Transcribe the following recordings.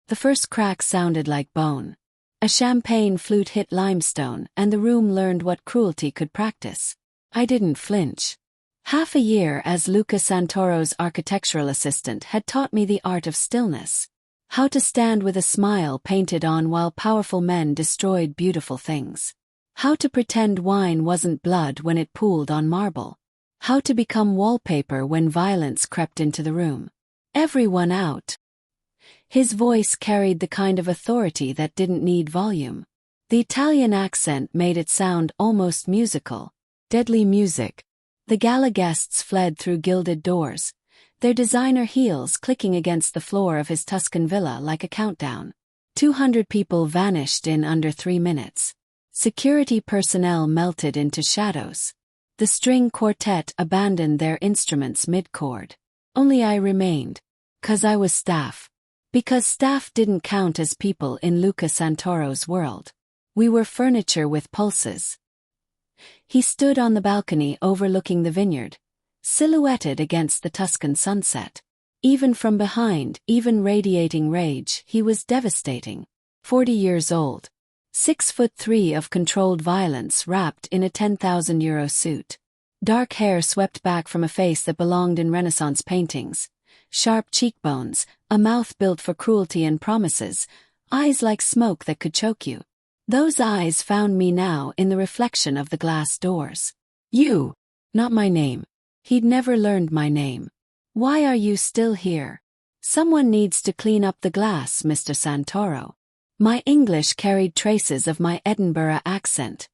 The first crack sounded like bone. A champagne flute hit limestone, and the room learned what cruelty could practice. I didn't flinch. Half a year as Luca Santoro's architectural assistant had taught me the art of stillness. How to stand with a smile painted on while powerful men destroyed beautiful things. How to pretend wine wasn't blood when it pooled on marble. How to become wallpaper when violence crept into the room. Everyone out. His voice carried the kind of authority that didn't need volume. The Italian accent made it sound almost musical. Deadly music. The gala guests fled through gilded doors, their designer heels clicking against the floor of his Tuscan villa like a countdown. 200 people vanished in under 3 minutes. Security personnel melted into shadows. The string quartet abandoned their instruments mid-chord. Only I remained. 'Cause I was staff. Because staff didn't count as people in Luca Santoro's world. We were furniture with pulses. He stood on the balcony overlooking the vineyard, silhouetted against the Tuscan sunset. Even from behind, even radiating rage, he was devastating. 40 years old. 6'3" of controlled violence wrapped in a €10,000 suit. Dark hair swept back from a face that belonged in Renaissance paintings. Sharp cheekbones, a mouth built for cruelty and promises, eyes like smoke that could choke you. Those eyes found me now in the reflection of the glass doors. You! Not my name. He'd never learned my name. Why are you still here? Someone needs to clean up the glass, Mr. Santoro. My English carried traces of my Edinburgh accent.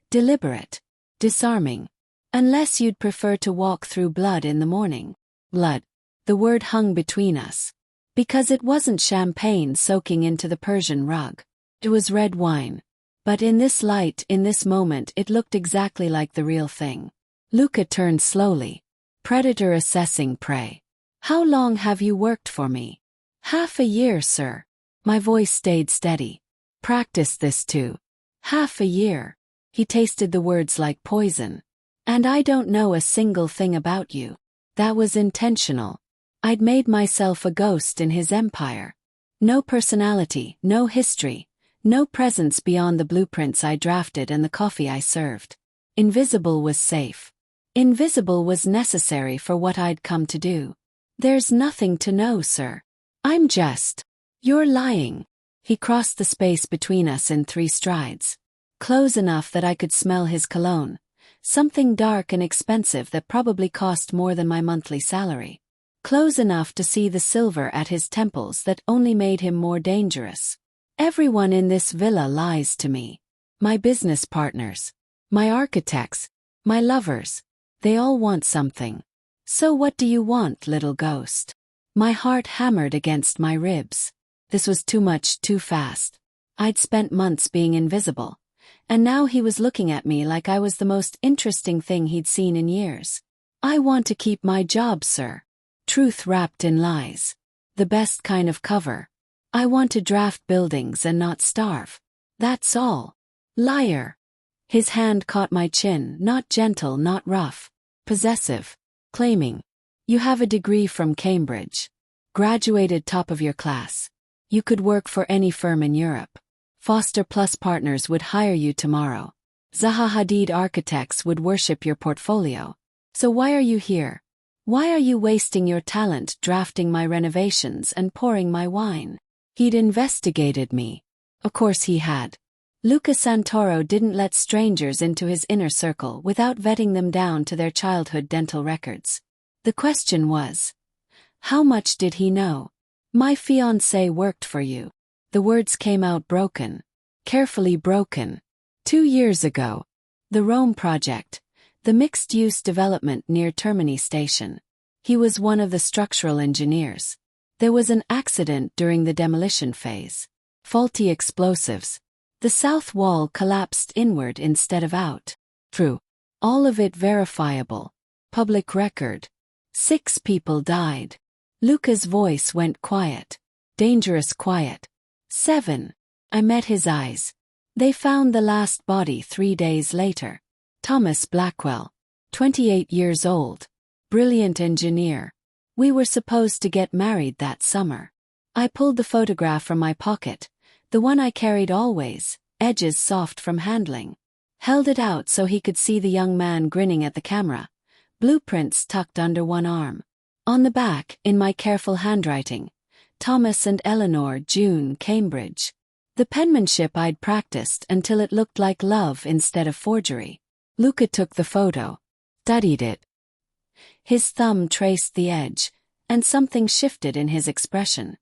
Deliberate. Disarming. Unless you'd prefer to walk through blood in the morning. Blood. The word hung between us. Because it wasn't champagne soaking into the Persian rug. It was red wine. But in this light, in this moment, it looked exactly like the real thing. Luca turned slowly. Predator assessing prey. How long have you worked for me? Half a year, sir. My voice stayed steady. Practice this too. Half a year. He tasted the words like poison. And I don't know a single thing about you. That was intentional. I'd made myself a ghost in his empire. No personality, no history, no presence beyond the blueprints I drafted and the coffee I served. Invisible was safe. Invisible was necessary for what I'd come to do. There's nothing to know, sir. I'm just. You're lying. He crossed the space between us in 3 strides. Close enough that I could smell his cologne. Something dark and expensive that probably cost more than my monthly salary. Close enough to see the silver at his temples that only made him more dangerous. Everyone in this villa lies to me. My business partners. My architects. My lovers. They all want something. So what do you want, little ghost? My heart hammered against my ribs. This was too much, too fast. I'd spent months being invisible. And now he was looking at me like I was the most interesting thing he'd seen in years. I want to keep my job, sir. Truth wrapped in lies. The best kind of cover. I want to draft buildings and not starve. That's all. Liar. His hand caught my chin, not gentle, not rough. Possessive. Claiming. You have a degree from Cambridge. Graduated top of your class. You could work for any firm in Europe. Foster Plus Partners would hire you tomorrow. Zaha Hadid Architects would worship your portfolio. So why are you here? Why are you wasting your talent drafting my renovations and pouring my wine? He'd investigated me. Of course he had. Luca Santoro didn't let strangers into his inner circle without vetting them down to their childhood dental records. The question was, how much did he know? My fiancé worked for you. The words came out broken. Carefully broken. 2 years ago. The Rome project. The mixed-use development near Termini Station. He was one of the structural engineers. There was an accident during the demolition phase. Faulty explosives. The south wall collapsed inward instead of out. True. All of it verifiable. Public record. 6 people died. Luca's voice went quiet. Dangerous quiet. 7. I met his eyes. They found the last body 3 days later. Thomas Blackwell. 28 years old. Brilliant engineer. We were supposed to get married that summer. I pulled the photograph from my pocket, the one I carried always, edges soft from handling. Held it out so he could see the young man grinning at the camera, blueprints tucked under one arm. On the back, in my careful handwriting, Thomas and Eleanor, June, Cambridge. The penmanship I'd practiced until it looked like love instead of forgery. Luca took the photo, studied it. His thumb traced the edge, and something shifted in his expression.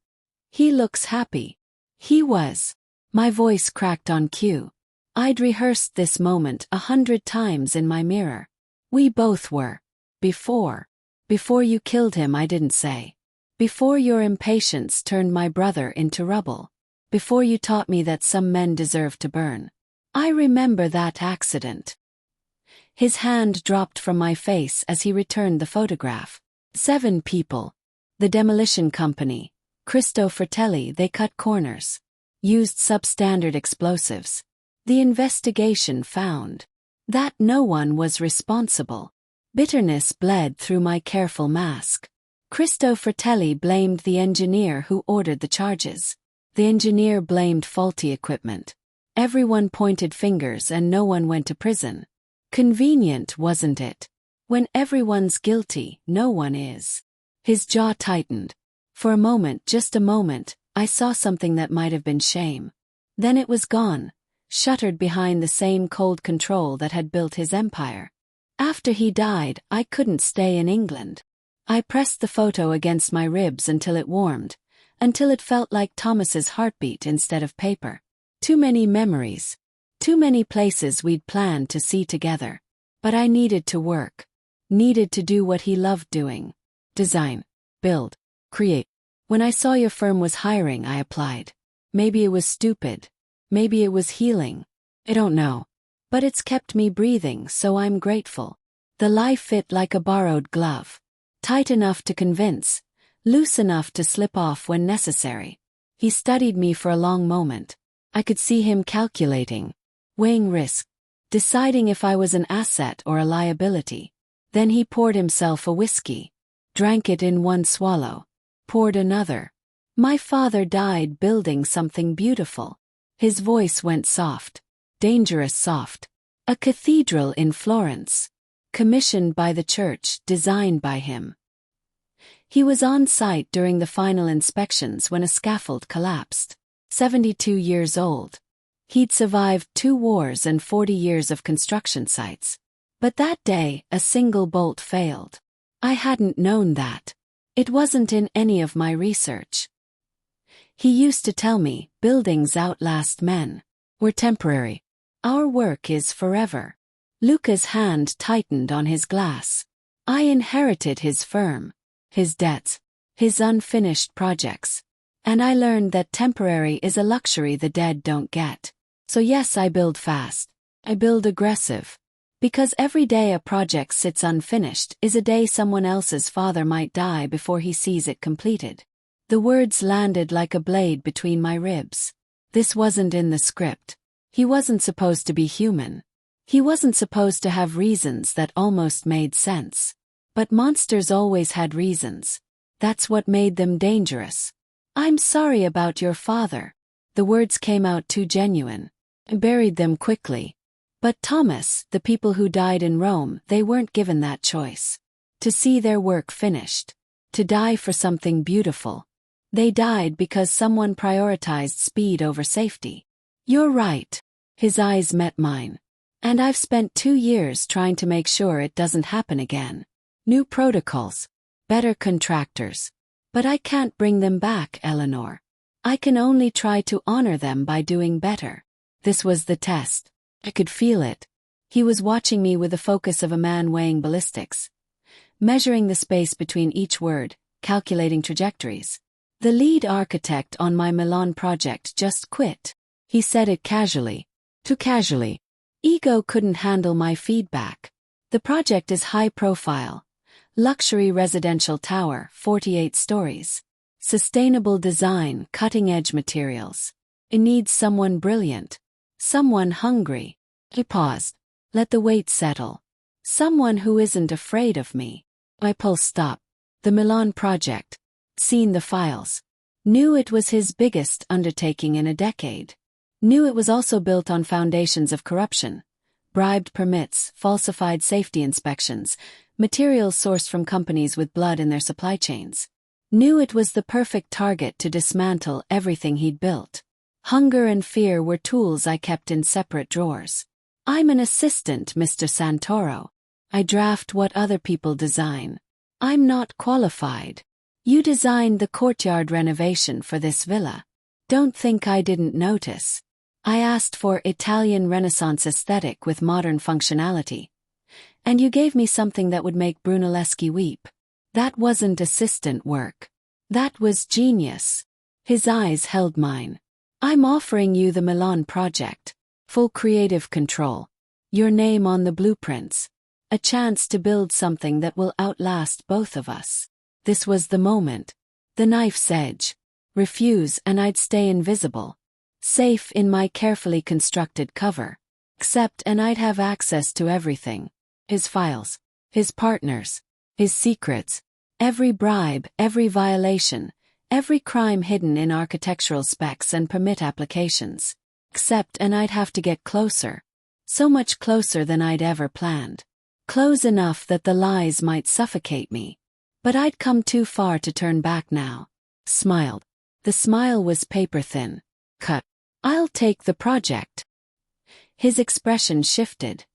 He looks happy. He was. My voice cracked on cue. I'd rehearsed this moment 100 times in my mirror. We both were. Before you killed him, I didn't say. Before your impatience turned my brother into rubble. Before you taught me that some men deserve to burn. I remember that accident. His hand dropped from my face as he returned the photograph. 7 people. The demolition company, Cristo Fratelli, they cut corners. Used substandard explosives. The investigation found that no one was responsible. Bitterness bled through my careful mask. Cristo Fratelli blamed the engineer who ordered the charges. The engineer blamed faulty equipment. Everyone pointed fingers and no one went to prison. Convenient, wasn't it? When everyone's guilty, no one is. His jaw tightened. For a moment, just a moment, I saw something that might have been shame. Then it was gone, shuttered behind the same cold control that had built his empire. After he died, I couldn't stay in England. I pressed the photo against my ribs until it warmed, until it felt like Thomas's heartbeat instead of paper. Too many memories. Too many places we'd planned to see together. But I needed to work. Needed to do what he loved doing. Design. Build. Create. When I saw your firm was hiring, I applied. Maybe it was stupid. Maybe it was healing. I don't know. But it's kept me breathing, so I'm grateful. The life fit like a borrowed glove. Tight enough to convince. Loose enough to slip off when necessary. He studied me for a long moment. I could see him calculating, weighing risk, deciding if I was an asset or a liability. Then he poured himself a whiskey, drank it in one swallow, poured another. My father died building something beautiful. His voice went soft, dangerous soft. A cathedral in Florence, commissioned by the church, designed by him. He was on site during the final inspections when a scaffold collapsed. 72 years old. He'd survived 2 wars and 40 years of construction sites. But that day, a single bolt failed. I hadn't known that. It wasn't in any of my research. He used to tell me, buildings outlast men. We're temporary. Our work is forever. Luca's hand tightened on his glass. I inherited his firm. His debts, his unfinished projects. And I learned that temporary is a luxury the dead don't get. So yes, I build fast. I build aggressive. Because every day a project sits unfinished is a day someone else's father might die before he sees it completed. The words landed like a blade between my ribs. This wasn't in the script. He wasn't supposed to be human. He wasn't supposed to have reasons that almost made sense. But monsters always had reasons. That's what made them dangerous. I'm sorry about your father. The words came out too genuine. I buried them quickly. But Thomas, the people who died in Rome, they weren't given that choice. To see their work finished. To die for something beautiful. They died because someone prioritized speed over safety. You're right. His eyes met mine. And I've spent 2 years trying to make sure it doesn't happen again. New protocols. Better contractors. But I can't bring them back, Eleanor. I can only try to honor them by doing better. This was the test. I could feel it. He was watching me with the focus of a man weighing ballistics. Measuring the space between each word, calculating trajectories. The lead architect on my Milan project just quit. He said it casually. Too casually. Ego couldn't handle my feedback. The project is high profile. Luxury residential tower, 48 stories. Sustainable design, cutting-edge materials. It needs someone brilliant. Someone hungry. He paused. Let the weight settle. Someone who isn't afraid of me. My pulse stopped. The Milan project. Seen the files. Knew it was his biggest undertaking in a decade. Knew it was also built on foundations of corruption. Bribed permits, falsified safety inspections, materials sourced from companies with blood in their supply chains. Knew it was the perfect target to dismantle everything he'd built. Hunger and fear were tools I kept in separate drawers. I'm an assistant, Mr. Santoro. I draft what other people design. I'm not qualified. You designed the courtyard renovation for this villa. Don't think I didn't notice. I asked for Italian Renaissance aesthetic with modern functionality. And you gave me something that would make Brunelleschi weep. That wasn't assistant work. That was genius. His eyes held mine. I'm offering you the Milan project. Full creative control. Your name on the blueprints. A chance to build something that will outlast both of us. This was the moment. The knife's edge. Refuse and I'd stay invisible. Safe in my carefully constructed cover. Accept and I'd have access to everything. His files. His partners. His secrets. Every bribe, every violation. Every crime hidden in architectural specs and permit applications. Accept and I'd have to get closer. So much closer than I'd ever planned. Close enough that the lies might suffocate me. But I'd come too far to turn back now. Smiled. The smile was paper-thin. Cut. I'll take the project. His expression shifted.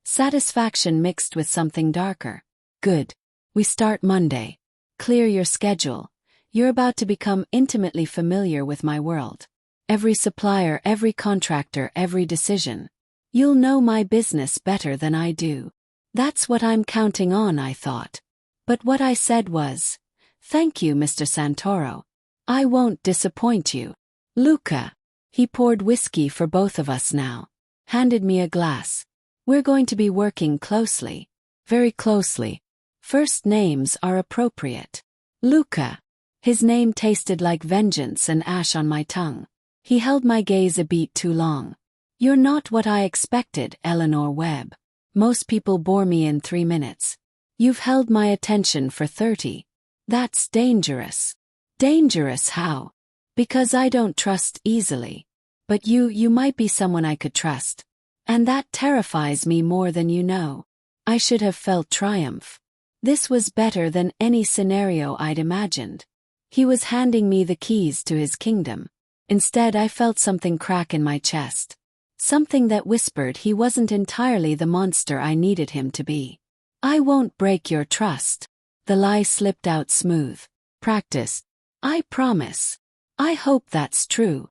Satisfaction mixed with something darker. Good. We start Monday. Clear your schedule. You're about to become intimately familiar with my world. Every supplier, every contractor, every decision. You'll know my business better than I do. That's what I'm counting on, I thought. But what I said was, thank you, Mr. Santoro. I won't disappoint you. Luca. He poured whiskey for both of us now. Handed me a glass. We're going to be working closely. Very closely. First names are appropriate. Luca. His name tasted like vengeance and ash on my tongue. He held my gaze a beat too long. You're not what I expected, Eleanor Webb. Most people bore me in 3 minutes. You've held my attention for 30. That's dangerous. Dangerous how? Because I don't trust easily. But you might be someone I could trust. And that terrifies me more than you know. I should have felt triumph. This was better than any scenario I'd imagined. He was handing me the keys to his kingdom. Instead, I felt something crack in my chest. Something that whispered he wasn't entirely the monster I needed him to be. I won't break your trust. The lie slipped out smooth. Practice. I promise. I hope that's true.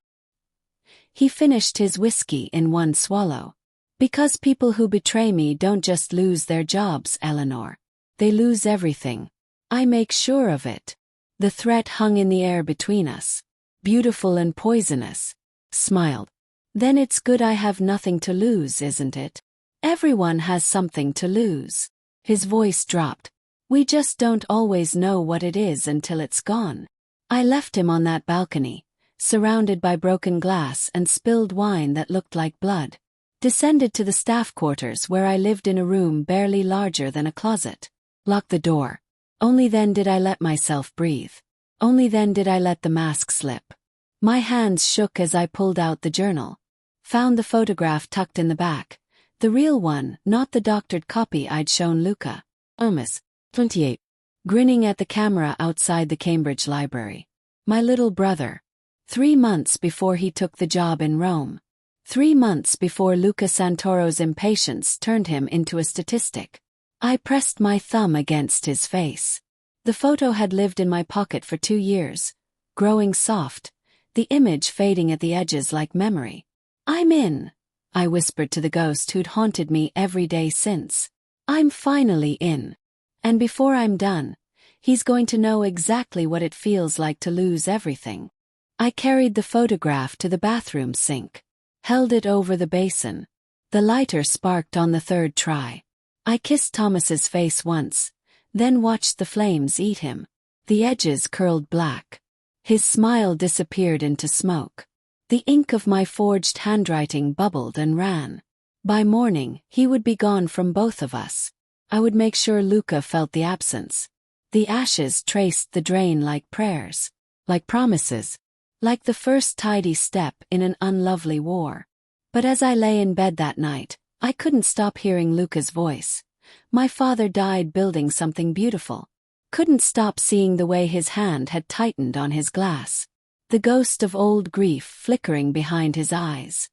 He finished his whiskey in one swallow. Because people who betray me don't just lose their jobs, Eleanor. They lose everything. I make sure of it. The threat hung in the air between us. Beautiful and poisonous. Smiled. Then it's good I have nothing to lose, isn't it? Everyone has something to lose. His voice dropped. We just don't always know what it is until it's gone. I left him on that balcony, surrounded by broken glass and spilled wine that looked like blood. Descended to the staff quarters where I lived in a room barely larger than a closet. Locked the door. Only then did I let myself breathe. Only then did I let the mask slip. My hands shook as I pulled out the journal. Found the photograph tucked in the back. The real one, not the doctored copy I'd shown Luca. Omis. 28. Grinning at the camera outside the Cambridge Library. My little brother. 3 months before he took the job in Rome. 3 months before Luca Santoro's impatience turned him into a statistic. I pressed my thumb against his face. The photo had lived in my pocket for 2 years, growing soft, the image fading at the edges like memory. I'm in, I whispered to the ghost who'd haunted me every day since. I'm finally in. And before I'm done, he's going to know exactly what it feels like to lose everything. I carried the photograph to the bathroom sink, held it over the basin. The lighter sparked on the 3rd try. I kissed Thomas's face once, then watched the flames eat him. The edges curled black. His smile disappeared into smoke. The ink of my forged handwriting bubbled and ran. By morning, he would be gone from both of us. I would make sure Luca felt the absence. The ashes traced the drain like prayers. like promises, like the first tidy step in an unlovely war. But as I lay in bed that night, I couldn't stop hearing Luca's voice. My father died building something beautiful. Couldn't stop seeing the way his hand had tightened on his glass. The ghost of old grief flickering behind his eyes.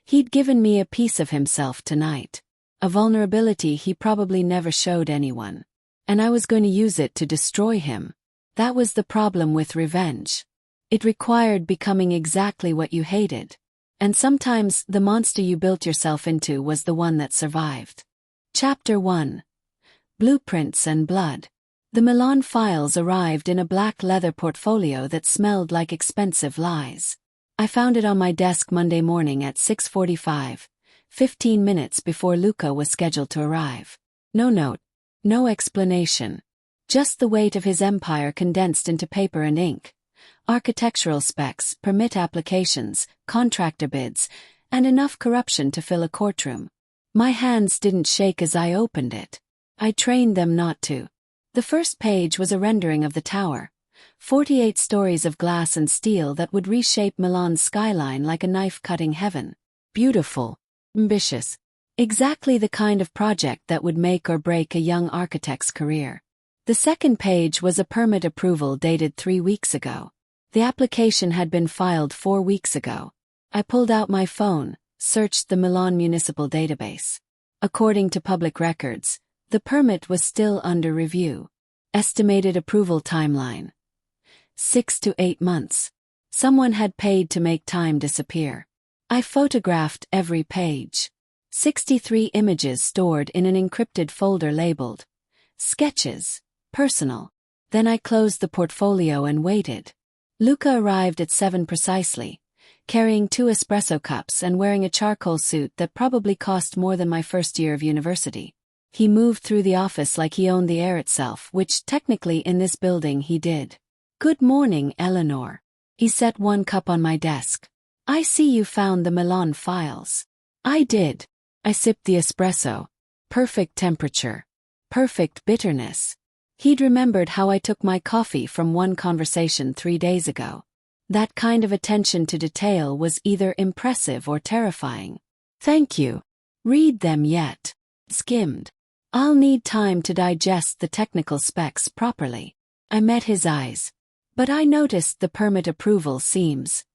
He'd given me a piece of himself tonight. A vulnerability he probably never showed anyone. And I was going to use it to destroy him. That was the problem with revenge. It required becoming exactly what you hated. And sometimes the monster you built yourself into was the one that survived. Chapter 1. Blueprints and Blood. The Milan files arrived in a black leather portfolio that smelled like expensive lies. I found it on my desk Monday morning at 6:45, 15 minutes before Luca was scheduled to arrive. No note, no explanation. Just the weight of his empire condensed into paper and ink. Architectural specs, permit applications, contractor bids, and enough corruption to fill a courtroom. My hands didn't shake as I opened it. I trained them not to. The first page was a rendering of the tower. 48 stories of glass and steel that would reshape Milan's skyline like a knife cutting heaven. Beautiful. Ambitious. Exactly the kind of project that would make or break a young architect's career. The second page was a permit approval dated 3 weeks ago. The application had been filed 4 weeks ago. I pulled out my phone, searched the Milan municipal database. According to public records, the permit was still under review. Estimated approval timeline: 6 to 8 months. Someone had paid to make time disappear. I photographed every page. 63 images stored in an encrypted folder labeled Sketches, Personal. Then I closed the portfolio and waited. Luca arrived at 7 precisely, carrying 2 espresso cups and wearing a charcoal suit that probably cost more than my first year of university. He moved through the office like he owned the air itself, which technically in this building he did. "Good morning, Eleanor." He set 1 cup on my desk. "I see you found the Milan files." I did. I sipped the espresso. Perfect temperature. Perfect bitterness. He'd remembered how I took my coffee from one conversation 3 days ago. That kind of attention to detail was either impressive or terrifying. "Thank you. Read them yet?" Skimmed. "I'll need time to digest the technical specs properly." I met his eyes. But I noticed the permit approval seems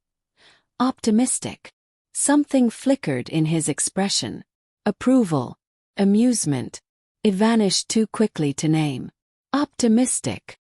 optimistic. Something flickered in his expression. Approval. Amusement. It vanished too quickly to name. Optimistic.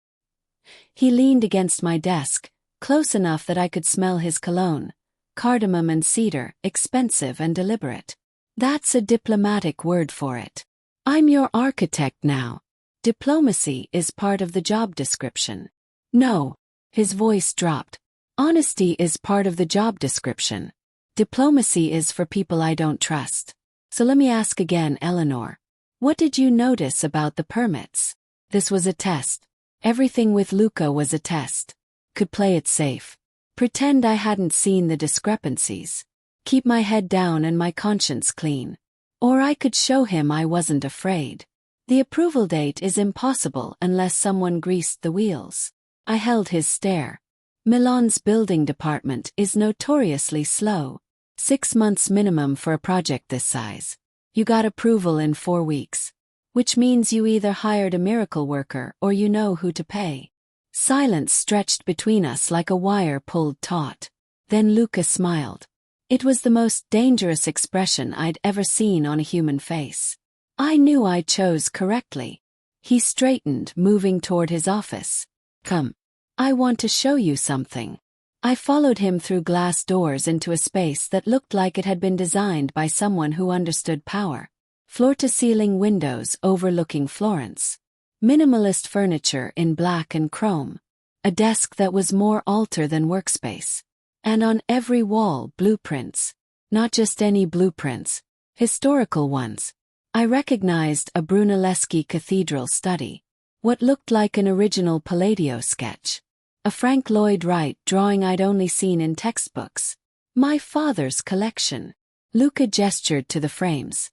He leaned against my desk, close enough that I could smell his cologne. Cardamom and cedar, expensive and deliberate. "That's a diplomatic word for it. I'm your architect now. Diplomacy is part of the job description." "No." His voice dropped. "Honesty is part of the job description. Diplomacy is for people I don't trust. So let me ask again, Eleanor. What did you notice about the permits?" This was a test. Everything with Luca was a test. Could play it safe. Pretend I hadn't seen the discrepancies. Keep my head down and my conscience clean. Or I could show him I wasn't afraid. The approval date is impossible unless someone greased the wheels. I held his stare. Milan's building department is notoriously slow. 6 months minimum for a project this size. You got approval in 4 weeks. Which means you either hired a miracle worker or you know who to pay. Silence stretched between us like a wire pulled taut. Then Luca smiled. It was the most dangerous expression I'd ever seen on a human face. I knew I chose correctly. He straightened, moving toward his office. "Come. I want to show you something." I followed him through glass doors into a space that looked like it had been designed by someone who understood power. Floor-to-ceiling windows overlooking Florence. Minimalist furniture in black and chrome. A desk that was more altar than workspace. And on every wall, blueprints. Not just any blueprints. Historical ones. I recognized a Brunelleschi cathedral study. What looked like an original Palladio sketch. A Frank Lloyd Wright drawing I'd only seen in textbooks. My father's collection. Luca gestured to the frames.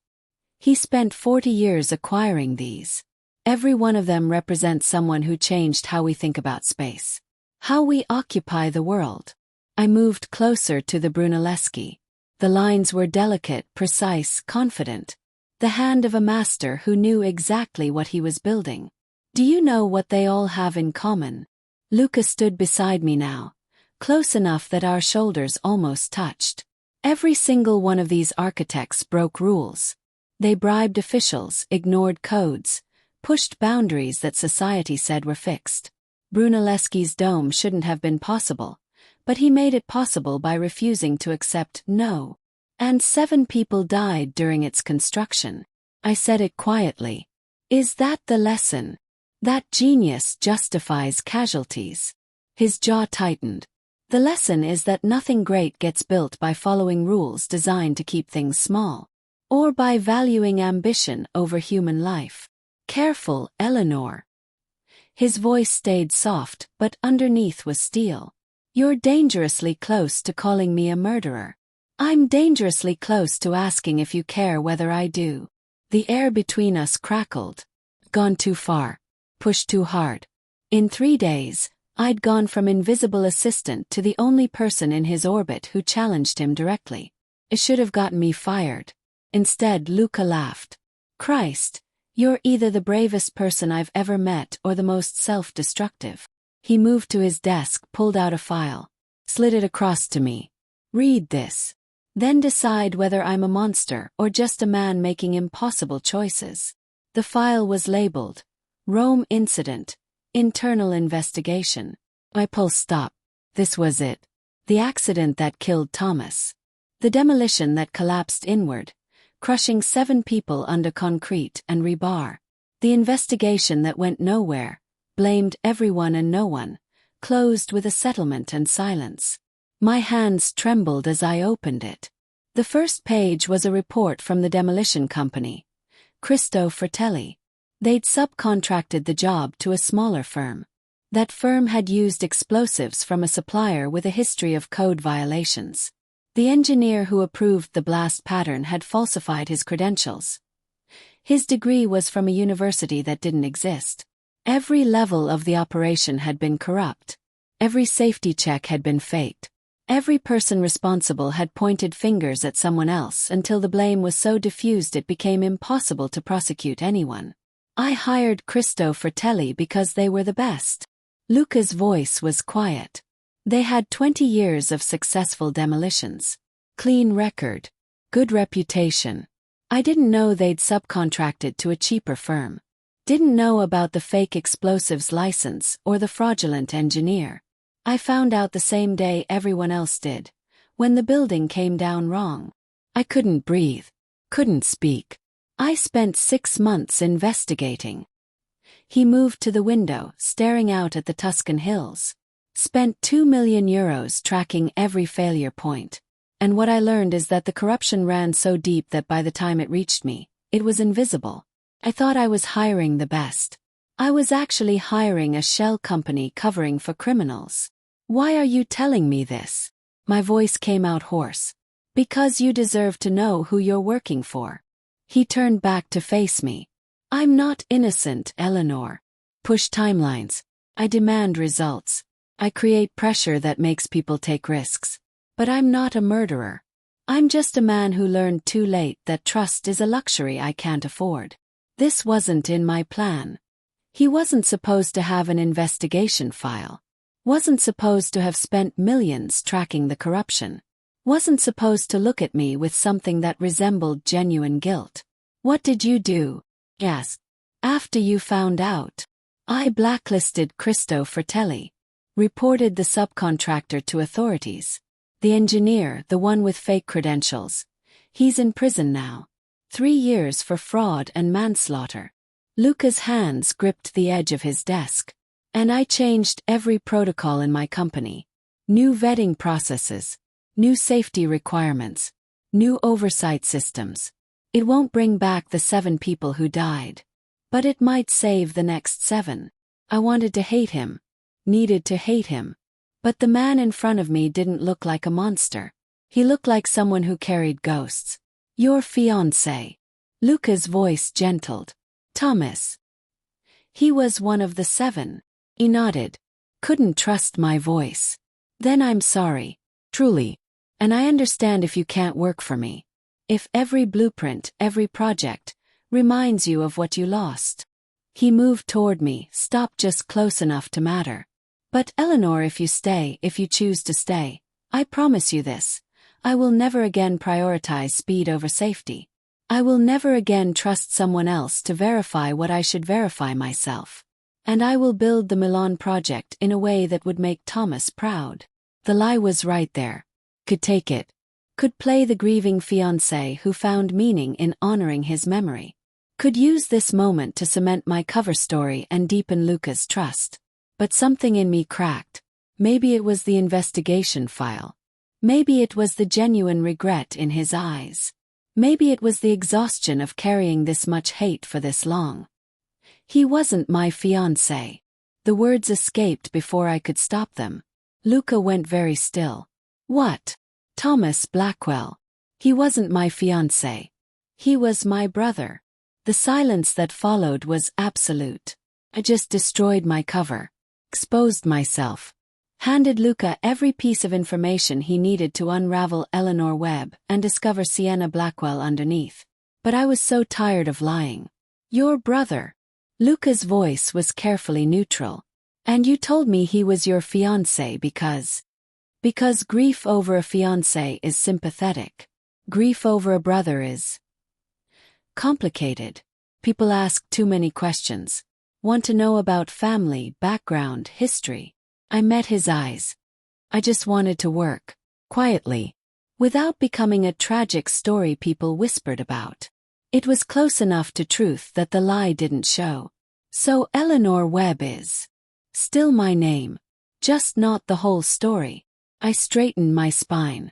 He spent 40 years acquiring these. Every one of them represents someone who changed how we think about space. How we occupy the world. I moved closer to the Brunelleschi. The lines were delicate, precise, confident. The hand of a master who knew exactly what he was building. Do you know what they all have in common? Luca stood beside me now, close enough that our shoulders almost touched. Every single one of these architects broke rules. They bribed officials, ignored codes, pushed boundaries that society said were fixed. Brunelleschi's dome shouldn't have been possible, but he made it possible by refusing to accept no. And 7 people died during its construction. I said it quietly. Is that the lesson? That genius justifies casualties. His jaw tightened. The lesson is that nothing great gets built by following rules designed to keep things small, or by valuing ambition over human life. Careful, Eleanor. His voice stayed soft, but underneath was steel. You're dangerously close to calling me a murderer. I'm dangerously close to asking if you care whether I do. The air between us crackled. Gone too far. Pushed too hard. In 3 days, I'd gone from invisible assistant to the only person in his orbit who challenged him directly. It should have gotten me fired. Instead, Luca laughed. Christ, you're either the bravest person I've ever met or the most self-destructive. He moved to his desk, pulled out a file, slid it across to me. Read this. Then decide whether I'm a monster or just a man making impossible choices. The file was labeled, Rome Incident, Internal Investigation. My pulse stopped. This was it. The accident that killed Thomas. The demolition that collapsed inward, crushing 7 people under concrete and rebar. The investigation that went nowhere, blamed everyone and no one, closed with a settlement and silence. My hands trembled as I opened it. The first page was a report from the demolition company, Cristo Fratelli. They'd subcontracted the job to a smaller firm. That firm had used explosives from a supplier with a history of code violations. The engineer who approved the blast pattern had falsified his credentials. His degree was from a university that didn't exist. Every level of the operation had been corrupt. Every safety check had been faked. Every person responsible had pointed fingers at someone else until the blame was so diffused it became impossible to prosecute anyone. I hired Cristo Fratelli because they were the best. Luca's voice was quiet. They had 20 years of successful demolitions. Clean record. Good reputation. I didn't know they'd subcontracted to a cheaper firm. Didn't know about the fake explosives license or the fraudulent engineer. I found out the same day everyone else did, when the building came down wrong. I couldn't breathe. Couldn't speak. I spent 6 months investigating. He moved to the window, staring out at the Tuscan hills. Spent €2 million tracking every failure point. And what I learned is that the corruption ran so deep that by the time it reached me, it was invisible. I thought I was hiring the best. I was actually hiring a shell company covering for criminals. Why are you telling me this? My voice came out hoarse. Because you deserve to know who you're working for. He turned back to face me. I'm not innocent, Eleanor. Push timelines. I demand results. I create pressure that makes people take risks. But I'm not a murderer. I'm just a man who learned too late that trust is a luxury I can't afford. This wasn't in my plan. He wasn't supposed to have an investigation file. Wasn't supposed to have spent millions tracking the corruption. Wasn't supposed to look at me with something that resembled genuine guilt. What did you do? Yes. After you found out. I blacklisted Cristo Fratelli. Reported the subcontractor to authorities. The engineer, the one with fake credentials. He's in prison now. 3 years for fraud and manslaughter. Luca's hands gripped the edge of his desk. And I changed every protocol in my company. New vetting processes. New safety requirements. New oversight systems. It won't bring back the 7 people who died. But it might save the next 7. I wanted to hate him. Needed to hate him. But the man in front of me didn't look like a monster. He looked like someone who carried ghosts. Your fiancé. Luca's voice gentled. Thomas. He was one of the 7. He nodded. couldn't trust my voice. Then I'm sorry. Truly. And I understand if you can't work for me. If every blueprint, every project, reminds you of what you lost. He moved toward me, stopped just close enough to matter. But Eleanor, if you choose to stay, I promise you this. I will never again prioritize speed over safety. I will never again trust someone else to verify what I should verify myself. And I will build the Milan project in a way that would make Thomas proud. The lie was right there. Could take it. Could play the grieving fiancé who found meaning in honoring his memory. Could use this moment to cement my cover story and deepen Luca's trust. But something in me cracked. Maybe it was the investigation file. Maybe it was the genuine regret in his eyes. Maybe it was the exhaustion of carrying this much hate for this long. He wasn't my fiancé. The words escaped before I could stop them. Luca went very still. What? Thomas Blackwell. He wasn't my fiancé. He was my brother. The silence that followed was absolute. I just destroyed my cover. Exposed myself. Handed Luca every piece of information he needed to unravel Eleanor Webb and discover Sienna Blackwell underneath. But I was so tired of lying. Your brother. Luca's voice was carefully neutral. And you told me he was your fiancé because grief over a fiancé is sympathetic. Grief over a brother is complicated. People ask too many questions. Want to know about family, background, history. I met his eyes. I just wanted to work. Quietly. Without becoming a tragic story people whispered about. It was close enough to truth that the lie didn't show. So Eleanor Webb is still my name. Just not the whole story. I straightened my spine.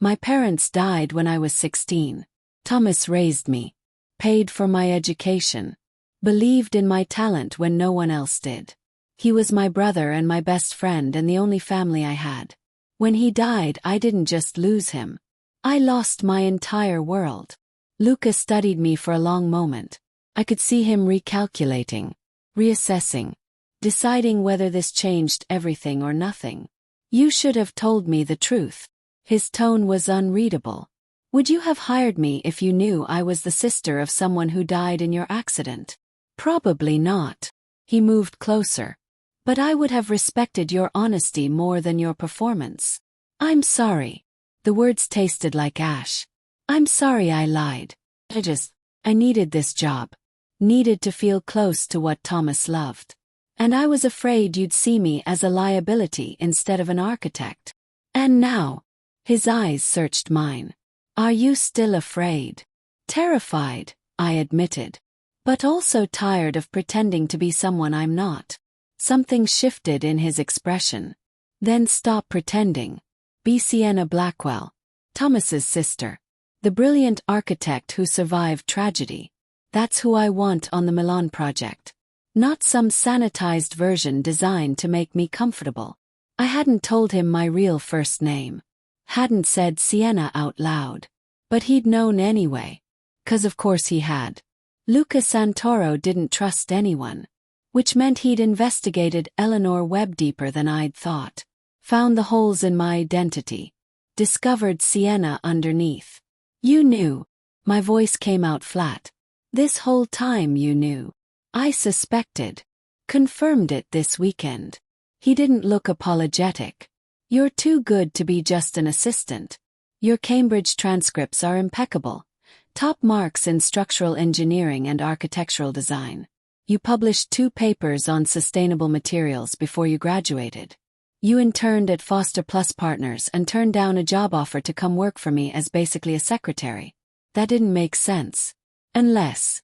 My parents died when I was 16. Thomas raised me. Paid for my education. Believed in my talent when no one else did. He was my brother and my best friend and the only family I had. When he died, I didn't just lose him. I lost my entire world. Luca studied me for a long moment. I could see him recalculating, reassessing, deciding whether this changed everything or nothing. You should have told me the truth. His tone was unreadable. Would you have hired me if you knew I was the sister of someone who died in your accident? Probably not. He moved closer. But I would have respected your honesty more than your performance. I'm sorry. The words tasted like ash. I'm sorry I lied. I needed this job. Needed to feel close to what Thomas loved. And I was afraid you'd see me as a liability instead of an architect. And now, his eyes searched mine. Are you still afraid? Terrified, I admitted. But also tired of pretending to be someone I'm not. Something shifted in his expression. Then stop pretending. Be Sienna Blackwell, Thomas's sister. The brilliant architect who survived tragedy. That's who I want on the Milan project. Not some sanitized version designed to make me comfortable. I hadn't told him my real first name. Hadn't said Sienna out loud. But he'd known anyway. 'Cause of course he had. Luca Santoro didn't trust anyone. Which meant he'd investigated Eleanor Webb deeper than I'd thought. Found the holes in my identity. Discovered Sienna underneath. You knew. My voice came out flat. This whole time you knew. I suspected. Confirmed it this weekend. He didn't look apologetic. You're too good to be just an assistant. Your Cambridge transcripts are impeccable. Top marks in structural engineering and architectural design. You published 2 papers on sustainable materials before you graduated. You interned at Foster Plus Partners and turned down a job offer to come work for me as basically a secretary. That didn't make sense. Unless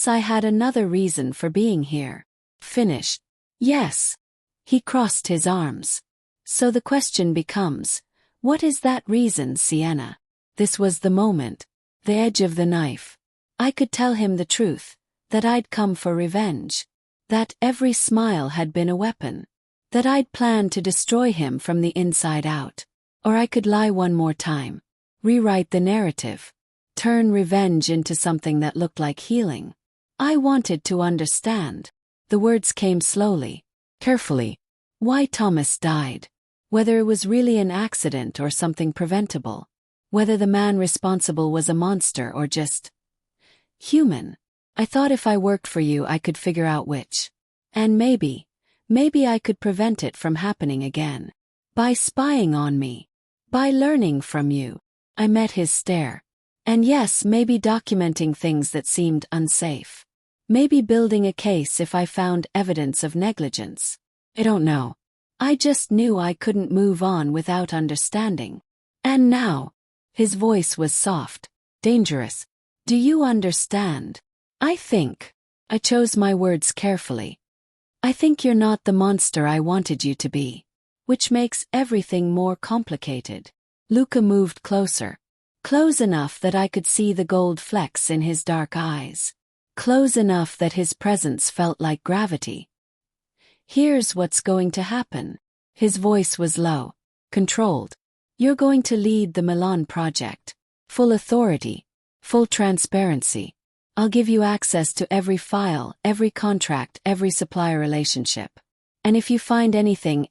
I had another reason for being here. Finished. Yes. He crossed his arms. So the question becomes, what is that reason, Sienna? This was the moment. The edge of the knife. I could tell him the truth. That I'd come for revenge. That every smile had been a weapon. That I'd planned to destroy him from the inside out. Or I could lie one more time. Rewrite the narrative. Turn revenge into something that looked like healing. I wanted to understand. The words came slowly. Carefully. Why Thomas died. Whether it was really an accident or something preventable. Whether the man responsible was a monster or just human. I thought if I worked for you I could figure out which. And maybe I could prevent it from happening again. By spying on me. By learning from you. I met his stare. And yes, maybe documenting things that seemed unsafe. Maybe building a case if I found evidence of negligence. I don't know. I just knew I couldn't move on without understanding. And now, his voice was soft, dangerous. Do you understand? I chose my words carefully. I think you're not the monster I wanted you to be. Which makes everything more complicated. Luca moved closer. Close enough that I could see the gold flecks in his dark eyes. Close enough that his presence felt like gravity. Here's what's going to happen. His voice was low, controlled. You're going to lead the Milan project. Full authority. Full transparency. I'll give you access to every file, every contract, every supplier relationship. And if you find anything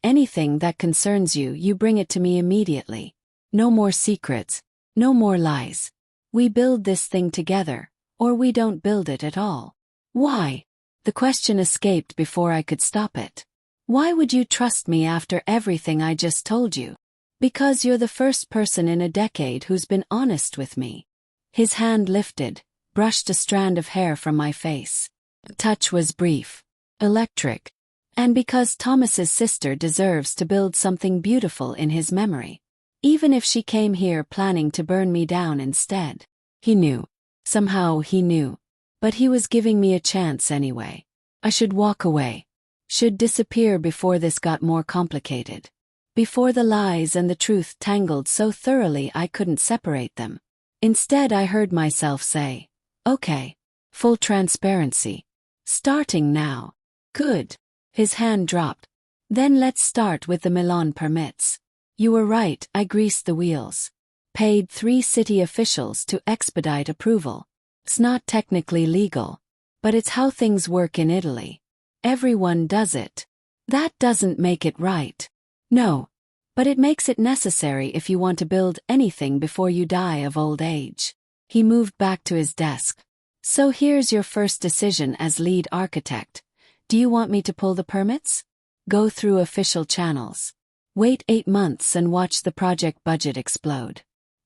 that concerns you, you bring it to me immediately. No more secrets. No more lies. We build this thing together, or we don't build it at all. Why? The question escaped before I could stop it. Why would you trust me after everything I just told you? Because you're the first person in a decade who's been honest with me. His hand lifted, brushed a strand of hair from my face. The touch was brief, electric. And because Thomas's sister deserves to build something beautiful in his memory. Even if she came here planning to burn me down instead. He knew. Somehow he knew. But he was giving me a chance anyway. I should walk away. Should disappear before this got more complicated. Before the lies and the truth tangled so thoroughly I couldn't separate them. Instead I heard myself say, okay. Full transparency. Starting now. Good. His hand dropped. Then let's start with the Milan permits. You were right, I greased the wheels. Paid 3 city officials to expedite approval. It's not technically legal. But it's how things work in Italy. Everyone does it. That doesn't make it right. No. But it makes it necessary if you want to build anything before you die of old age. He moved back to his desk. So here's your first decision as lead architect. Do you want me to pull the permits? Go through official channels. Wait 8 months and watch the project budget explode.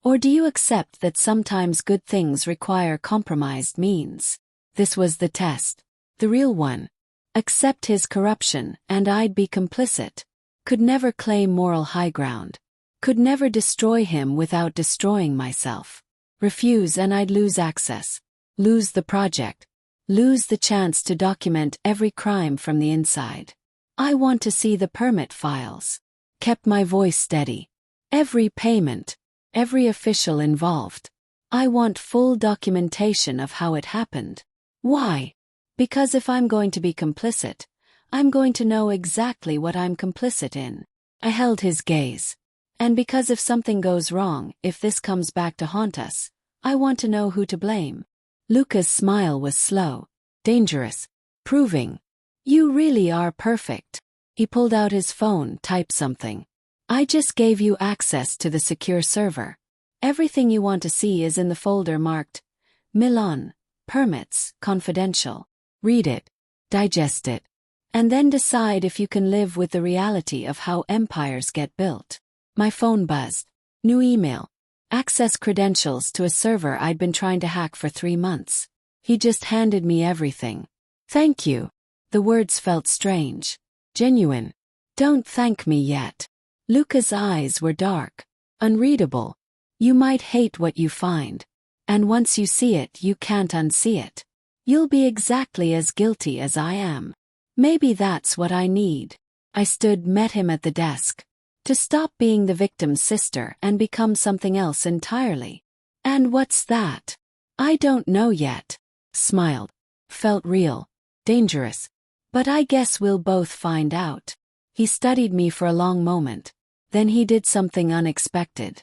Or do you accept that sometimes good things require compromised means? This was the test. The real one. Accept his corruption, and I'd be complicit. Could never claim moral high ground. Could never destroy him without destroying myself. Refuse and I'd lose access. Lose the project. Lose the chance to document every crime from the inside. I want to see the permit files. Kept my voice steady. Every payment. Every official involved. I want full documentation of how it happened. Why? Because if I'm going to be complicit, I'm going to know exactly what I'm complicit in. I held his gaze. And because if something goes wrong, if this comes back to haunt us, I want to know who to blame. Luca's smile was slow, dangerous, proving. You really are perfect. He pulled out his phone, typed something. I just gave you access to the secure server. Everything you want to see is in the folder marked Milan, Permits, Confidential. Read it, digest it, and then decide if you can live with the reality of how empires get built. My phone buzzed. New email. Access credentials to a server I'd been trying to hack for 3 months. He just handed me everything. Thank you. The words felt strange. Genuine. Don't thank me yet. Luca's eyes were dark. Unreadable. You might hate what you find. And once you see it, you can't unsee it. You'll be exactly as guilty as I am. Maybe that's what I need. I met him at the desk. To stop being the victim's sister and become something else entirely. And what's that? I don't know yet. Smiled. Felt real. Dangerous. But I guess we'll both find out. He studied me for a long moment. Then he did something unexpected.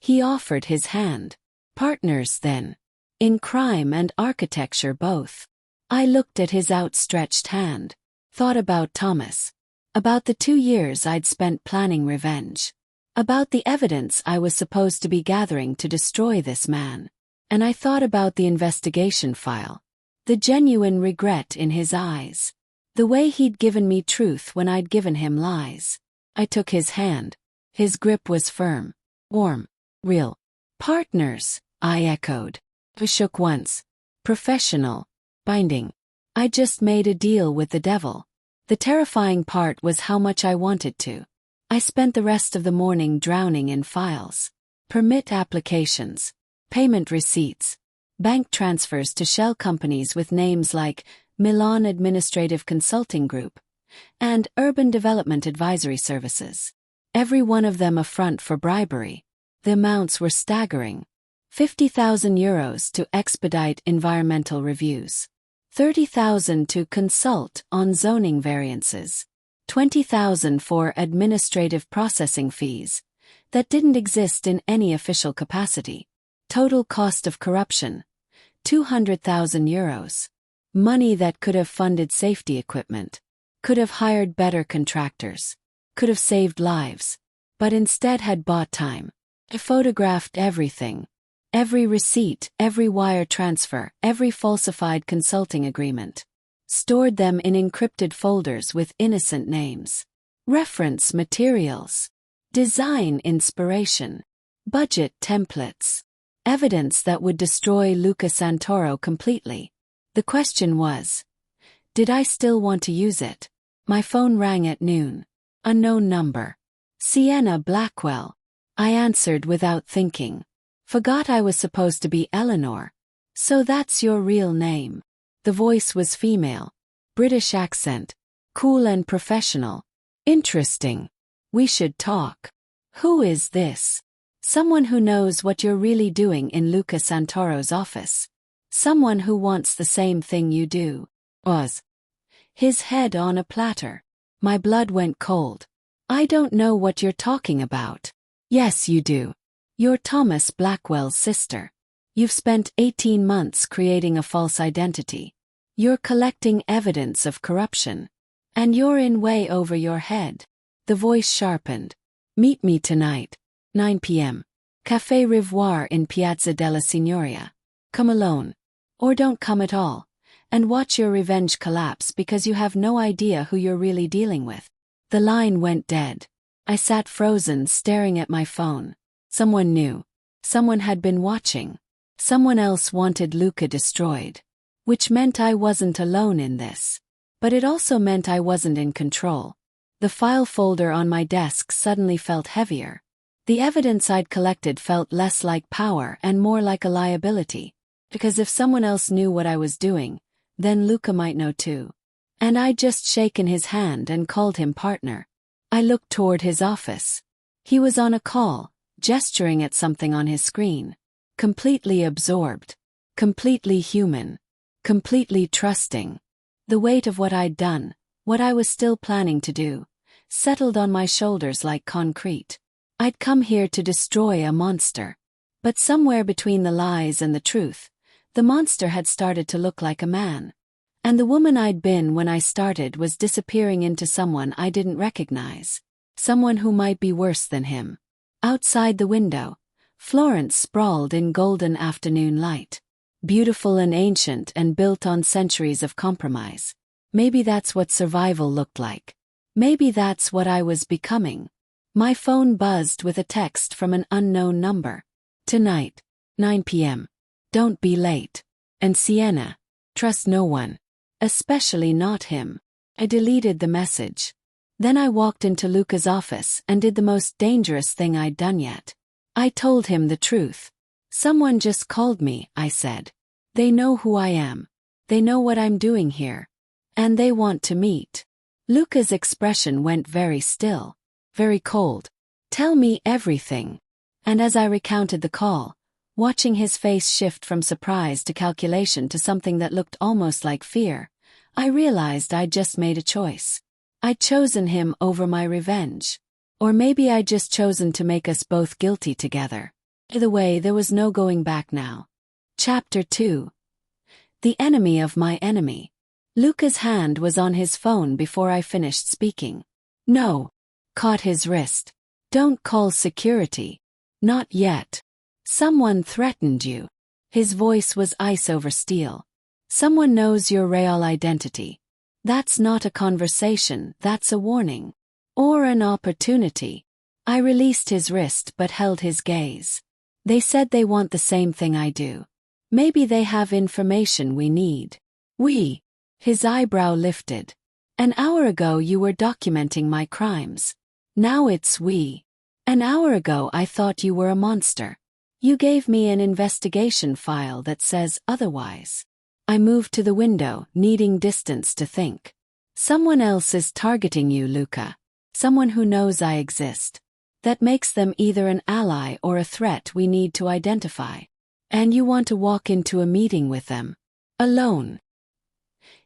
He offered his hand. Partners then. In crime and architecture both. I looked at his outstretched hand. Thought about Thomas. About the 2 years I'd spent planning revenge. About the evidence I was supposed to be gathering to destroy this man. And I thought about the investigation file. The genuine regret in his eyes. The way he'd given me truth when I'd given him lies. I took his hand. His grip was firm. Warm. Real. Partners, I echoed. I shook once. Professional. Binding. I just made a deal with the devil. The terrifying part was how much I wanted to. I spent the rest of the morning drowning in files. Permit applications. Payment receipts. Bank transfers to shell companies with names like Milan Administrative Consulting Group and Urban Development Advisory Services. Every one of them a front for bribery. The amounts were staggering. 50,000 euros to expedite environmental reviews. 30,000 to consult on zoning variances. 20,000 for administrative processing fees that didn't exist in any official capacity. Total cost of corruption, 200,000 euros. Money that could have funded safety equipment, could have hired better contractors, could have saved lives, but instead had bought time. I photographed everything. Every receipt, every wire transfer, every falsified consulting agreement. Stored them in encrypted folders with innocent names. Reference materials. Design inspiration. Budget templates. Evidence that would destroy Luca Santoro completely. The question was, did I still want to use it? My phone rang at noon. Unknown number. Sienna Blackwell. I answered without thinking. Forgot I was supposed to be Eleanor. So that's your real name. The voice was female. British accent. Cool and professional. Interesting. We should talk. Who is this? Someone who knows what you're really doing in Luca Santoro's office. Someone who wants the same thing you do. Was. His head on a platter. My blood went cold. I don't know what you're talking about. Yes, you do. You're Thomas Blackwell's sister. You've spent 18 months creating a false identity. You're collecting evidence of corruption. And you're in way over your head. The voice sharpened. Meet me tonight. 9 p.m. Café Rivoire in Piazza della Signoria. Come alone. Or don't come at all. And watch your revenge collapse because you have no idea who you're really dealing with. The line went dead. I sat frozen staring at my phone. Someone knew. Someone had been watching. Someone else wanted Luca destroyed. Which meant I wasn't alone in this. But it also meant I wasn't in control. The file folder on my desk suddenly felt heavier. The evidence I'd collected felt less like power and more like a liability. Because if someone else knew what I was doing, then Luca might know too. And I'd just shaken his hand and called him partner. I looked toward his office. He was on a call, gesturing at something on his screen. Completely absorbed. Completely human. Completely trusting. The weight of what I'd done, what I was still planning to do, settled on my shoulders like concrete. I'd come here to destroy a monster. But somewhere between the lies and the truth, the monster had started to look like a man. And the woman I'd been when I started was disappearing into someone I didn't recognize. Someone who might be worse than him. Outside the window, Florence sprawled in golden afternoon light. Beautiful and ancient and built on centuries of compromise. Maybe that's what survival looked like. Maybe that's what I was becoming. My phone buzzed with a text from an unknown number. Tonight, 9 p.m. Don't be late. And Sienna, trust no one. Especially not him. I deleted the message. Then I walked into Luca's office and did the most dangerous thing I'd done yet. I told him the truth. Someone just called me, I said. They know who I am. They know what I'm doing here. And they want to meet. Luca's expression went very still. Very cold. Tell me everything. And as I recounted the call, watching his face shift from surprise to calculation to something that looked almost like fear, I realized I'd just made a choice. I'd chosen him over my revenge. Or maybe I'd just chosen to make us both guilty together. Either way, there was no going back now. Chapter 2. The enemy of my enemy. Luca's hand was on his phone before I finished speaking. No. Caught his wrist. Don't call security. Not yet. Someone threatened you. His voice was ice over steel. Someone knows your real identity. That's not a conversation, that's a warning. Or an opportunity. I released his wrist but held his gaze. They said they want the same thing I do. Maybe they have information we need. We. His eyebrow lifted. An hour ago you were documenting my crimes. Now it's we. An hour ago I thought you were a monster. You gave me an investigation file that says otherwise. I moved to the window, needing distance to think. Someone else is targeting you, Luca. Someone who knows I exist. That makes them either an ally or a threat we need to identify. And you want to walk into a meeting with them. Alone.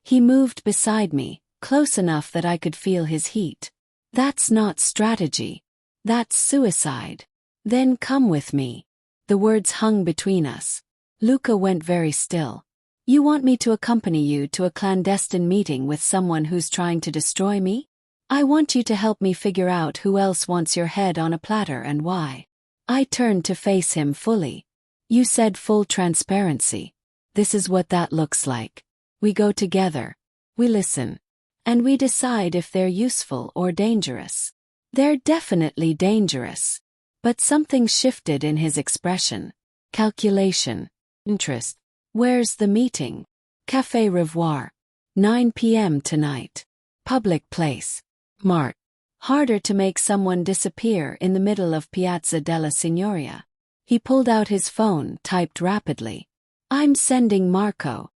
He moved beside me, close enough that I could feel his heat. That's not strategy. That's suicide. Then come with me. The words hung between us. Luca went very still. You want me to accompany you to a clandestine meeting with someone who's trying to destroy me? I want you to help me figure out who else wants your head on a platter and why. I turned to face him fully. You said full transparency. This is what that looks like. We go together. We listen. And we decide if they're useful or dangerous. They're definitely dangerous. But something shifted in his expression. Calculation. Interest. Where's the meeting? Café Revoir. 9 p.m. tonight. Public place. Mart. Harder to make someone disappear in the middle of Piazza della Signoria. He pulled out his phone, typed rapidly. I'm sending Marco.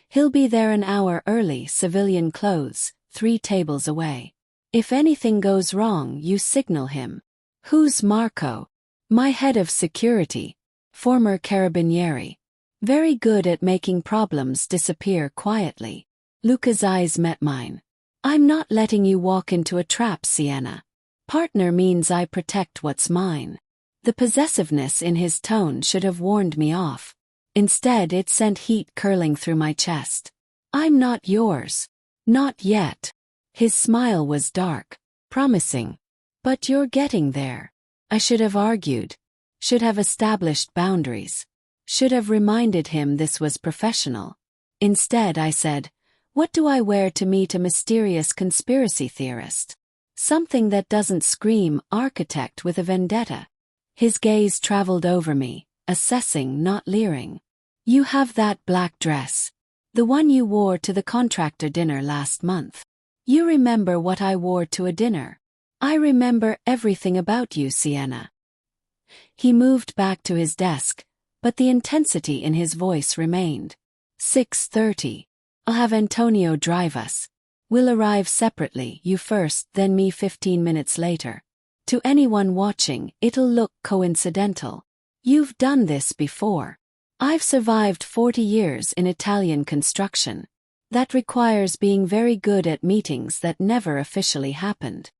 He'll be there an hour early, civilian clothes, 3 tables away. If anything goes wrong, you signal him. Who's Marco? My head of security. Former carabinieri. Very good at making problems disappear quietly. Luca's eyes met mine. I'm not letting you walk into a trap, Sienna. Partner means I protect what's mine. The possessiveness in his tone should have warned me off. Instead, it sent heat curling through my chest. I'm not yours. Not yet. His smile was dark, promising. But you're getting there. I should have argued. Should have established boundaries. Should have reminded him this was professional. Instead, I said, what do I wear to meet a mysterious conspiracy theorist? Something that doesn't scream architect with a vendetta. His gaze traveled over me, assessing, not leering. You have that black dress. The one you wore to the contractor dinner last month. You remember what I wore to a dinner. I remember everything about you, Sienna. He moved back to his desk, but the intensity in his voice remained. 6:30. I'll have Antonio drive us. We'll arrive separately, you first, then me 15 minutes later. To anyone watching, it'll look coincidental. You've done this before. I've survived 40 years in Italian construction. That requires being very good at meetings that never officially happened.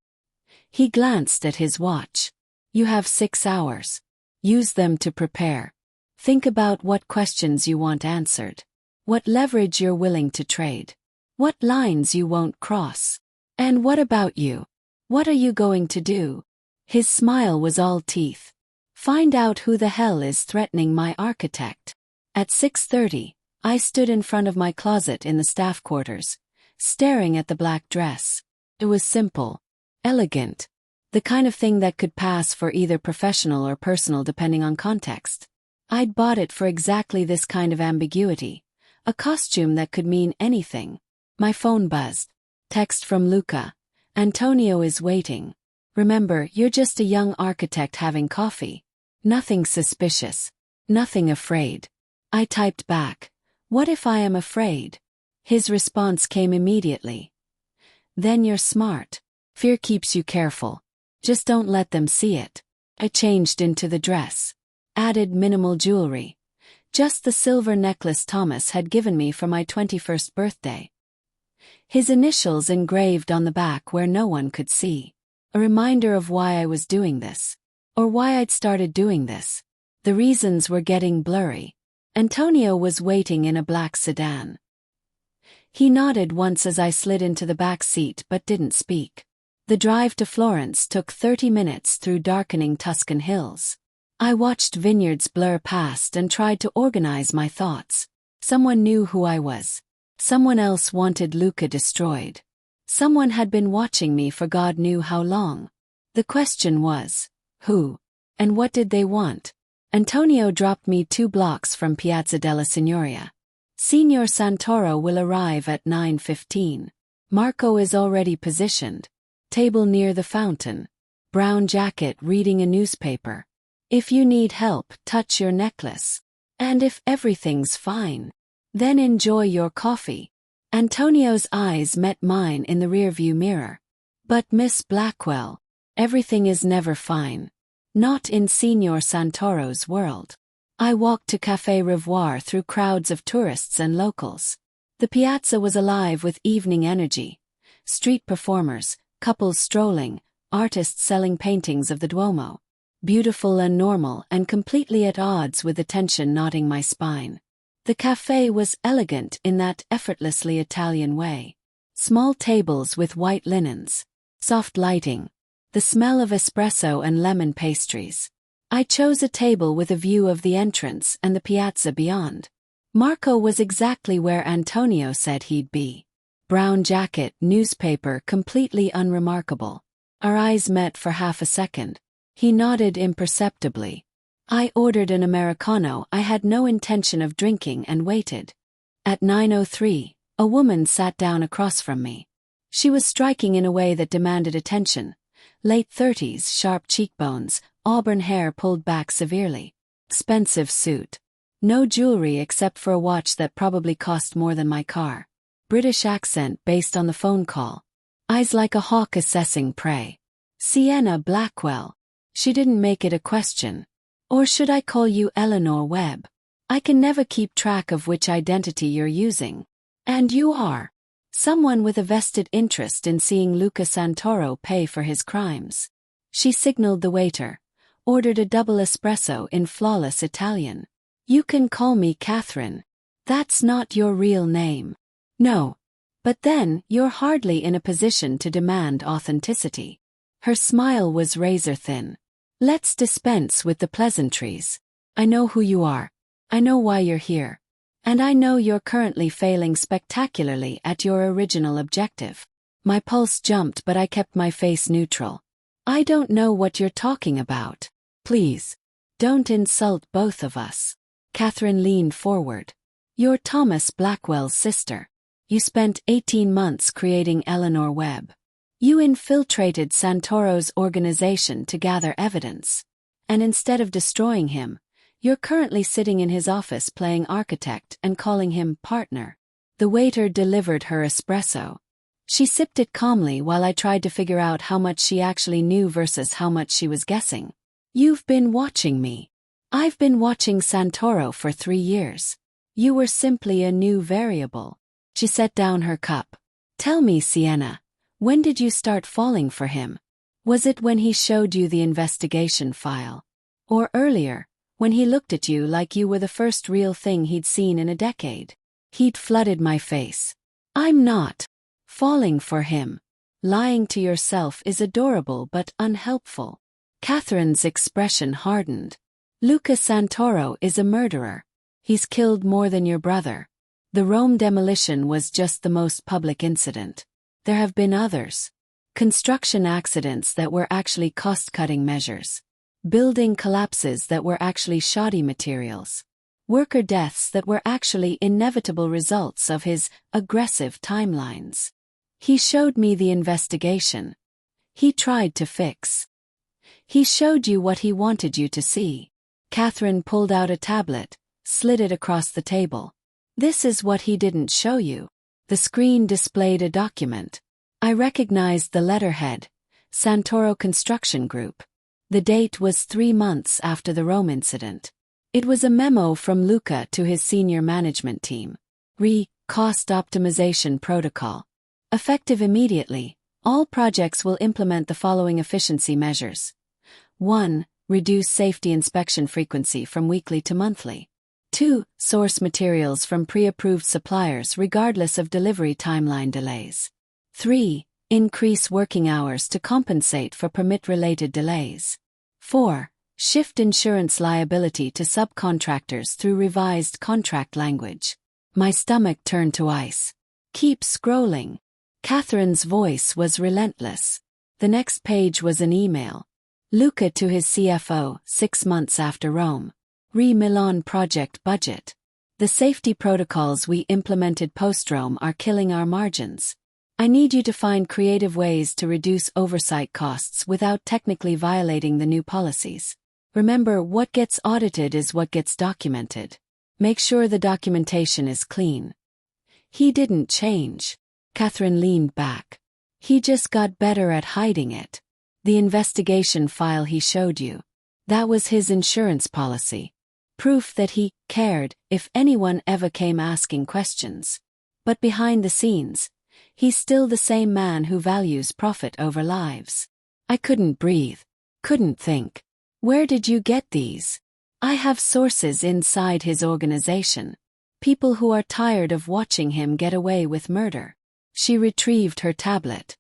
He glanced at his watch. You have 6 hours. Use them to prepare. Think about what questions you want answered. What leverage you're willing to trade. What lines you won't cross. And what about you? What are you going to do? His smile was all teeth. Find out who the hell is threatening my architect. At 6:30, I stood in front of my closet in the staff quarters, staring at the black dress. It was simple, elegant, the kind of thing that could pass for either professional or personal depending on context. I'd bought it for exactly this kind of ambiguity, a costume that could mean anything. My phone buzzed. Text from Luca. Antonio is waiting. Remember, you're just a young architect having coffee. Nothing suspicious. Nothing afraid. I typed back. What if I am afraid? His response came immediately. Then you're smart. Fear keeps you careful. Just don't let them see it. I changed into the dress. Added minimal jewelry. Just the silver necklace Thomas had given me for my 21st birthday. His initials engraved on the back where no one could see. A reminder of why I was doing this. Or why I'd started doing this. The reasons were getting blurry. Antonio was waiting in a black sedan. He nodded once as I slid into the back seat but didn't speak. The drive to Florence took 30 minutes through darkening Tuscan hills. I watched vineyards blur past and tried to organize my thoughts. Someone knew who I was. Someone else wanted Luca destroyed. Someone had been watching me for God knew how long. The question was, who? And what did they want? Antonio dropped me 2 blocks from Piazza della Signoria. Signor Santoro will arrive at 9:15. Marco is already positioned. Table near the fountain. Brown jacket reading a newspaper. If you need help, touch your necklace. And if everything's fine, then enjoy your coffee. Antonio's eyes met mine in the rearview mirror. But Miss Blackwell, everything is never fine. Not in Signor Santoro's world. I walked to Café Revoir through crowds of tourists and locals. The piazza was alive with evening energy. Street performers, couples strolling, artists selling paintings of the Duomo. Beautiful and normal and completely at odds with the tension knotting my spine. The café was elegant in that effortlessly Italian way. Small tables with white linens. Soft lighting. The smell of espresso and lemon pastries. I chose a table with a view of the entrance and the piazza beyond. Marco was exactly where Antonio said he'd be. Brown jacket, newspaper, completely unremarkable. Our eyes met for half a second. He nodded imperceptibly. I ordered an Americano I had no intention of drinking and waited. At 9:03, a woman sat down across from me. She was striking in a way that demanded attention. Late 30s, sharp cheekbones, auburn hair pulled back severely. Expensive suit. No jewelry except for a watch that probably cost more than my car. British accent based on the phone call. Eyes like a hawk assessing prey. Sienna Blackwell. She didn't make it a question. Or should I call you Eleanor Webb? I can never keep track of which identity you're using. And you are. Someone with a vested interest in seeing Luca Santoro pay for his crimes. She signaled the waiter. Ordered a double espresso in flawless Italian. You can call me Catherine. That's not your real name. No. But then, you're hardly in a position to demand authenticity. Her smile was razor thin. Let's dispense with the pleasantries. I know who you are. I know why you're here. And I know you're currently failing spectacularly at your original objective. My pulse jumped, but I kept my face neutral. I don't know what you're talking about. Please. Don't insult both of us. Catherine leaned forward. You're Thomas Blackwell's sister. You spent 18 months creating Eleanor Webb. You infiltrated Santoro's organization to gather evidence. And instead of destroying him, you're currently sitting in his office playing architect and calling him partner. The waiter delivered her espresso. She sipped it calmly while I tried to figure out how much she actually knew versus how much she was guessing. You've been watching me. I've been watching Santoro for 3 years. You were simply a new variable. She set down her cup. Tell me, Sienna, when did you start falling for him? Was it when he showed you the investigation file? Or earlier, when he looked at you like you were the first real thing he'd seen in a decade? Heat flooded my face. I'm not falling for him. Lying to yourself is adorable but unhelpful. Catherine's expression hardened. Luca Santoro is a murderer. He's killed more than your brother. The Rome demolition was just the most public incident. There have been others. Construction accidents that were actually cost-cutting measures. Building collapses that were actually shoddy materials. Worker deaths that were actually inevitable results of his aggressive timelines. He showed me the investigation. He tried to fix. He showed you what he wanted you to see. Catherine pulled out a tablet, slid it across the table. This is what he didn't show you. The screen displayed a document. I recognized the letterhead, Santoro Construction Group. The date was 3 months after the Rome incident. It was a memo from Luca to his senior management team. Cost optimization protocol. Effective immediately, all projects will implement the following efficiency measures. 1. Reduce safety inspection frequency from weekly to monthly. 2. Source materials from pre-approved suppliers regardless of delivery timeline delays. 3. Increase working hours to compensate for permit-related delays. 4. Shift insurance liability to subcontractors through revised contract language. My stomach turned to ice. Keep scrolling. Catherine's voice was relentless. The next page was an email. Luca to his CFO, 6 months after Rome. Milan project budget. The safety protocols we implemented post-Rome are killing our margins. I need you to find creative ways to reduce oversight costs without technically violating the new policies. Remember, what gets audited is what gets documented. Make sure the documentation is clean. He didn't change. Catherine leaned back. He just got better at hiding it. The investigation file he showed you. That was his insurance policy. Proof that he cared if anyone ever came asking questions. But behind the scenes, he's still the same man who values profit over lives. I couldn't breathe. Couldn't think. Where did you get these? I have sources inside his organization. People who are tired of watching him get away with murder. She retrieved her tablet.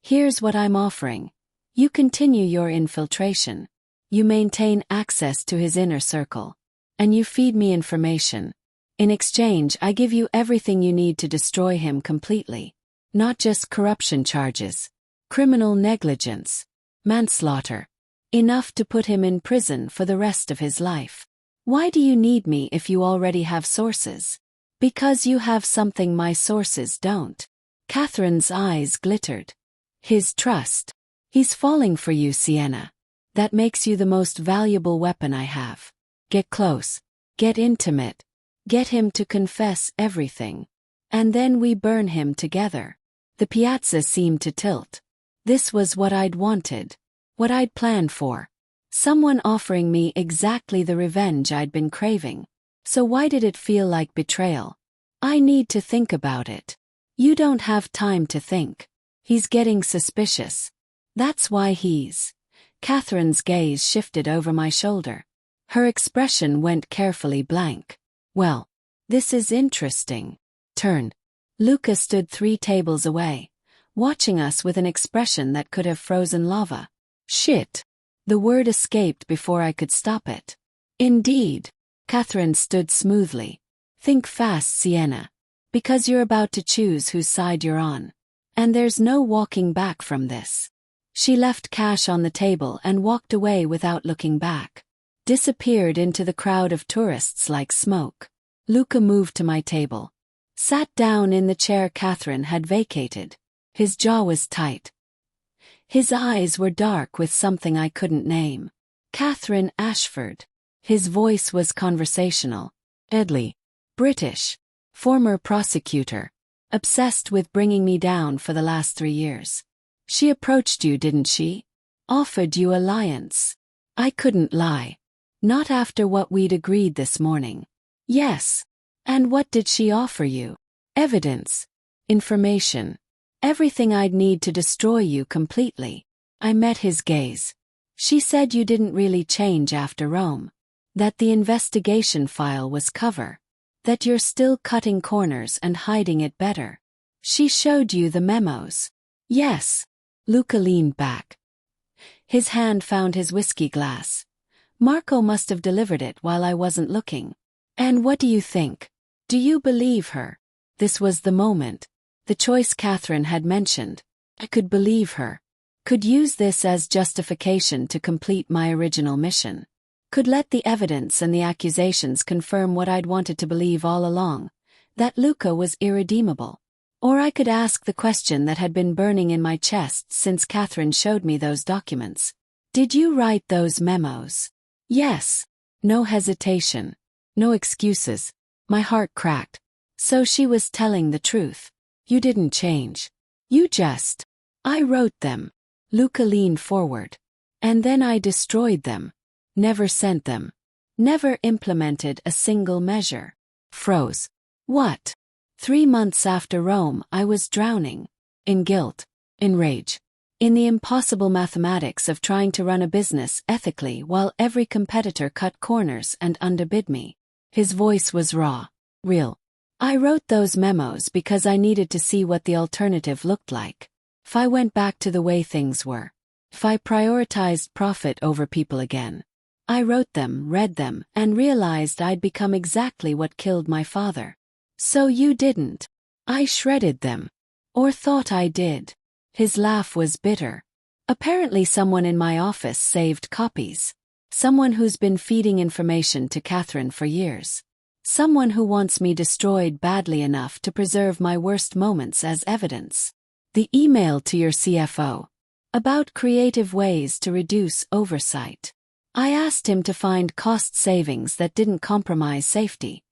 Here's what I'm offering. You continue your infiltration. You maintain access to his inner circle. And you feed me information. In exchange, I give you everything you need to destroy him completely. Not just corruption charges. Criminal negligence. Manslaughter. Enough to put him in prison for the rest of his life. Why do you need me if you already have sources? Because you have something my sources don't. Catherine's eyes glittered. His trust. He's falling for you, Sienna. That makes you the most valuable weapon I have. Get close. Get intimate. Get him to confess everything. And then we burn him together. The piazza seemed to tilt. This was what I'd wanted. What I'd planned for. Someone offering me exactly the revenge I'd been craving. So why did it feel like betrayal? I need to think about it. You don't have time to think. He's getting suspicious. That's why he's... Catherine's gaze shifted over my shoulder. Her expression went carefully blank. Well, this is interesting. Turn. Luca stood 3 tables away, watching us with an expression that could have frozen lava. Shit. The word escaped before I could stop it. Indeed. Catherine stood smoothly. Think fast, Sienna. Because you're about to choose whose side you're on. And there's no walking back from this. She left cash on the table and walked away without looking back. Disappeared into the crowd of tourists like smoke. Luca moved to my table. Sat down in the chair Catherine had vacated. His jaw was tight. His eyes were dark with something I couldn't name. Catherine Ashford. His voice was conversational. Deadly. British. Former prosecutor. Obsessed with bringing me down for the last 3 years. She approached you, didn't she? Offered you alliance. I couldn't lie. Not after what we'd agreed this morning. Yes. And what did she offer you? Evidence. Information. Everything I'd need to destroy you completely. I met his gaze. She said you didn't really change after Rome. That the investigation file was cover. That you're still cutting corners and hiding it better. She showed you the memos. Yes. Luca leaned back. His hand found his whiskey glass. Marco must have delivered it while I wasn't looking. And what do you think? Do you believe her? This was the moment. The choice Catherine had mentioned. I could believe her. Could use this as justification to complete my original mission. Could let the evidence and the accusations confirm what I'd wanted to believe all along. That Luca was irredeemable. Or I could ask the question that had been burning in my chest since Catherine showed me those documents. Did you write those memos? Yes. No hesitation. No excuses. My heart cracked. So she was telling the truth. You didn't change. You just... I wrote them. Luca leaned forward. And then I destroyed them. Never sent them. Never implemented a single measure. Froze. What? 3 months after Rome, I was drowning. In guilt. In rage. In the impossible mathematics of trying to run a business ethically while every competitor cut corners and underbid me. His voice was raw. Real. I wrote those memos because I needed to see what the alternative looked like. If I went back to the way things were. If I prioritized profit over people again. I wrote them, read them, and realized I'd become exactly what killed my father. So you didn't. I shredded them. Or thought I did. His laugh was bitter. Apparently someone in my office saved copies. Someone who's been feeding information to Catherine for years. Someone who wants me destroyed badly enough to preserve my worst moments as evidence. The email to your CFO. About creative ways to reduce oversight. I asked him to find cost savings that didn't compromise safety.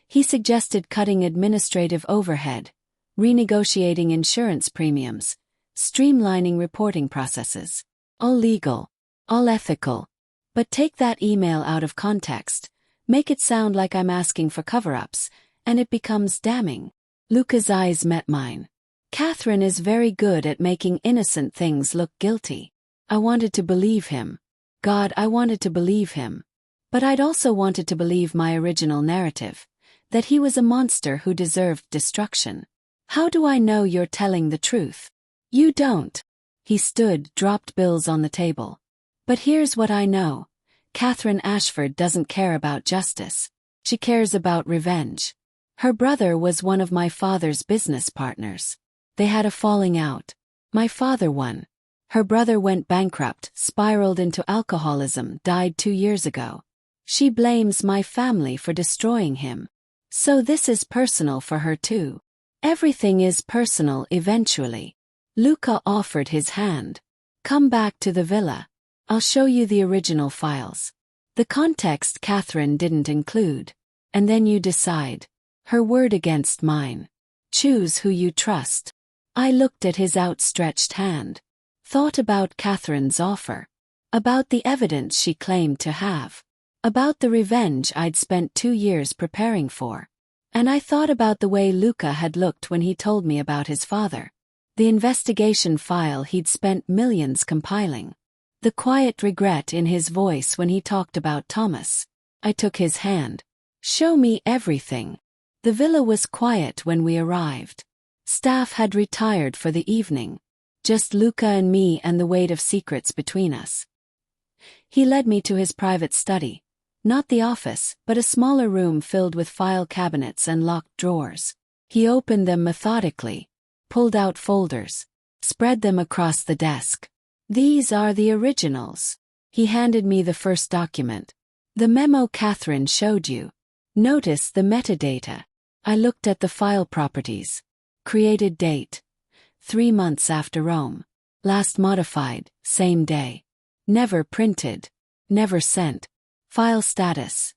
He suggested cutting administrative overhead, renegotiating insurance premiums, streamlining reporting processes. All legal, all ethical. But take that email out of context, make it sound like I'm asking for cover-ups, and it becomes damning. Luca's eyes met mine. Catherine is very good at making innocent things look guilty. I wanted to believe him. God, I wanted to believe him. But I'd also wanted to believe my original narrative, that he was a monster who deserved destruction. How do I know you're telling the truth? You don't. He stood, dropped bills on the table. But here's what I know. Catherine Ashford doesn't care about justice. She cares about revenge. Her brother was one of my father's business partners. They had a falling out. My father won. Her brother went bankrupt, spiraled into alcoholism, died 2 years ago. She blames my family for destroying him. So this is personal for her too. Everything is personal eventually. Luca offered his hand. Come back to the villa. I'll show you the original files. The context Catherine didn't include. And then you decide. Her word against mine. Choose who you trust. I looked at his outstretched hand. Thought about Catherine's offer. About the evidence she claimed to have. About the revenge I'd spent 2 years preparing for. And I thought about the way Luca had looked when he told me about his father. The investigation file he'd spent millions compiling. The quiet regret in his voice when he talked about Thomas. I took his hand. Show me everything. The villa was quiet when we arrived. Staff had retired for the evening. Just Luca and me and the weight of secrets between us. He led me to his private study. Not the office, but a smaller room filled with file cabinets and locked drawers. He opened them methodically, pulled out folders, spread them across the desk. These are the originals. He handed me the first document. The memo Catherine showed you. Notice the metadata. I looked at the file properties. Created date. 3 months after Rome. Last modified, same day. Never printed. Never sent. File status.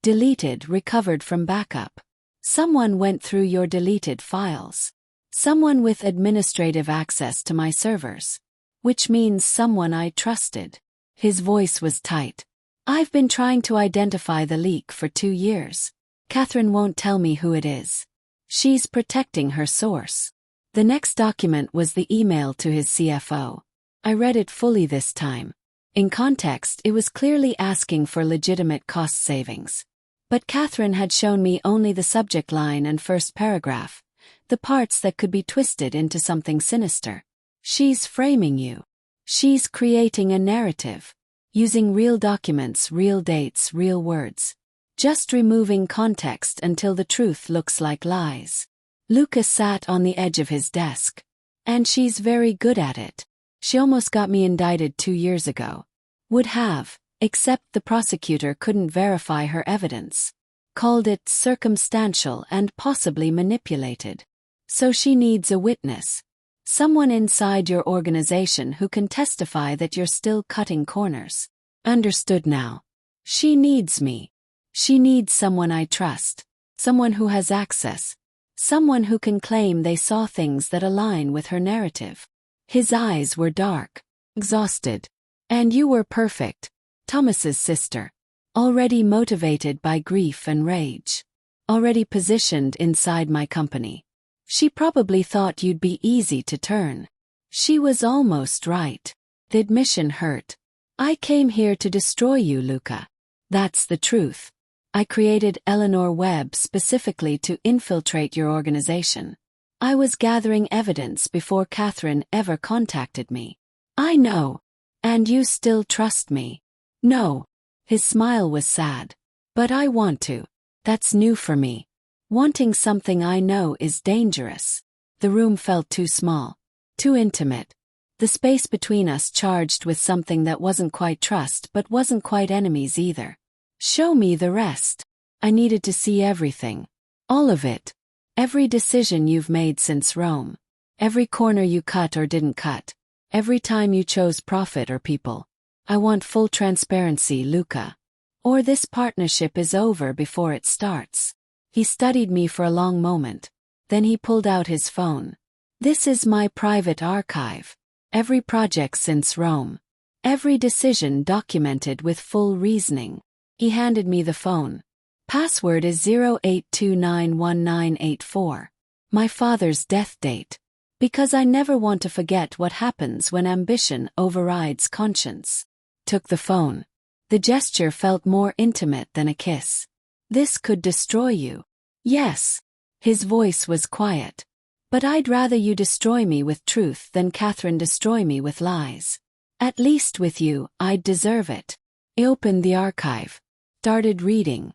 Deleted, recovered from backup. Someone went through your deleted files. Someone with administrative access to my servers. Which means someone I trusted. His voice was tight. I've been trying to identify the leak for 2 years. Catherine won't tell me who it is. She's protecting her source. The next document was the email to his CFO. I read it fully this time. In context, it was clearly asking for legitimate cost savings. But Catherine had shown me only the subject line and first paragraph, the parts that could be twisted into something sinister. She's framing you. She's creating a narrative. Using real documents, real dates, real words. Just removing context until the truth looks like lies. Luca sat on the edge of his desk. And she's very good at it. She almost got me indicted 2 years ago. Would have, except the prosecutor couldn't verify her evidence. Called it circumstantial and possibly manipulated. So she needs a witness. Someone inside your organization who can testify that you're still cutting corners. Understood now. She needs me. She needs someone I trust. Someone who has access. Someone who can claim they saw things that align with her narrative. His eyes were dark. Exhausted. And you were perfect. Thomas's sister. Already motivated by grief and rage. Already positioned inside my company. She probably thought you'd be easy to turn. She was almost right. The admission hurt. I came here to destroy you, Luca. That's the truth. I created Eleanor Webb specifically to infiltrate your organization. I was gathering evidence before Catherine ever contacted me. I know. And you still trust me? No. His smile was sad. But I want to. That's new for me. Wanting something I know is dangerous. The room felt too small. Too intimate. The space between us charged with something that wasn't quite trust but wasn't quite enemies either. Show me the rest. I needed to see everything. All of it. Every decision you've made since Rome. Every corner you cut or didn't cut. Every time you chose profit or people. I want full transparency, Luca. Or this partnership is over before it starts. He studied me for a long moment. Then he pulled out his phone. This is my private archive. Every project since Rome. Every decision documented with full reasoning. He handed me the phone. Password is 08291984. My father's death date. Because I never want to forget what happens when ambition overrides conscience. Took the phone. The gesture felt more intimate than a kiss. This could destroy you. Yes. His voice was quiet. But I'd rather you destroy me with truth than Catherine destroy me with lies. At least with you, I'd deserve it. I opened the archive. Started reading.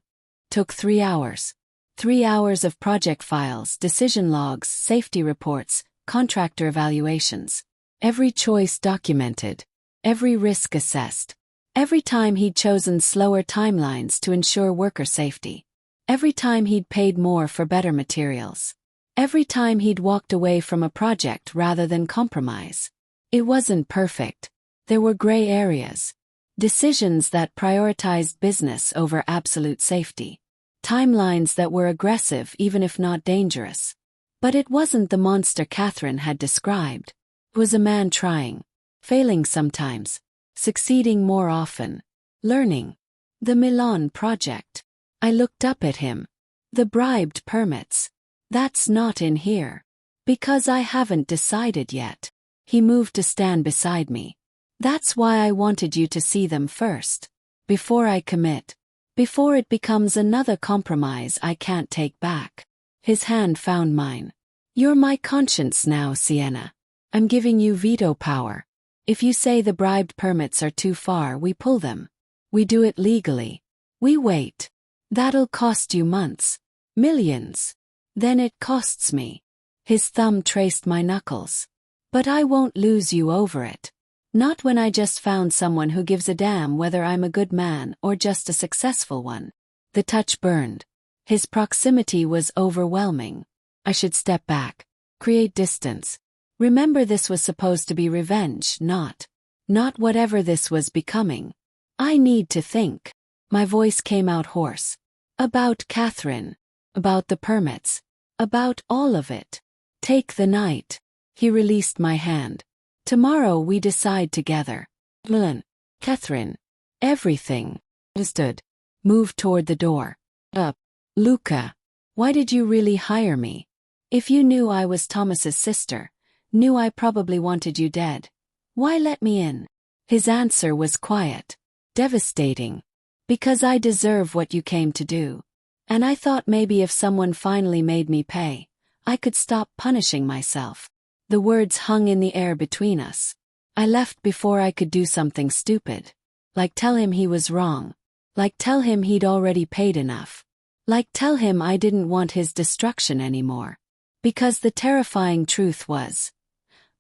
Took 3 hours. 3 hours of project files, decision logs, safety reports, contractor evaluations. Every choice documented. Every risk assessed. Every time he'd chosen slower timelines to ensure worker safety. Every time he'd paid more for better materials. Every time he'd walked away from a project rather than compromise. It wasn't perfect. There were gray areas. Decisions that prioritized business over absolute safety. Timelines that were aggressive even if not dangerous. But it wasn't the monster Catherine had described. It was a man trying. Failing sometimes. Succeeding more often. Learning. The Milan project. I looked up at him. The bribed permits. That's not in here. Because I haven't decided yet. He moved to stand beside me. That's why I wanted you to see them first. Before I commit. Before it becomes another compromise I can't take back. His hand found mine. You're my conscience now, Sienna. I'm giving you veto power. If you say the bribed permits are too far, we pull them. We do it legally. We wait. That'll cost you months. Millions. Then it costs me. His thumb traced my knuckles. But I won't lose you over it. Not when I just found someone who gives a damn whether I'm a good man or just a successful one. The touch burned. His proximity was overwhelming. I should step back. Create distance. Remember, this was supposed to be revenge, not whatever this was becoming. I need to think. My voice came out hoarse. About Catherine. About the permits. About all of it. Take the night. He released my hand. Tomorrow we decide together. Milan. Catherine. Everything. Stood. Moved toward the door. Luca. Why did you really hire me? If you knew I was Thomas's sister, knew I probably wanted you dead, why let me in? His answer was quiet. Devastating. Because I deserve what you came to do. And I thought maybe if someone finally made me pay, I could stop punishing myself. The words hung in the air between us. I left before I could do something stupid. Like tell him he was wrong. Like tell him he'd already paid enough. Like tell him I didn't want his destruction anymore. Because the terrifying truth was,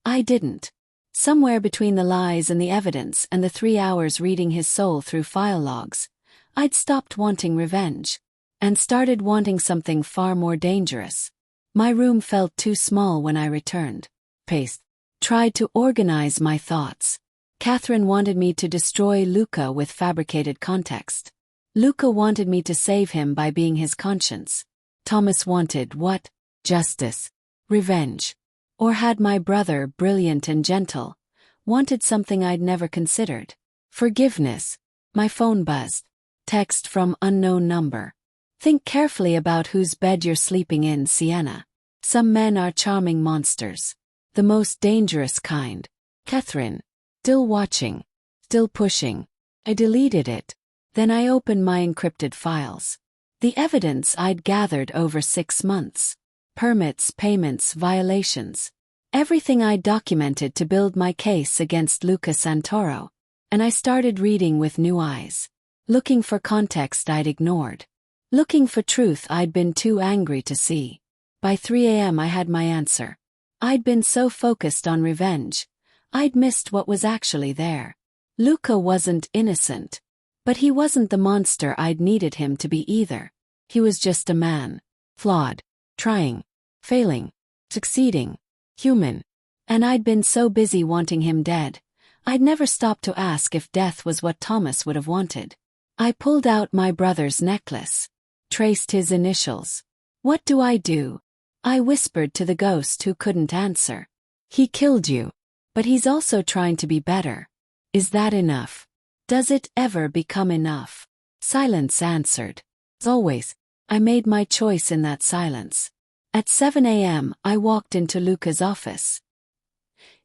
I didn't. Somewhere between the lies and the evidence and the 3 hours reading his soul through file logs, I'd stopped wanting revenge. And started wanting something far more dangerous. My room felt too small when I returned. Paced. Tried to organize my thoughts. Catherine wanted me to destroy Luca with fabricated context. Luca wanted me to save him by being his conscience. Thomas wanted what? Justice. Revenge. Or had my brother, brilliant and gentle, wanted something I'd never considered. Forgiveness. My phone buzzed. Text from unknown number. Think carefully about whose bed you're sleeping in, Sienna. Some men are charming monsters. The most dangerous kind. Catherine. Still watching. Still pushing. I deleted it. Then I opened my encrypted files. The evidence I'd gathered over 6 months. permits, payments, violations. Everything I documented to build my case against Luca Santoro. And I started reading with new eyes. Looking for context I'd ignored. Looking for truth I'd been too angry to see. By 3 a.m. I had my answer. I'd been so focused on revenge, I'd missed what was actually there. Luca wasn't innocent. But he wasn't the monster I'd needed him to be either. He was just a man. Flawed. Trying. Failing. Succeeding. Human. And I'd been so busy wanting him dead, I'd never stopped to ask if death was what Thomas would have wanted. I pulled out my brother's necklace. Traced his initials. What do? I whispered to the ghost who couldn't answer. He killed you. But he's also trying to be better. Is that enough? Does it ever become enough? Silence answered. As always, I made my choice in that silence. At 7 a.m., I walked into Luca's office.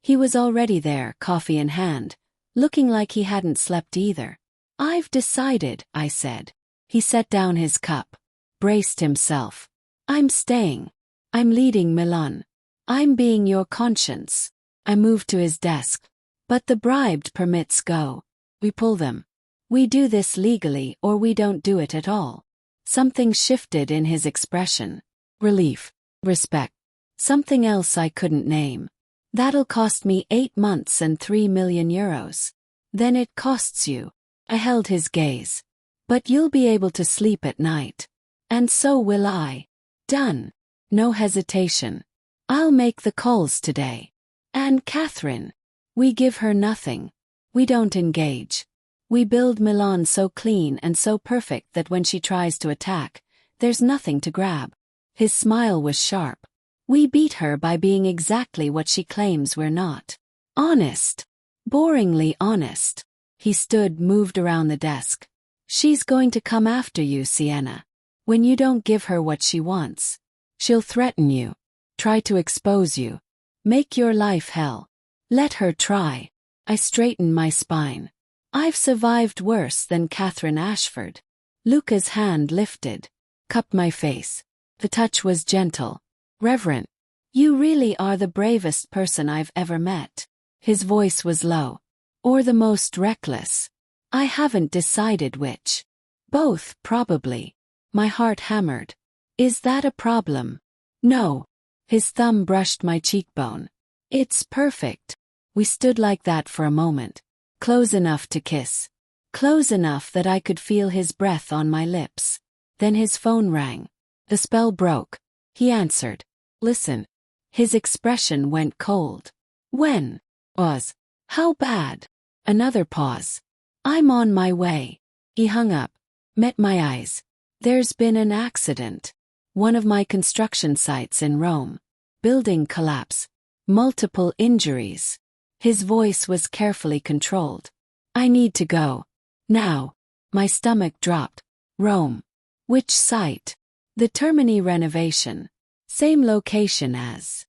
He was already there, coffee in hand, looking like he hadn't slept either. I've decided, I said. He set down his cup. Braced himself. I'm staying. I'm leading Milan. I'm being your conscience. I moved to his desk. But the bribed permits go. We pull them. We do this legally or we don't do it at all. Something shifted in his expression. Relief. Respect. Something else I couldn't name. That'll cost me 8 months and 3 million euros. Then it costs you. I held his gaze. But you'll be able to sleep at night. And so will I. Done. No hesitation. I'll make the calls today. And Catherine. We give her nothing. We don't engage. We build Milan so clean and so perfect that when she tries to attack, there's nothing to grab. His smile was sharp. We beat her by being exactly what she claims we're not. Honest. Boringly honest. He stood, moved around the desk. She's going to come after you, Sienna. When you don't give her what she wants. She'll threaten you. Try to expose you. Make your life hell. Let her try. I straightened my spine. I've survived worse than Catherine Ashford. Luca's hand lifted. Cupped my face. The touch was gentle. Reverent. You really are the bravest person I've ever met. His voice was low. Or the most reckless. I haven't decided which. Both, probably. My heart hammered. Is that a problem? No. His thumb brushed my cheekbone. It's perfect. We stood like that for a moment. Close enough to kiss. Close enough that I could feel his breath on my lips. Then his phone rang. The spell broke. He answered. Listen. His expression went cold. When? Was. How bad? Another pause. I'm on my way. He hung up. Met my eyes. There's been an accident. One of my construction sites in Rome. Building collapse. Multiple injuries. His voice was carefully controlled. I need to go. Now. My stomach dropped. Rome. Which site? The Termini renovation. Same location as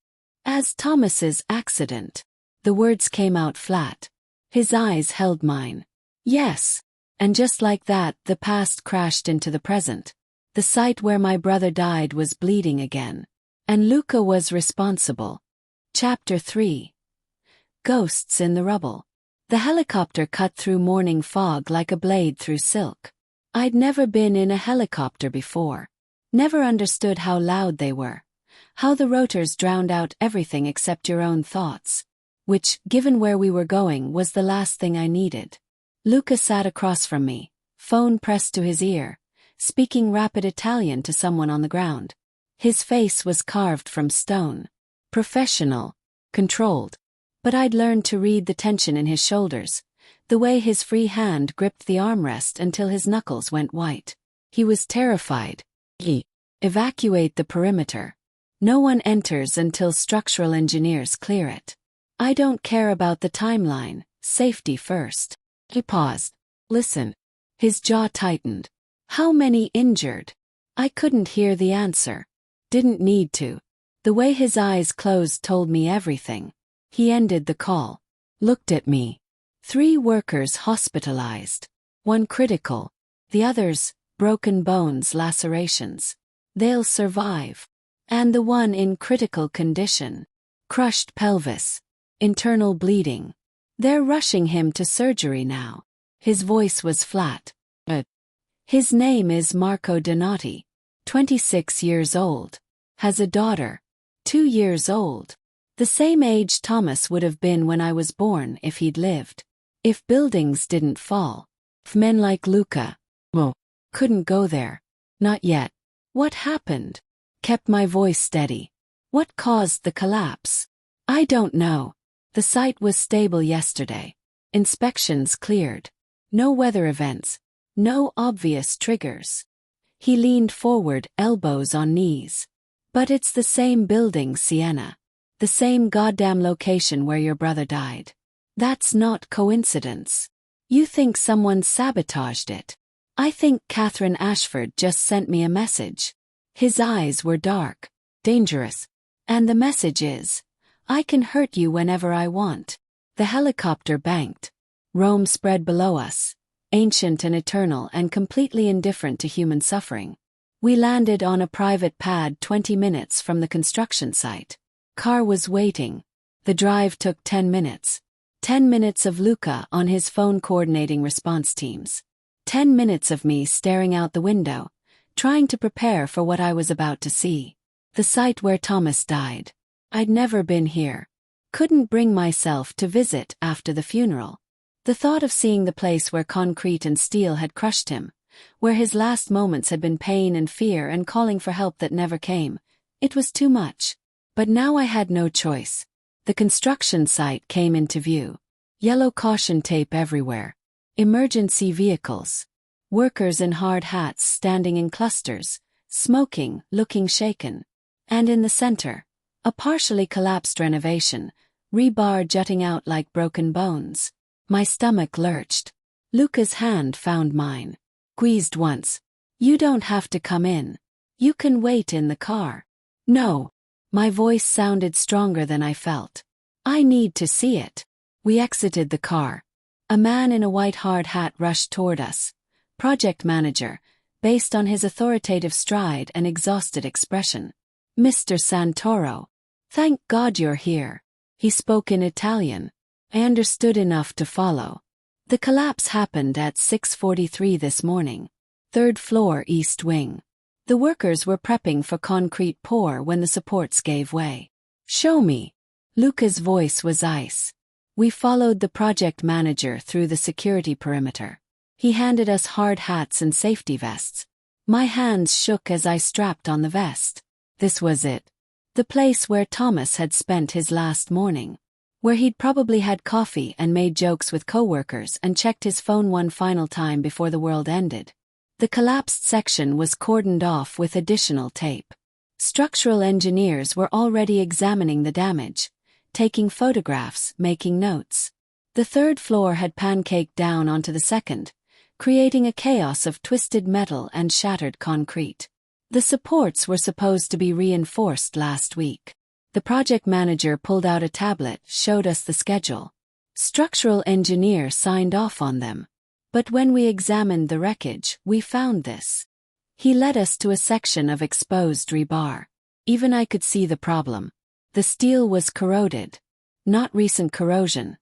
Thomas's accident. The words came out flat. His eyes held mine. Yes. And just like that, the past crashed into the present. The site where my brother died was bleeding again. And Luca was responsible. Chapter 3. Ghosts in the rubble. The helicopter cut through morning fog like a blade through silk. I'd never been in a helicopter before. Never understood how loud they were. How the rotors drowned out everything except your own thoughts. Which, given where we were going, was the last thing I needed. Luca sat across from me, phone pressed to his ear, speaking rapid Italian to someone on the ground. His face was carved from stone. Professional. Controlled. But I'd learned to read the tension in his shoulders, the way his free hand gripped the armrest until his knuckles went white. He was terrified. Evacuate the perimeter. No one enters until structural engineers clear it. I don't care about the timeline, safety first. He paused. Listen. His jaw tightened. How many injured? I couldn't hear the answer. Didn't need to. The way his eyes closed told me everything. He ended the call. Looked at me. 3 workers hospitalized. 1 critical. The others, broken bones, lacerations. They'll survive. And the one in critical condition. Crushed pelvis. Internal bleeding. They're rushing him to surgery now. His voice was flat. His name is Marco Donati. 26 years old. Has a daughter. 2 years old. The same age Thomas would have been when I was born if he'd lived. If buildings didn't fall. If men like Luca couldn't go there. Not yet. What happened? Kept my voice steady. What caused the collapse? I don't know. The site was stable yesterday. Inspections cleared. No weather events. No obvious triggers. He leaned forward, elbows on knees. But it's the same building, Sienna. The same goddamn location where your brother died. That's not coincidence. You think someone sabotaged it. I think Catherine Ashford just sent me a message. His eyes were dark, dangerous. And the message is, I can hurt you whenever I want. The helicopter banked. Rome spread below us, ancient and eternal and completely indifferent to human suffering. We landed on a private pad 20 minutes from the construction site. Car was waiting. The drive took 10 minutes. 10 minutes of Luca on his phone coordinating response teams. 10 minutes of me staring out the window, trying to prepare for what I was about to see. The site where Thomas died. I'd never been here. Couldn't bring myself to visit after the funeral. The thought of seeing the place where concrete and steel had crushed him, where his last moments had been pain and fear and calling for help that never came, it was too much. But now I had no choice. The construction site came into view. Yellow caution tape everywhere. Emergency vehicles. Workers in hard hats standing in clusters, smoking, looking shaken. And in the center, a partially collapsed renovation, rebar jutting out like broken bones. My stomach lurched. Luca's hand found mine. Squeezed once. You don't have to come in. You can wait in the car. No. My voice sounded stronger than I felt. I need to see it. We exited the car. A man in a white hard hat rushed toward us. Project manager, based on his authoritative stride and exhausted expression. Mr. Santoro. Thank God you're here. He spoke in Italian. I understood enough to follow. The collapse happened at 6:43 this morning. 3rd floor east wing. The workers were prepping for concrete pour when the supports gave way. Show me. Luca's voice was ice. We followed the project manager through the security perimeter. He handed us hard hats and safety vests. My hands shook as I strapped on the vest. This was it. The place where Thomas had spent his last morning. Where he'd probably had coffee and made jokes with coworkers and checked his phone one final time before the world ended. The collapsed section was cordoned off with additional tape. Structural engineers were already examining the damage, taking photographs, making notes. The 3rd floor had pancaked down onto the 2nd, creating a chaos of twisted metal and shattered concrete. The supports were supposed to be reinforced last week. The project manager pulled out a tablet, showed us the schedule. Structural engineer signed off on them. But when we examined the wreckage, we found this. He led us to a section of exposed rebar. Even I could see the problem. The steel was corroded. Not recent corrosion.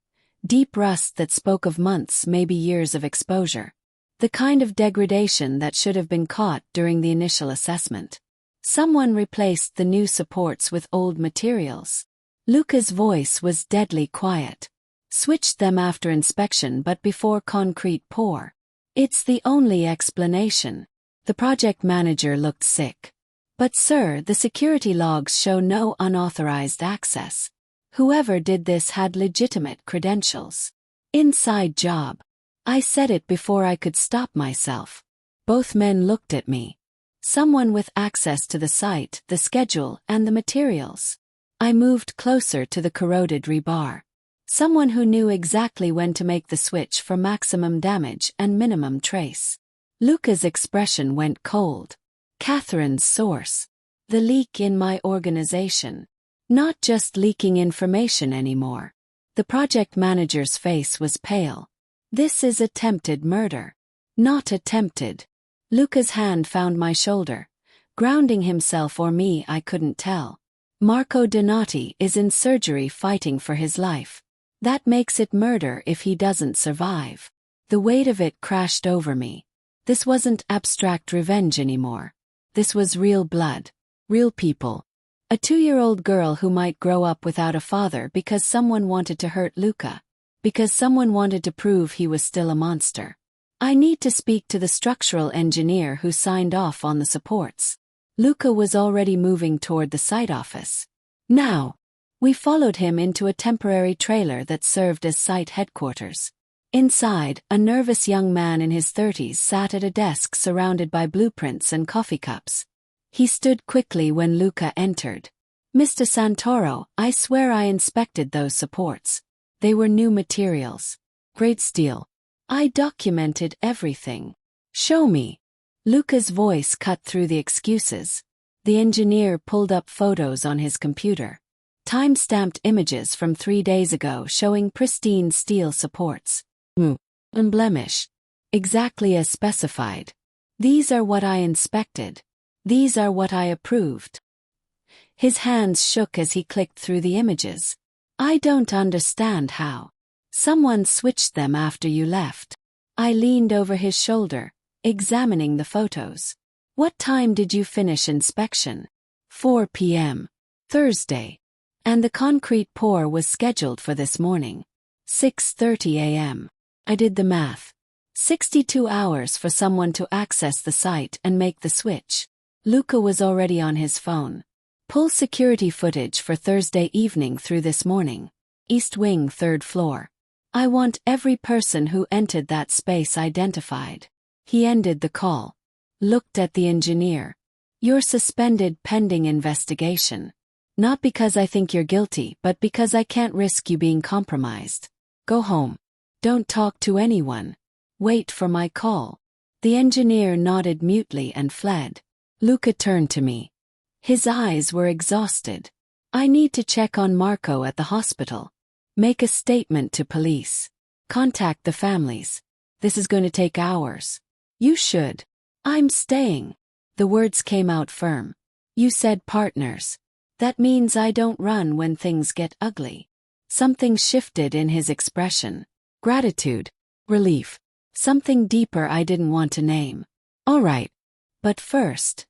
Deep rust that spoke of months, maybe years of exposure. The kind of degradation that should have been caught during the initial assessment. Someone replaced the new supports with old materials. Luca's voice was deadly quiet. Switched them after inspection but before concrete pour. It's the only explanation. The project manager looked sick. But sir, the security logs show no unauthorized access. Whoever did this had legitimate credentials. Inside job. I said it before I could stop myself. Both men looked at me. Someone with access to the site, the schedule, and the materials. I moved closer to the corroded rebar. Someone who knew exactly when to make the switch for maximum damage and minimum trace. Luca's expression went cold. Catherine's source. The leak in my organization. Not just leaking information anymore. The project manager's face was pale. This is attempted murder. Not attempted. Luca's hand found my shoulder, grounding himself or me, I couldn't tell. Marco Donati is in surgery fighting for his life. That makes it murder if he doesn't survive. The weight of it crashed over me. This wasn't abstract revenge anymore. This was real blood. Real people. A 2-year-old girl who might grow up without a father because someone wanted to hurt Luca. Because someone wanted to prove he was still a monster. I need to speak to the structural engineer who signed off on the supports. Luca was already moving toward the site office. Now, we followed him into a temporary trailer that served as site headquarters. Inside, a nervous young man in his 30s sat at a desk surrounded by blueprints and coffee cups. He stood quickly when Luca entered. "Mr. Santoro, I swear I inspected those supports. They were new materials. Great steel. I documented everything. Show me." Luca's voice cut through the excuses. The engineer pulled up photos on his computer. Time-stamped images from 3 days ago showing pristine steel supports. Unblemished. Exactly as specified. "These are what I inspected. These are what I approved." His hands shook as he clicked through the images. "I don't understand how. Someone switched them after you left." I leaned over his shoulder, examining the photos. "What time did you finish inspection?" 4 p.m. Thursday. And the concrete pour was scheduled for this morning. 6:30 a.m. I did the math. 62 hours for someone to access the site and make the switch. Luca was already on his phone. "Pull security footage for Thursday evening through this morning. East Wing, 3rd floor. I want every person who entered that space identified." He ended the call. Looked at the engineer. "You're suspended pending investigation. Not because I think you're guilty, but because I can't risk you being compromised. Go home. Don't talk to anyone. Wait for my call." The engineer nodded mutely and fled. Luca turned to me. His eyes were exhausted. "I need to check on Marco at the hospital. Make a statement to police. Contact the families. This is going to take hours." "You should." "I'm staying." The words came out firm. "You said partners. That means I don't run when things get ugly." Something shifted in his expression. Gratitude. Relief. Something deeper I didn't want to name. "All right. But first."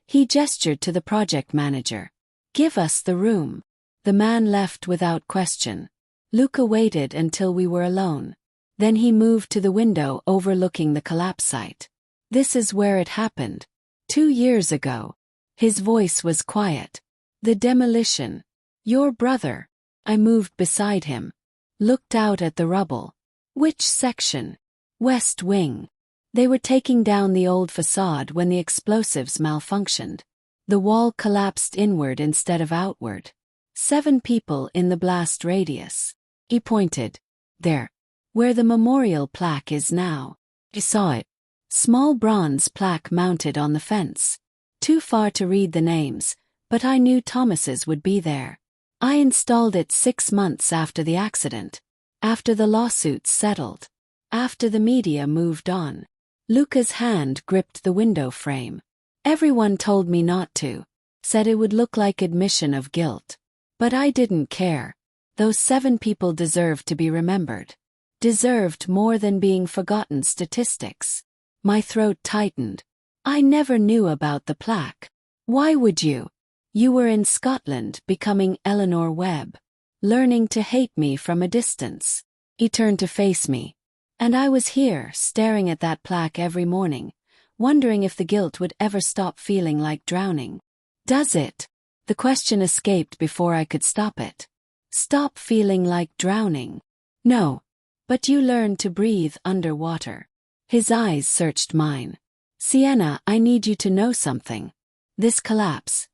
He gestured to the project manager. "Give us the room." The man left without question. Luca waited until we were alone. Then he moved to the window overlooking the collapse site. "This is where it happened. 2 years ago." His voice was quiet. "The demolition. Your brother." I moved beside him. Looked out at the rubble. "Which section?" "West Wing. They were taking down the old facade when the explosives malfunctioned. The wall collapsed inward instead of outward. 7 people in the blast radius." He pointed. "There. Where the memorial plaque is now." I saw it. Small bronze plaque mounted on the fence. Too far to read the names, but I knew Thomas's would be there. I installed it 6 months after the accident. After the lawsuits settled. After the media moved on. Luca's hand gripped the window frame. "Everyone told me not to. Said it would look like admission of guilt. But I didn't care. Those 7 people deserved to be remembered. Deserved more than being forgotten statistics." My throat tightened. "I never knew about the plaque." "Why would you? You were in Scotland becoming Eleanor Webb. Learning to hate me from a distance." He turned to face me. "And I was here, staring at that plaque every morning, wondering if the guilt would ever stop feeling like drowning." "Does it?" The question escaped before I could stop it. "Stop feeling like drowning?" "No. But you learned to breathe underwater." His eyes searched mine. "Sienna, I need you to know something. This collapse.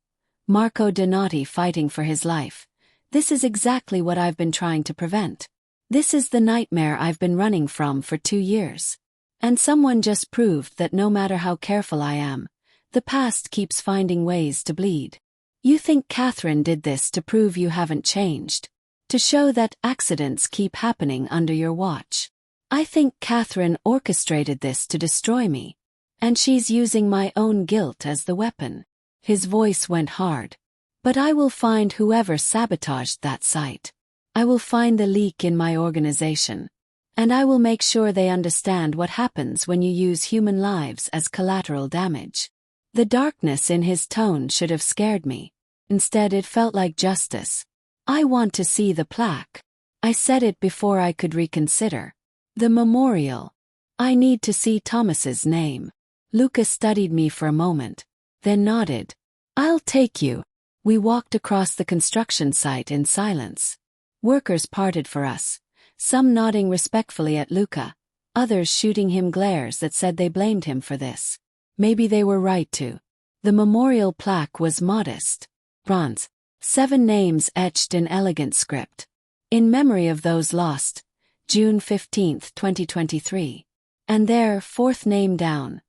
Marco Donati fighting for his life. This is exactly what I've been trying to prevent. This is the nightmare I've been running from for 2 years. And someone just proved that no matter how careful I am, the past keeps finding ways to bleed. You think Catherine did this to prove you haven't changed? To show that accidents keep happening under your watch? I think Catherine orchestrated this to destroy me. And she's using my own guilt as the weapon. His voice went hard. But I will find whoever sabotaged that site. I will find the leak in my organization. And I will make sure they understand what happens when you use human lives as collateral damage. The darkness in his tone should have scared me. Instead, it felt like justice. I want to see the plaque. I said it before I could reconsider. The memorial. I need to see Thomas's name. Luca studied me for a moment, then nodded. I'll take you. We walked across the construction site in silence. Workers parted for us, some nodding respectfully at Luca, others shooting him glares that said they blamed him for this. Maybe they were right to. The memorial plaque was modest. Bronze. 7 names etched in elegant script. In memory of those lost, June 15, 2023. And there, 4th name down.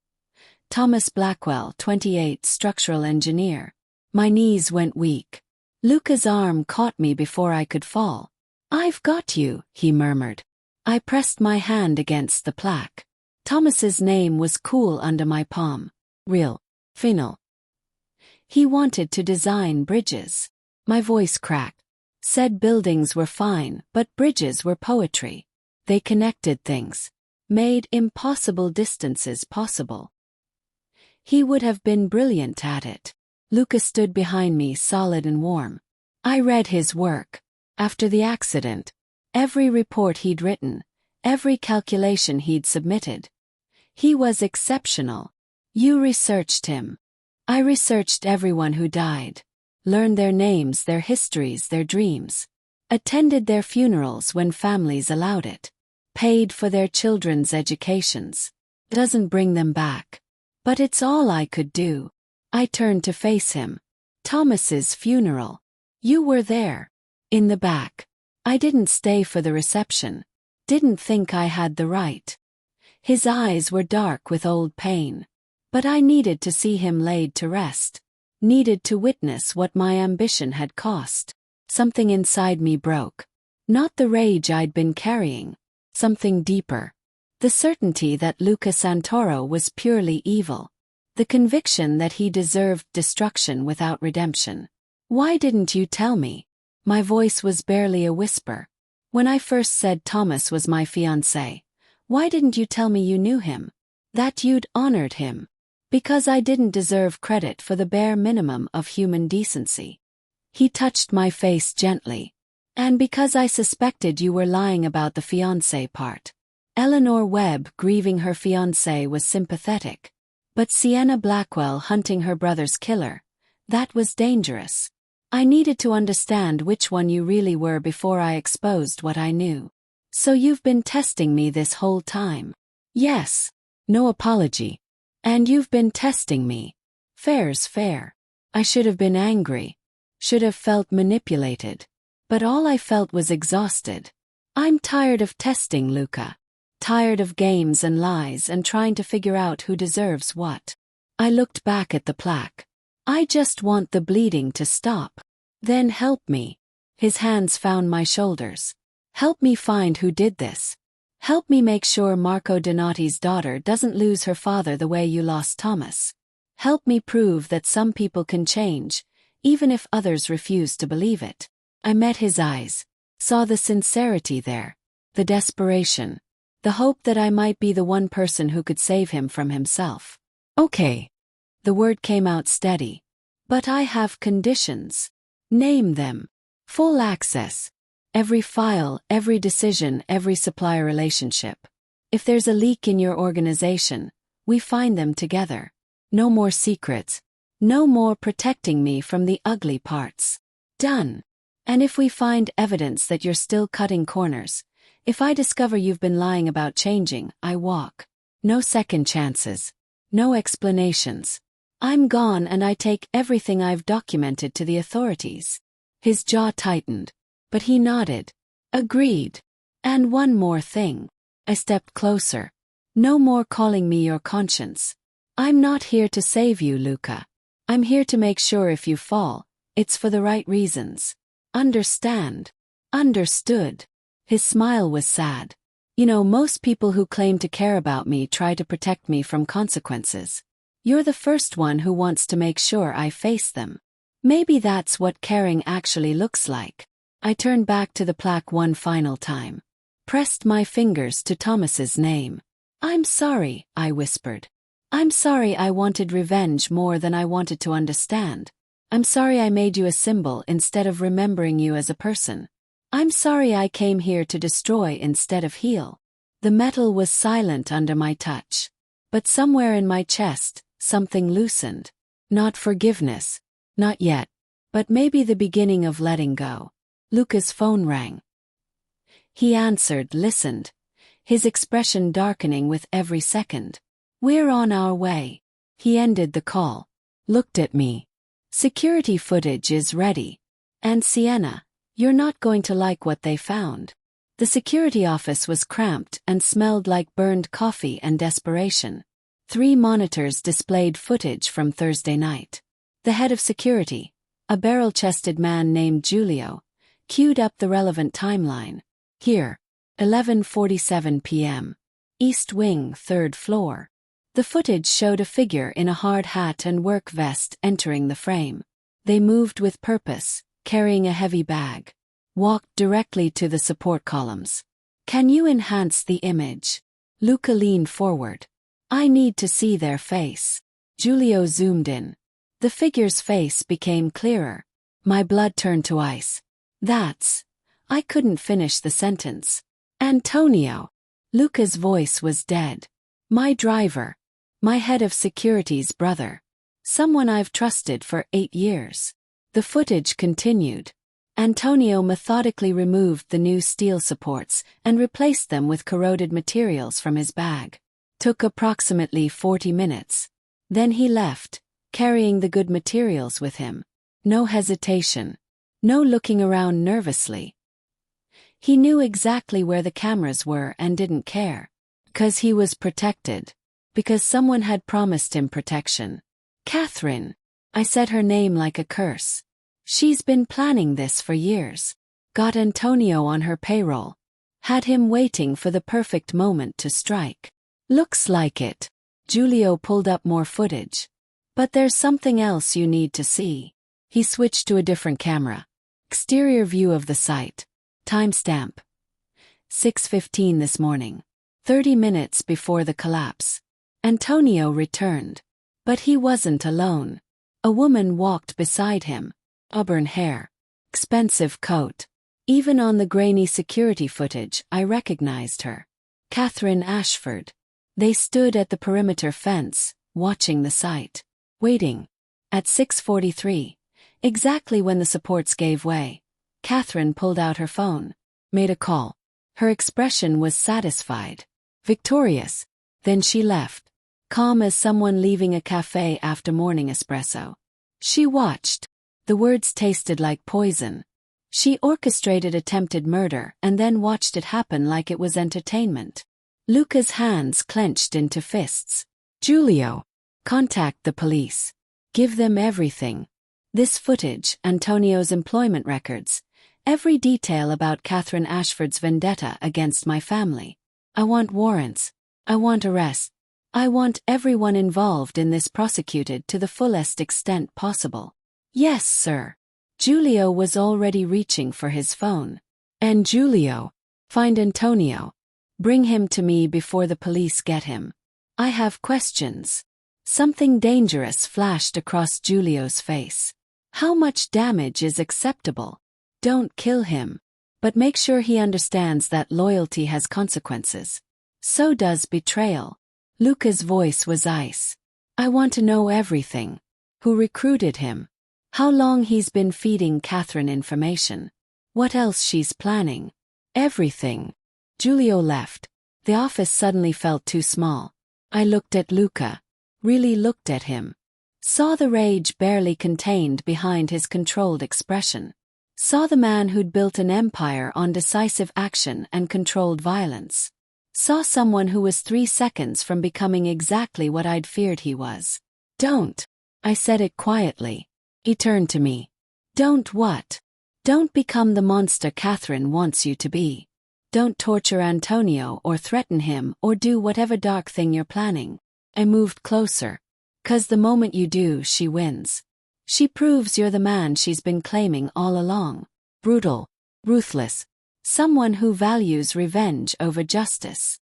Thomas Blackwell, 28, structural engineer. My knees went weak. Luca's arm caught me before I could fall. I've got you, he murmured. I pressed my hand against the plaque. Thomas's name was cool under my palm. Real. Final. He wanted to design bridges. My voice cracked. Said buildings were fine, but bridges were poetry. They connected things. Made impossible distances possible. He would have been brilliant at it. Luca stood behind me, solid and warm. I read his work. After the accident, every report he'd written, every calculation he'd submitted. He was exceptional. You researched him. I researched everyone who died. Learned their names, their histories, their dreams. Attended their funerals when families allowed it. Paid for their children's educations. Doesn't bring them back. But it's all I could do. I turned to face him. Thomas's funeral. You were there. In the back. I didn't stay for the reception. Didn't think I had the right. His eyes were dark with old pain. But I needed to see him laid to rest. Needed to witness what my ambition had cost. Something inside me broke. Not the rage I'd been carrying. Something deeper. The certainty that Luca Santoro was purely evil. The conviction that he deserved destruction without redemption. Why didn't you tell me? My voice was barely a whisper. When I first said Thomas was my fiancé, why didn't you tell me you knew him? That you'd honored him? Because I didn't deserve credit for the bare minimum of human decency. He touched my face gently. And because I suspected you were lying about the fiancé part. Eleanor Webb grieving her fiancé was sympathetic. But Sienna Blackwell hunting her brother's killer, that was dangerous. I needed to understand which one you really were before I exposed what I knew. So you've been testing me this whole time? Yes. No apology. And you've been testing me. Fair's fair. I should have been angry. Should have felt manipulated. But all I felt was exhausted. I'm tired of testing, Luca. Tired of games and lies and trying to figure out who deserves what. I looked back at the plaque. I just want the bleeding to stop. Then help me. His hands found my shoulders. Help me find who did this. Help me make sure Marco Donati's daughter doesn't lose her father the way you lost Thomas. Help me prove that some people can change, even if others refuse to believe it. I met his eyes, saw the sincerity there, the desperation, the hope that I might be the one person who could save him from himself. Okay. The word came out steady. But I have conditions. Name them. Full access. Every file, every decision, every supplier relationship. If there's a leak in your organization, we find them together. No more secrets. No more protecting me from the ugly parts. Done. And if we find evidence that you're still cutting corners, if I discover you've been lying about changing, I walk. No second chances. No explanations. I'm gone and I take everything I've documented to the authorities. His jaw tightened. But he nodded. Agreed. And one more thing. I stepped closer. No more calling me your conscience. I'm not here to save you, Luca. I'm here to make sure if you fall, it's for the right reasons. Understand? Understood. His smile was sad. Most people who claim to care about me try to protect me from consequences. You're the first one who wants to make sure I face them. Maybe that's what caring actually looks like. I turned back to the plaque one final time. Pressed my fingers to Thomas's name. "I'm sorry," I whispered. "I'm sorry I wanted revenge more than I wanted to understand. I'm sorry I made you a symbol instead of remembering you as a person. I'm sorry I came here to destroy instead of heal." The metal was silent under my touch. But somewhere in my chest, something loosened. Not forgiveness. Not yet. But maybe the beginning of letting go. Luca's phone rang. He answered, listened, his expression darkening with every second. "We're on our way." He ended the call. Looked at me. "Security footage is ready. And Sienna, you're not going to like what they found." The security office was cramped and smelled like burned coffee and desperation. 3 monitors displayed footage from Thursday night. The head of security, a barrel-chested man named Giulio, queued up the relevant timeline. Here, 11:47 p.m. East Wing, 3rd floor. The footage showed a figure in a hard hat and work vest entering the frame. They moved with purpose, carrying a heavy bag. Walked directly to the support columns. "Can you enhance the image?" Luca leaned forward. "I need to see their face." Giulio zoomed in. The figure's face became clearer. My blood turned to ice. I couldn't finish the sentence. "Antonio." Luca's voice was dead. "My driver. My head of security's brother. Someone I've trusted for 8 years." The footage continued. Antonio methodically removed the new steel supports and replaced them with corroded materials from his bag. Took approximately 40 minutes. Then he left, carrying the good materials with him. No hesitation. No looking around nervously. He knew exactly where the cameras were and didn't care. Because he was protected. Because someone had promised him protection. "Catherine." I said her name like a curse. She's been planning this for years. Got Antonio on her payroll. Had him waiting for the perfect moment to strike. "Looks like it." Giulio pulled up more footage. "But there's something else you need to see." He switched to a different camera. Exterior view of the site. Timestamp. 6:15 this morning. 30 minutes before the collapse. Antonio returned. But he wasn't alone. A woman walked beside him. Auburn hair. Expensive coat. Even on the grainy security footage, I recognized her. Catherine Ashford. They stood at the perimeter fence, watching the site. Waiting. At 6:43, exactly when the supports gave way, Catherine pulled out her phone. Made a call. Her expression was satisfied. Victorious. Then she left. Calm as someone leaving a cafe after morning espresso. She watched. The words tasted like poison. She orchestrated attempted murder and then watched it happen like it was entertainment. Luca's hands clenched into fists. "Giulio. Contact the police. Give them everything. This footage, Antonio's employment records, every detail about Catherine Ashford's vendetta against my family. I want warrants. I want arrests. I want everyone involved in this prosecuted to the fullest extent possible." "Yes, sir." Giulio was already reaching for his phone. "And Giulio, find Antonio. Bring him to me before the police get him. I have questions." Something dangerous flashed across Giulio's face. "How much damage is acceptable? Don't kill him. But make sure he understands that loyalty has consequences. So does betrayal." Luca's voice was ice. "I want to know everything. Who recruited him? How long he's been feeding Catherine information. What else she's planning. Everything." Giulio left. The office suddenly felt too small. I looked at Luca. Really looked at him. Saw the rage barely contained behind his controlled expression. Saw the man who'd built an empire on decisive action and controlled violence. Saw someone who was 3 seconds from becoming exactly what I'd feared he was. "Don't." I said it quietly. He turned to me. "Don't what?" "Don't become the monster Catherine wants you to be. Don't torture Antonio or threaten him or do whatever dark thing you're planning. I moved closer. 'Cause the moment you do, she wins. She proves you're the man she's been claiming all along. Brutal. Ruthless. Someone who values revenge over justice.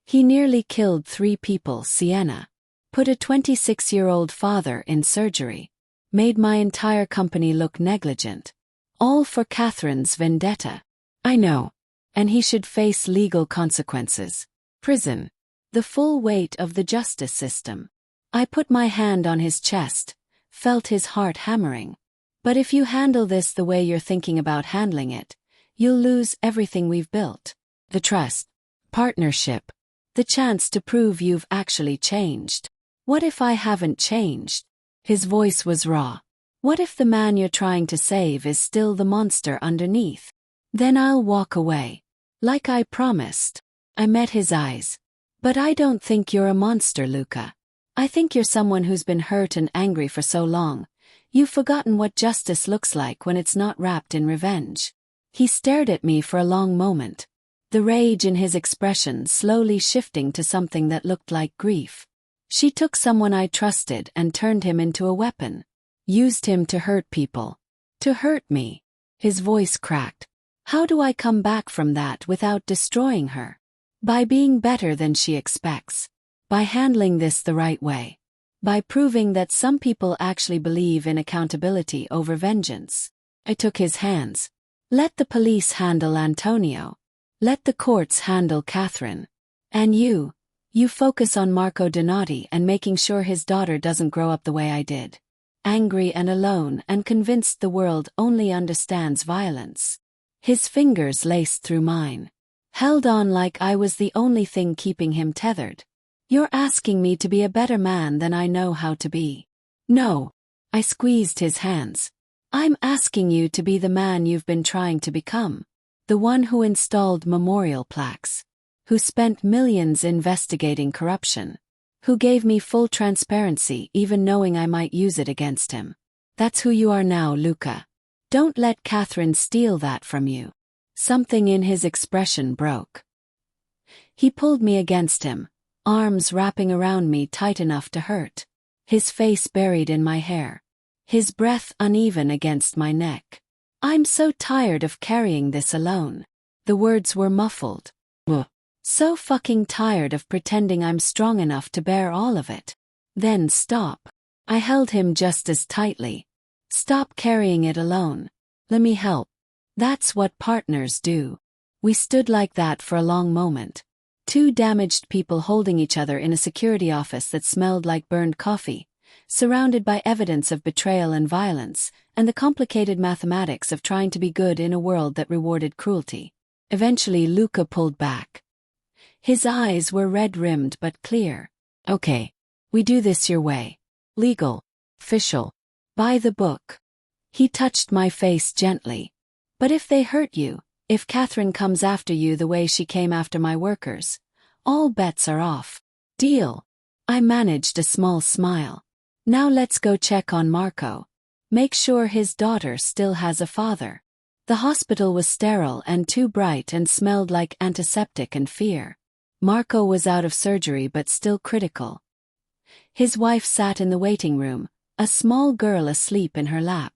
He nearly killed 3 people, Sienna. Put a 26-year-old father in surgery. Made my entire company look negligent. All for Catherine's vendetta. I know. And he should face legal consequences. Prison. The full weight of the justice system. I put my hand on his chest, felt his heart hammering. But if you handle this the way you're thinking about handling it, you'll lose everything we've built. The trust. Partnership. The chance to prove you've actually changed. What if I haven't changed? His voice was raw. What if the man you're trying to save is still the monster underneath? Then I'll walk away. Like I promised. I met his eyes. But I don't think you're a monster, Luca. I think you're someone who's been hurt and angry for so long. You've forgotten what justice looks like when it's not wrapped in revenge. He stared at me for a long moment. The rage in his expression slowly shifting to something that looked like grief. She took someone I trusted and turned him into a weapon. Used him to hurt people. To hurt me. His voice cracked. How do I come back from that without destroying her? By being better than she expects. By handling this the right way. By proving that some people actually believe in accountability over vengeance. I took his hands. Let the police handle Antonio. Let the courts handle Catherine. And you focus on Marco Donati and making sure his daughter doesn't grow up the way I did. Angry and alone and convinced the world only understands violence. His fingers laced through mine. Held on like I was the only thing keeping him tethered. You're asking me to be a better man than I know how to be. No. I squeezed his hands. I'm asking you to be the man you've been trying to become. The one who installed memorial plaques. Who spent millions investigating corruption. Who gave me full transparency even knowing I might use it against him. That's who you are now, Luca. Don't let Catherine steal that from you. Something in his expression broke. He pulled me against him, arms wrapping around me tight enough to hurt. His face buried in my hair. His breath uneven against my neck. I'm so tired of carrying this alone. The words were muffled. Ugh. So fucking tired of pretending I'm strong enough to bear all of it. Then stop. I held him just as tightly. Stop carrying it alone. Let me help. That's what partners do. We stood like that for a long moment. 2 damaged people holding each other in a security office that smelled like burned coffee, surrounded by evidence of betrayal and violence, and the complicated mathematics of trying to be good in a world that rewarded cruelty. Eventually Luca pulled back. His eyes were red-rimmed but clear. Okay. We do this your way. Legal. Official. By the book. He touched my face gently. But if they hurt you, if Catherine comes after you the way she came after my workers, all bets are off. Deal. I managed a small smile. Now let's go check on Marco. Make sure his daughter still has a father. The hospital was sterile and too bright and smelled like antiseptic and fear. Marco was out of surgery but still critical. His wife sat in the waiting room, a small girl asleep in her lap.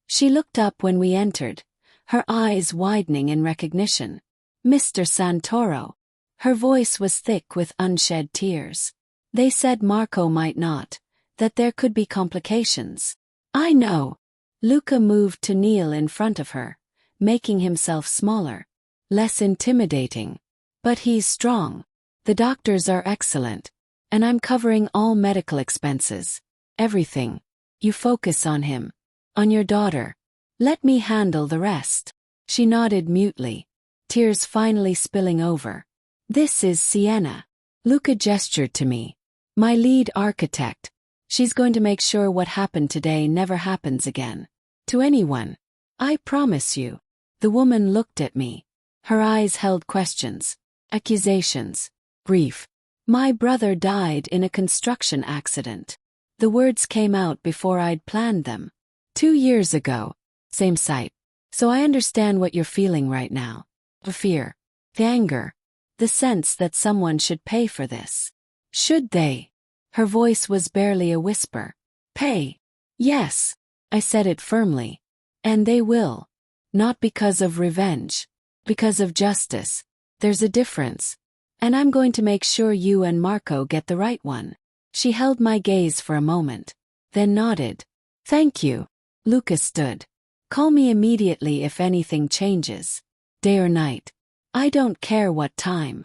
She looked up when we entered, her eyes widening in recognition. Mr. Santoro. Her voice was thick with unshed tears. They said Marco might not, that there could be complications. I know. Luca moved to kneel in front of her, making himself smaller, less intimidating. But he's strong. The doctors are excellent. And I'm covering all medical expenses. Everything. You focus on him. On your daughter. Let me handle the rest. She nodded mutely. Tears finally spilling over. This is Sienna. Luca gestured to me. My lead architect. She's going to make sure what happened today never happens again. To anyone. I promise you. The woman looked at me. Her eyes held questions. Accusations. Brief. My brother died in a construction accident. The words came out before I'd planned them. 2 years ago. Same site. So I understand what you're feeling right now. Fear. The anger. The sense that someone should pay for this. Should they? Her voice was barely a whisper. Pay. Yes. I said it firmly. And they will. Not because of revenge. Because of justice. There's a difference. And I'm going to make sure you and Marco get the right one. She held my gaze for a moment. Then nodded. Thank you. Luca stood. Call me immediately if anything changes. Day or night. I don't care what time.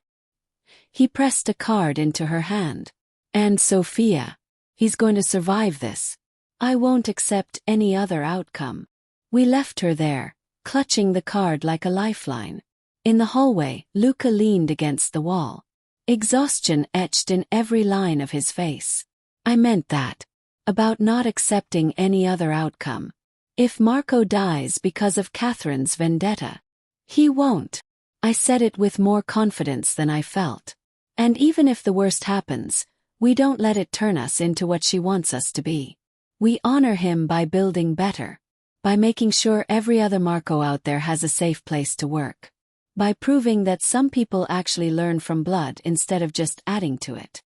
He pressed a card into her hand. And Sophia. He's going to survive this. I won't accept any other outcome. We left her there, clutching the card like a lifeline. In the hallway, Luca leaned against the wall. Exhaustion etched in every line of his face. I meant that. About not accepting any other outcome. If Marco dies because of Catherine's vendetta. He won't. I said it with more confidence than I felt. And even if the worst happens, we don't let it turn us into what she wants us to be. We honor him by building better. By making sure every other Marco out there has a safe place to work. By proving that some people actually learn from blood instead of just adding to it.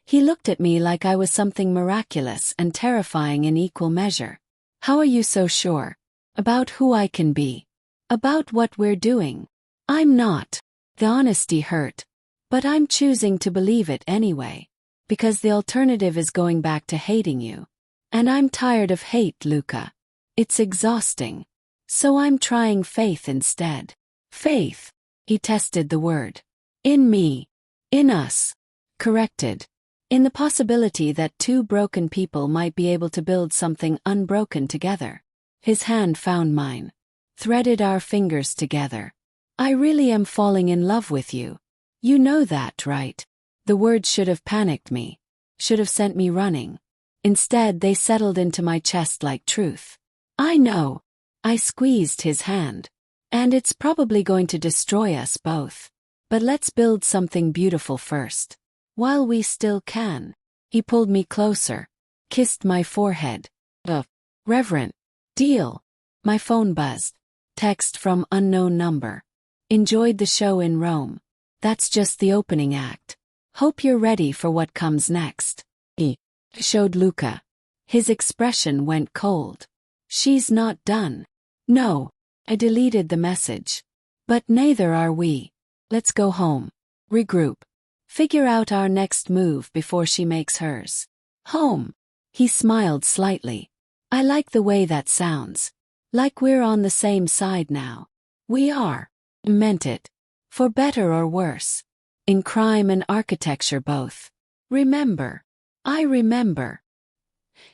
He looked at me like I was something miraculous and terrifying in equal measure. How are you so sure? About who I can be? About what we're doing? I'm not. The honesty hurt. But I'm choosing to believe it anyway. Because the alternative is going back to hating you. And I'm tired of hate, Luca. It's exhausting. So I'm trying faith instead. Faith. He tested the word. In me. In us. Corrected. In the possibility that two broken people might be able to build something unbroken together. His hand found mine. Threaded our fingers together. I really am falling in love with you. You know that, right? The words should have panicked me. Should have sent me running. Instead, they settled into my chest like truth. I know. I squeezed his hand. And it's probably going to destroy us both. But let's build something beautiful first. While we still can. He pulled me closer. Kissed my forehead. Reverend. Deal. My phone buzzed. Text from unknown number. Enjoyed the show in Rome. That's just the opening act. Hope you're ready for what comes next. He showed Luca. His expression went cold. She's not done. No. I deleted the message. But neither are we. Let's go home. Regroup. Figure out our next move before she makes hers. Home. He smiled slightly. I like the way that sounds. Like we're on the same side now. We are. Meant it. For better or worse. In crime and architecture both. Remember. I remember.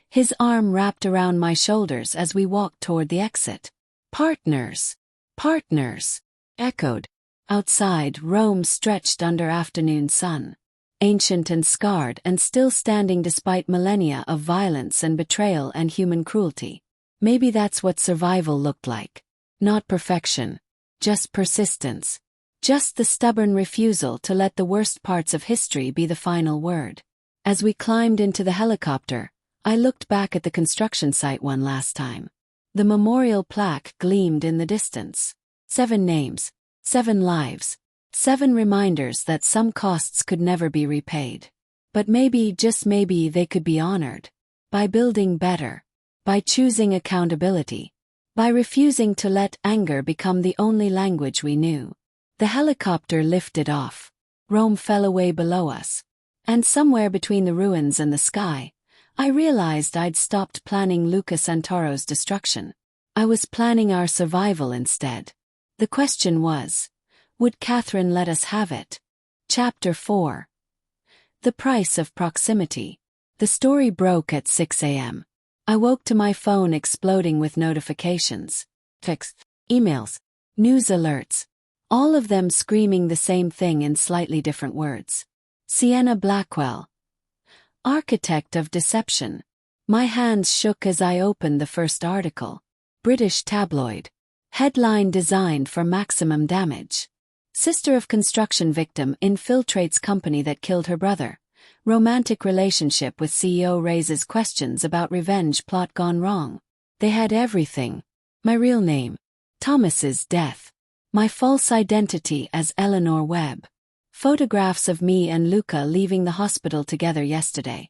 His arm wrapped around my shoulders as we walked toward the exit. Partners. Partners. Echoed. Outside, Rome stretched under afternoon sun. Ancient and scarred and still standing despite millennia of violence and betrayal and human cruelty. Maybe that's what survival looked like. Not perfection. Just persistence. Just the stubborn refusal to let the worst parts of history be the final word. As we climbed into the helicopter, I looked back at the construction site one last time. The memorial plaque gleamed in the distance. 7 names, 7 lives, 7 reminders that some costs could never be repaid. But maybe, just maybe, they could be honored. By building better. By choosing accountability. By refusing to let anger become the only language we knew. The helicopter lifted off. Rome fell away below us. And somewhere between the ruins and the sky, I realized I'd stopped planning Luca Santoro's destruction. I was planning our survival instead. The question was, would Catherine let us have it? Chapter 4. The price of proximity. The story broke at 6 a.m. I woke to my phone exploding with notifications. Texts, emails, news alerts. All of them screaming the same thing in slightly different words. Sienna Blackwell. Architect of deception. My hands shook as I opened the first article. British tabloid. Headline designed for maximum damage. Sister of construction victim infiltrates company that killed her brother. Romantic relationship with CEO raises questions about revenge plot gone wrong. They had everything. My real name. Thomas's death. My false identity as Eleanor Webb. Photographs of me and Luca leaving the hospital together yesterday.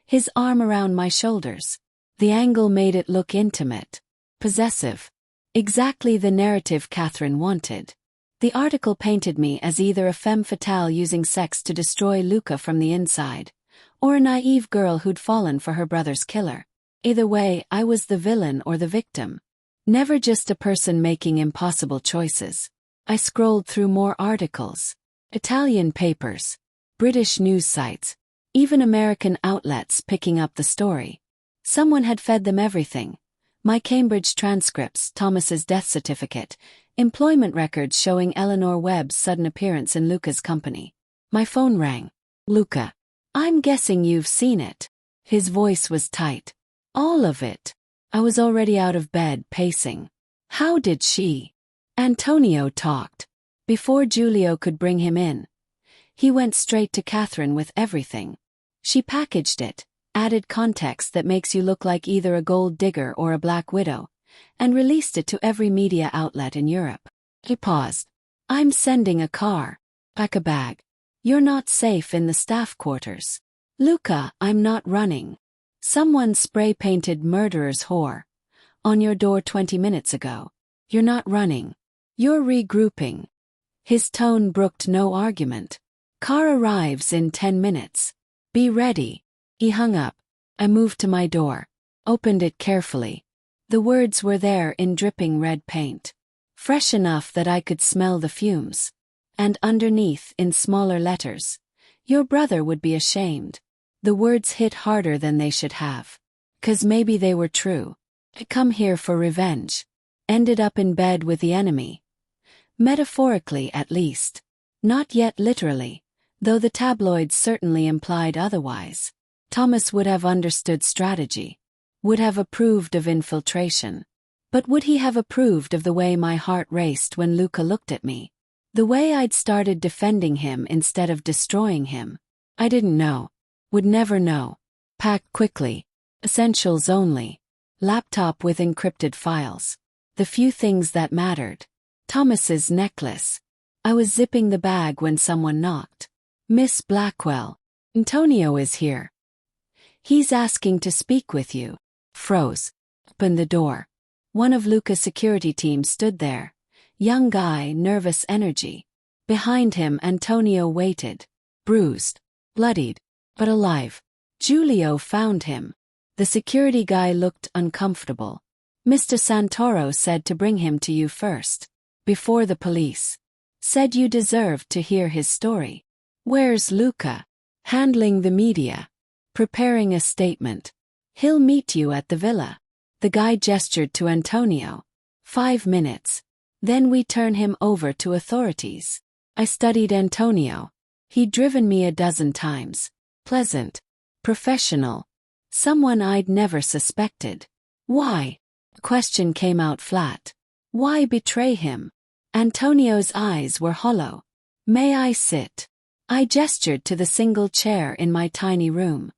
His arm around my shoulders. The angle made it look intimate. Possessive. Exactly the narrative Catherine wanted. The article painted me as either a femme fatale using sex to destroy Luca from the inside, or a naive girl who'd fallen for her brother's killer. Either way, I was the villain or the victim. Never just a person making impossible choices. I scrolled through more articles. Italian papers, British news sites, even American outlets picking up the story. Someone had fed them everything. My Cambridge transcripts, Thomas's death certificate, employment records showing Eleanor Webb's sudden appearance in Luca's company. My phone rang. Luca. I'm guessing you've seen it. His voice was tight. All of it. I was already out of bed, pacing. How did she? Antonio talked. Before Giulio could bring him in. He went straight to Catherine with everything. She packaged it, added context that makes you look like either a gold digger or a black widow, and released it to every media outlet in Europe. He paused. I'm sending a car. Pack a bag. You're not safe in the staff quarters. Luca, I'm not running. Someone spray-painted murderer's whore on your door 20 minutes ago. You're not running. You're regrouping. His tone brooked no argument. Car arrives in 10 minutes. Be ready. He hung up. I moved to my door. Opened it carefully. The words were there in dripping red paint. Fresh enough that I could smell the fumes. And underneath, in smaller letters, your brother would be ashamed. The words hit harder than they should have. 'Cause maybe they were true. I come here for revenge. Ended up in bed with the enemy. Metaphorically, at least. Not yet literally, though the tabloids certainly implied otherwise. Thomas would have understood strategy. Would have approved of infiltration. But would he have approved of the way my heart raced when Luca looked at me? The way I'd started defending him instead of destroying him? I didn't know. Would never know. Packed quickly. Essentials only. Laptop with encrypted files. The few things that mattered. Thomas's necklace. I was zipping the bag when someone knocked. Miss Blackwell. Antonio is here. He's asking to speak with you. Froze. Opened the door. One of Luca's security team stood there. Young guy, nervous energy. Behind him, Antonio waited. Bruised. Bloodied. But alive. Giulio found him. The security guy looked uncomfortable. Mr. Santoro said to bring him to you first. Before the police. Said you deserved to hear his story. Where's Luca? Handling the media. Preparing a statement. He'll meet you at the villa. The guy gestured to Antonio. 5 minutes. Then we turn him over to authorities. I studied Antonio. He'd driven me a dozen times. Pleasant. Professional. Someone I'd never suspected. Why? The question came out flat. Why betray him? Antonio's eyes were hollow. May I sit? I gestured to the single chair in my tiny room.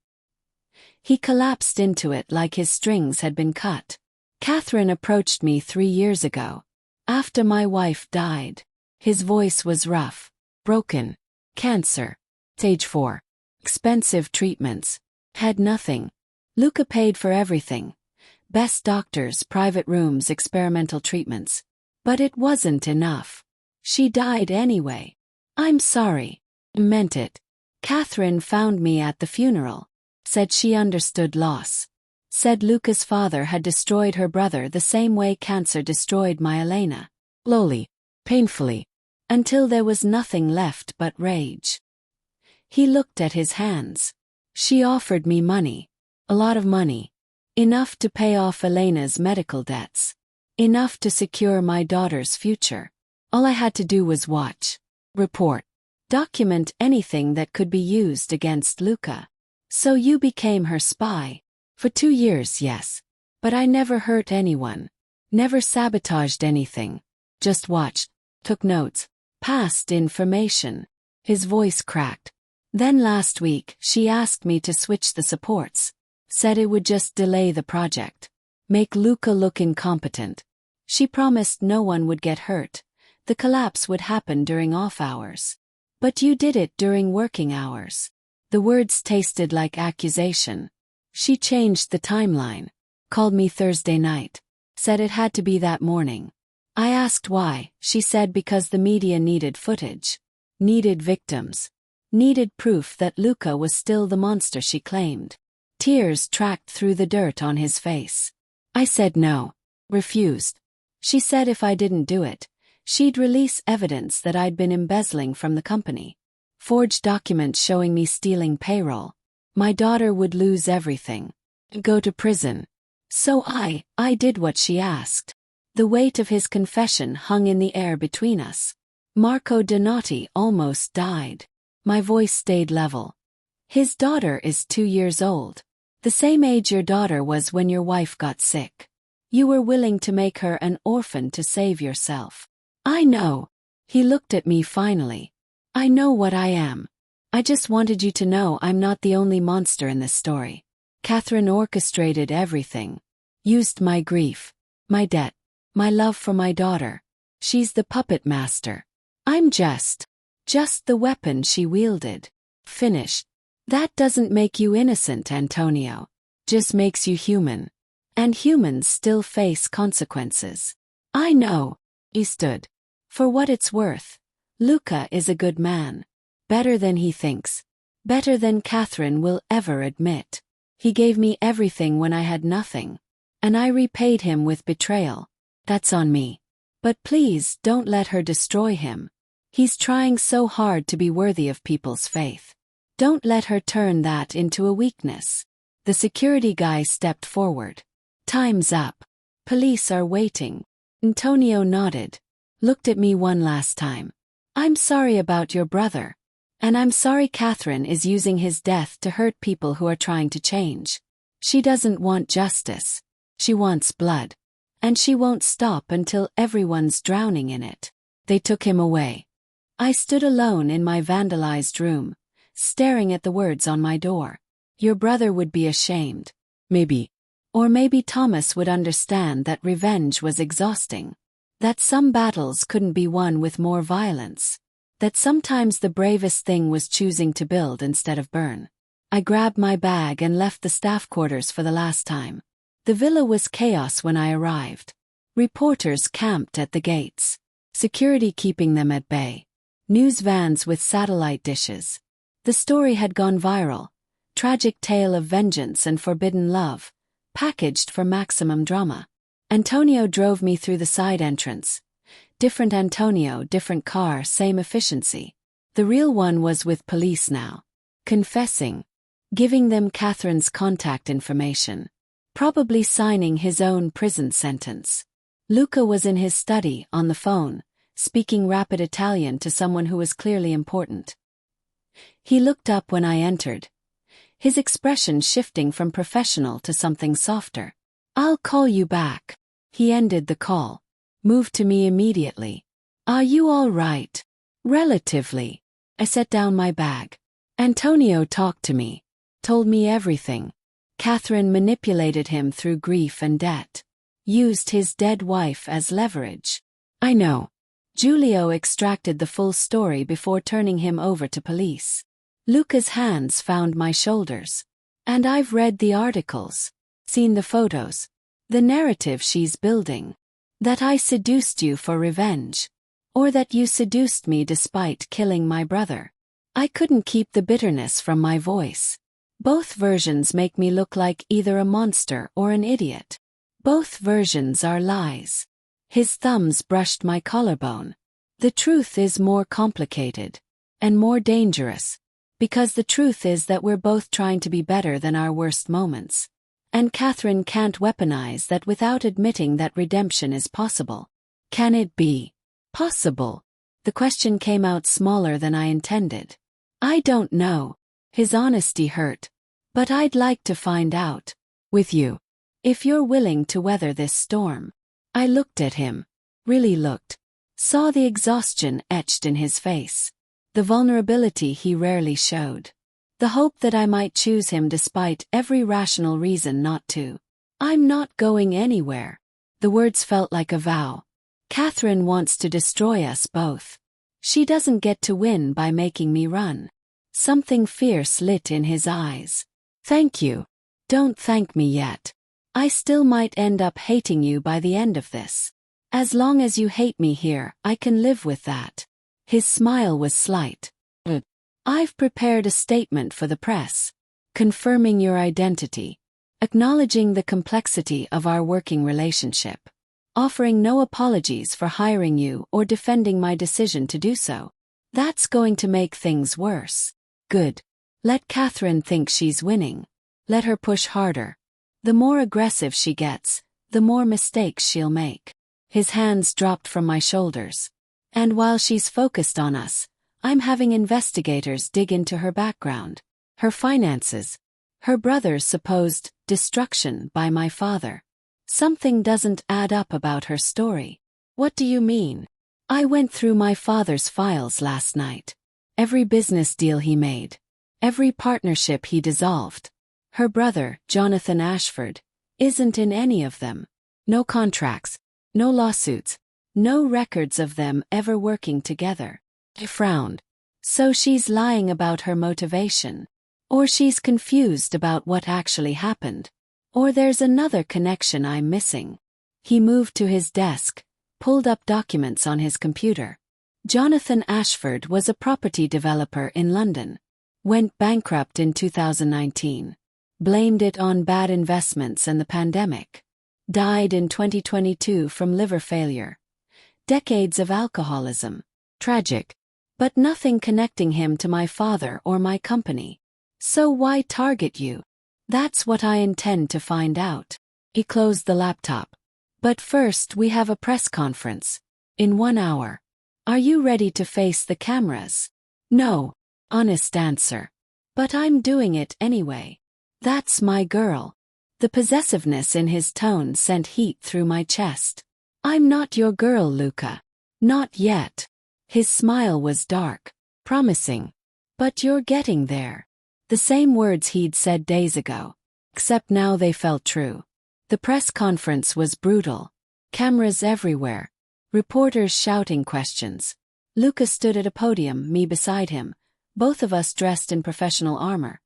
He collapsed into it like his strings had been cut. Catherine approached me 3 years ago. After my wife died. His voice was rough. Broken. Cancer. Stage 4. Expensive treatments. Had nothing. Luca paid for everything. Best doctors, private rooms, experimental treatments. But it wasn't enough. She died anyway. I'm sorry. Meant it. Catherine found me at the funeral. Said she understood loss. Said Luca's father had destroyed her brother the same way cancer destroyed my Elena. Slowly. Painfully. Until there was nothing left but rage. He looked at his hands. She offered me money. A lot of money. Enough to pay off Elena's medical debts. Enough to secure my daughter's future. All I had to do was watch. Report. Document anything that could be used against Luca. So you became her spy. For 2 years, yes. But I never hurt anyone. Never sabotaged anything. Just watched. Took notes. Passed information. His voice cracked. Then last week, she asked me to switch the supports. Said it would just delay the project. Make Luca look incompetent. She promised no one would get hurt. The collapse would happen during off hours. But you did it during working hours. The words tasted like accusation. She changed the timeline. Called me Thursday night. Said it had to be that morning. I asked why. She said because the media needed footage. Needed victims. Needed proof that Luca was still the monster she claimed. Tears tracked through the dirt on his face. I said no. Refused. She said if I didn't do it, she'd release evidence that I'd been embezzling from the company. Forged documents showing me stealing payroll. My daughter would lose everything. Go to prison. So I did what she asked. The weight of his confession hung in the air between us. Marco Donati almost died. My voice stayed level. His daughter is 2 years old. The same age your daughter was when your wife got sick. You were willing to make her an orphan to save yourself. I know. He looked at me finally. I know what I am. I just wanted you to know I'm not the only monster in this story. Catherine orchestrated everything. Used my grief, my debt, my love for my daughter. She's the puppet master. I'm just the weapon she wielded. Finished. That doesn't make you innocent, Antonio. Just makes you human. And humans still face consequences. I know. He stood. For what it's worth, Luca is a good man. Better than he thinks. Better than Catherine will ever admit. He gave me everything when I had nothing. And I repaid him with betrayal. That's on me. But please don't let her destroy him. He's trying so hard to be worthy of people's faith. Don't let her turn that into a weakness. The security guy stepped forward. Time's up. Police are waiting. Antonio nodded. Looked at me one last time. I'm sorry about your brother. And I'm sorry Catherine is using his death to hurt people who are trying to change. She doesn't want justice. She wants blood. And she won't stop until everyone's drowning in it. They took him away. I stood alone in my vandalized room, staring at the words on my door. Your brother would be ashamed. Maybe. Or maybe Thomas would understand that revenge was exhausting. That some battles couldn't be won with more violence. That sometimes the bravest thing was choosing to build instead of burn. I grabbed my bag and left the staff quarters for the last time. The villa was chaos when I arrived. Reporters camped at the gates. Security keeping them at bay. News vans with satellite dishes. The story had gone viral. Tragic tale of vengeance and forbidden love, packaged for maximum drama. Antonio drove me through the side entrance. Different Antonio, different car, same efficiency. The real one was with police now. Confessing. Giving them Catherine's contact information. Probably signing his own prison sentence. Luca was in his study, on the phone, speaking rapid Italian to someone who was clearly important. He looked up when I entered. His expression shifting from professional to something softer. I'll call you back. He ended the call. Moved to me immediately. Are you all right? Relatively. I set down my bag. Antonio talked to me. Told me everything. Catherine manipulated him through grief and debt. Used his dead wife as leverage. I know. Giulio extracted the full story before turning him over to police. Luca's hands found my shoulders. And I've read the articles. Seen the photos. The narrative she's building. That I seduced you for revenge. Or that you seduced me despite killing my brother. I couldn't keep the bitterness from my voice. Both versions make me look like either a monster or an idiot. Both versions are lies. His thumbs brushed my collarbone. The truth is more complicated. And more dangerous. Because the truth is that we're both trying to be better than our worst moments. And Catherine can't weaponize that without admitting that redemption is possible. Can it be possible? The question came out smaller than I intended. I don't know. His honesty hurt. But I'd like to find out. With you. If you're willing to weather this storm. I looked at him. Really looked. Saw the exhaustion etched in his face. The vulnerability he rarely showed. The hope that I might choose him despite every rational reason not to. I'm not going anywhere. The words felt like a vow. Catherine wants to destroy us both. She doesn't get to win by making me run. Something fierce lit in his eyes. Thank you. Don't thank me yet. I still might end up hating you by the end of this. As long as you hate me here, I can live with that. His smile was slight. I've prepared a statement for the press, confirming your identity, acknowledging the complexity of our working relationship, offering no apologies for hiring you or defending my decision to do so. That's going to make things worse. Good. Let Catherine think she's winning. Let her push harder. The more aggressive she gets, the more mistakes she'll make. His hands dropped from my shoulders. And while she's focused on us, I'm having investigators dig into her background, her finances, her brother's supposed destruction by my father. Something doesn't add up about her story. What do you mean? I went through my father's files last night. Every business deal he made. Every partnership he dissolved. Her brother, Jonathan Ashford, isn't in any of them. No contracts, no lawsuits, no records of them ever working together. I frowned. So she's lying about her motivation. Or she's confused about what actually happened. Or there's another connection I'm missing. He moved to his desk, pulled up documents on his computer. Jonathan Ashford was a property developer in London. Went bankrupt in 2019. Blamed it on bad investments and the pandemic. Died in 2022 from liver failure. Decades of alcoholism. Tragic. But nothing connecting him to my father or my company. So why target you? That's what I intend to find out. He closed the laptop. But first we have a press conference. In 1 hour. Are you ready to face the cameras? No. Honest answer. But I'm doing it anyway. That's my girl. The possessiveness in his tone sent heat through my chest. I'm not your girl, Luca. Not yet. His smile was dark, promising. But you're getting there. The same words he'd said days ago. Except now they felt true. The press conference was brutal. Cameras everywhere. Reporters shouting questions. Luca stood at a podium, me beside him, both of us dressed in professional armor.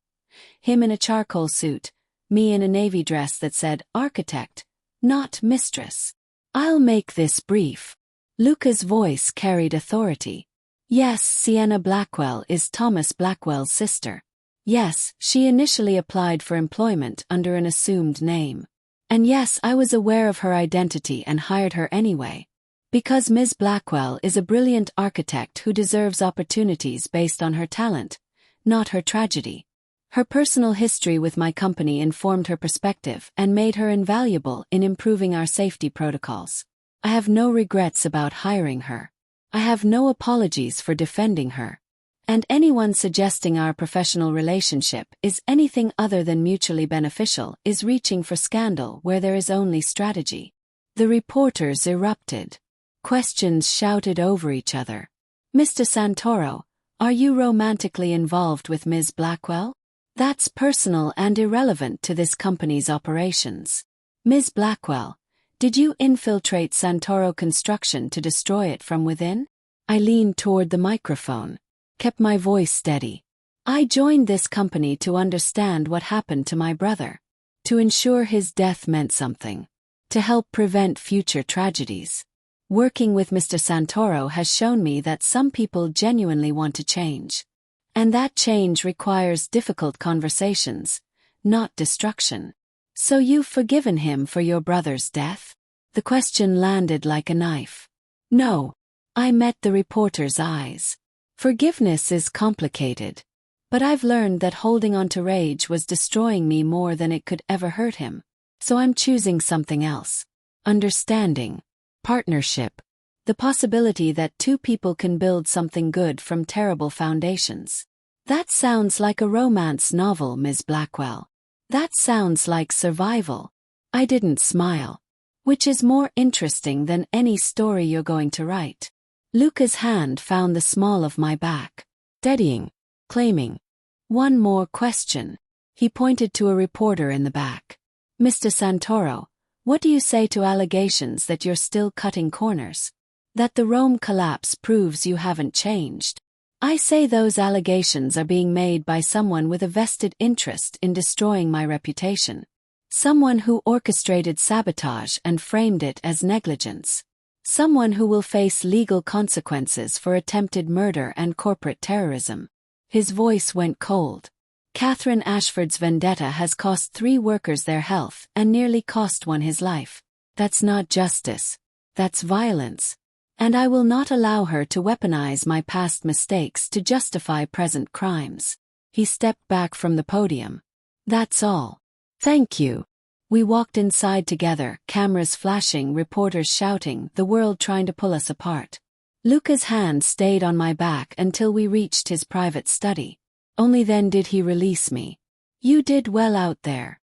Him in a charcoal suit, me in a navy dress that said architect, not mistress. I'll make this brief. Luca's voice carried authority. Yes, Sienna Blackwell is Thomas Blackwell's sister. Yes, she initially applied for employment under an assumed name. And yes, I was aware of her identity and hired her anyway. Because Ms. Blackwell is a brilliant architect who deserves opportunities based on her talent, not her tragedy. Her personal history with my company informed her perspective and made her invaluable in improving our safety protocols. I have no regrets about hiring her. I have no apologies for defending her. And anyone suggesting our professional relationship is anything other than mutually beneficial is reaching for scandal where there is only strategy. The reporters erupted. Questions shouted over each other. Mr. Santoro, are you romantically involved with Ms. Blackwell? That's personal and irrelevant to this company's operations. Ms. Blackwell, did you infiltrate Santoro Construction to destroy it from within? I leaned toward the microphone, kept my voice steady. I joined this company to understand what happened to my brother, to ensure his death meant something, to help prevent future tragedies. Working with Mr. Santoro has shown me that some people genuinely want to change. And that change requires difficult conversations, not destruction. So you've forgiven him for your brother's death? The question landed like a knife. No. I met the reporter's eyes. Forgiveness is complicated. But I've learned that holding on to rage was destroying me more than it could ever hurt him. So I'm choosing something else. Understanding. Partnership. The possibility that two people can build something good from terrible foundations. That sounds like a romance novel, Ms. Blackwell. That sounds like survival. I didn't smile. Which is more interesting than any story you're going to write. Luca's hand found the small of my back. Steadying. Claiming. One more question. He pointed to a reporter in the back. Mr. Santoro, What do you say to allegations that you're still cutting corners? That the Rome collapse proves you haven't changed? I say those allegations are being made by someone with a vested interest in destroying my reputation. Someone who orchestrated sabotage and framed it as negligence. Someone who will face legal consequences for attempted murder and corporate terrorism. His voice went cold. Catherine Ashford's vendetta has cost 3 workers their health and nearly cost one his life. That's not justice. That's violence. And I will not allow her to weaponize my past mistakes to justify present crimes. He stepped back from the podium. That's all. Thank you. We walked inside together, cameras flashing, reporters shouting, the world trying to pull us apart. Luca's hand stayed on my back until we reached his private study. Only then did he release me. You did well out there.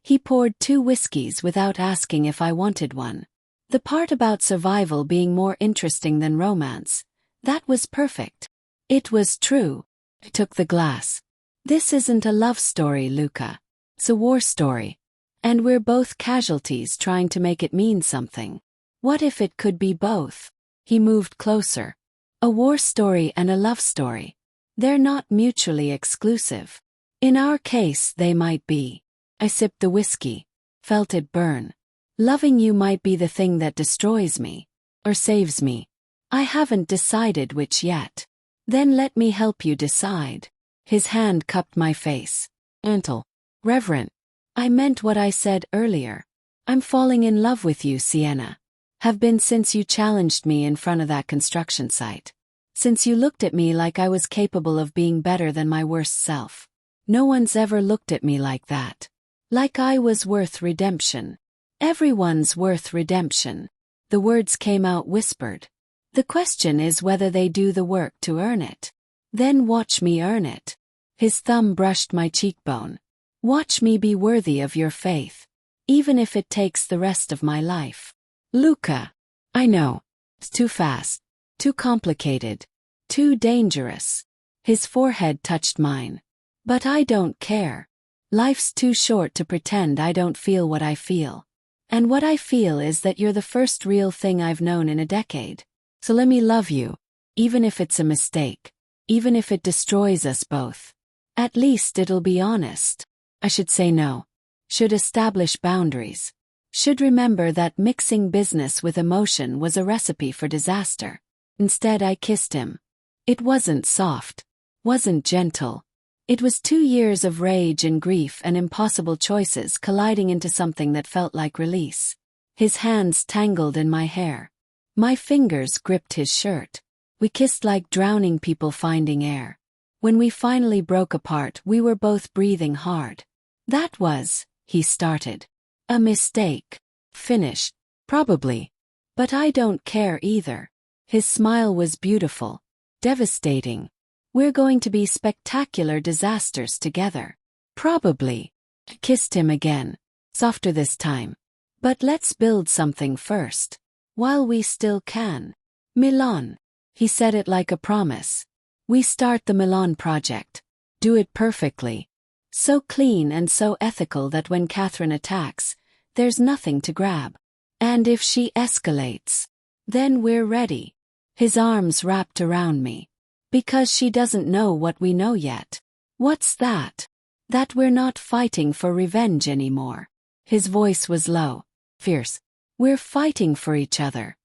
He poured 2 whiskeys without asking if I wanted one. The part about survival being more interesting than romance, that was perfect. It was true. I took the glass. This isn't a love story, Luca. It's a war story. And we're both casualties trying to make it mean something. What if it could be both? He moved closer. A war story and a love story. They're not mutually exclusive. In our case, they might be. I sipped the whiskey. Felt it burn. Loving you might be the thing that destroys me. Or saves me. I haven't decided which yet. Then let me help you decide. His hand cupped my face. Gentle. Reverent. I meant what I said earlier. I'm falling in love with you, Sienna. Have been since you challenged me in front of that construction site. Since you looked at me like I was capable of being better than my worst self. No one's ever looked at me like that. Like I was worth redemption. Everyone's worth redemption. The words came out whispered. The question is whether they do the work to earn it. Then watch me earn it. His thumb brushed my cheekbone. Watch me be worthy of your faith. Even if it takes the rest of my life. Luca. I know. It's too fast. Too complicated. Too dangerous. His forehead touched mine. But I don't care. Life's too short to pretend I don't feel what I feel. And what I feel is that you're the first real thing I've known in a decade. So let me love you. Even if it's a mistake. Even if it destroys us both. At least it'll be honest. I should say no. Should establish boundaries. Should remember that mixing business with emotion was a recipe for disaster. Instead, I kissed him. It wasn't soft. Wasn't gentle. It was 2 years of rage and grief and impossible choices colliding into something that felt like release. His hands tangled in my hair. My fingers gripped his shirt. We kissed like drowning people finding air. When we finally broke apart, we were both breathing hard. That was, he started. A mistake. Finished. Probably. But I don't care either. His smile was beautiful. Devastating. We're going to be spectacular disasters together. Probably. I kissed him again. Softer this time. But let's build something first. While we still can. Milan. He said it like a promise. We start the Milan project. Do it perfectly. So clean and so ethical that when Catherine attacks, there's nothing to grab. And if she escalates, then we're ready. His arms wrapped around me. Because she doesn't know what we know yet. What's that? That we're not fighting for revenge anymore. His voice was low, fierce. We're fighting for each other.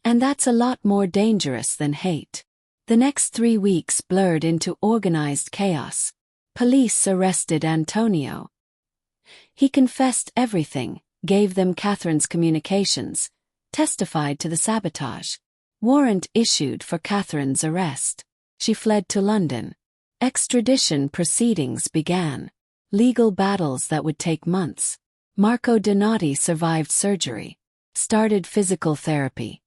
And that's a lot more dangerous than hate. The next 3 weeks blurred into organized chaos. Police arrested Antonio. He confessed everything, gave them Catherine's communications, testified to the sabotage. Warrant issued for Catherine's arrest. She fled to London. Extradition proceedings began. Legal battles that would take months. Marco Donati survived surgery. Started physical therapy.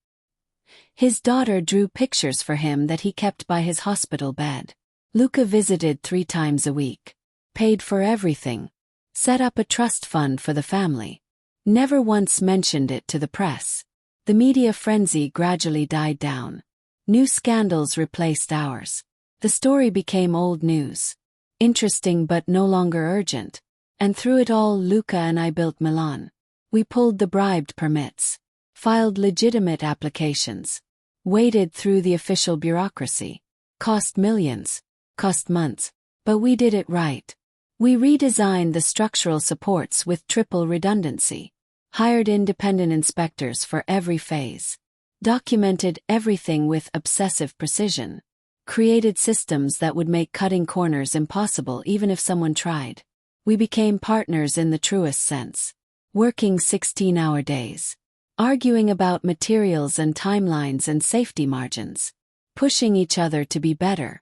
His daughter drew pictures for him that he kept by his hospital bed. Luca visited 3 times a week. Paid for everything. Set up a trust fund for the family. Never once mentioned it to the press. The media frenzy gradually died down. New scandals replaced ours. The story became old news. Interesting but no longer urgent. And through it all, Luca and I built Milan. We pulled the bribed permits, filed legitimate applications, waded through the official bureaucracy, cost millions, cost months, but we did it right. We redesigned the structural supports with triple redundancy, hired independent inspectors for every phase, documented everything with obsessive precision, created systems that would make cutting corners impossible even if someone tried. We became partners in the truest sense, working 16-hour days, arguing about materials and timelines and safety margins, pushing each other to be better,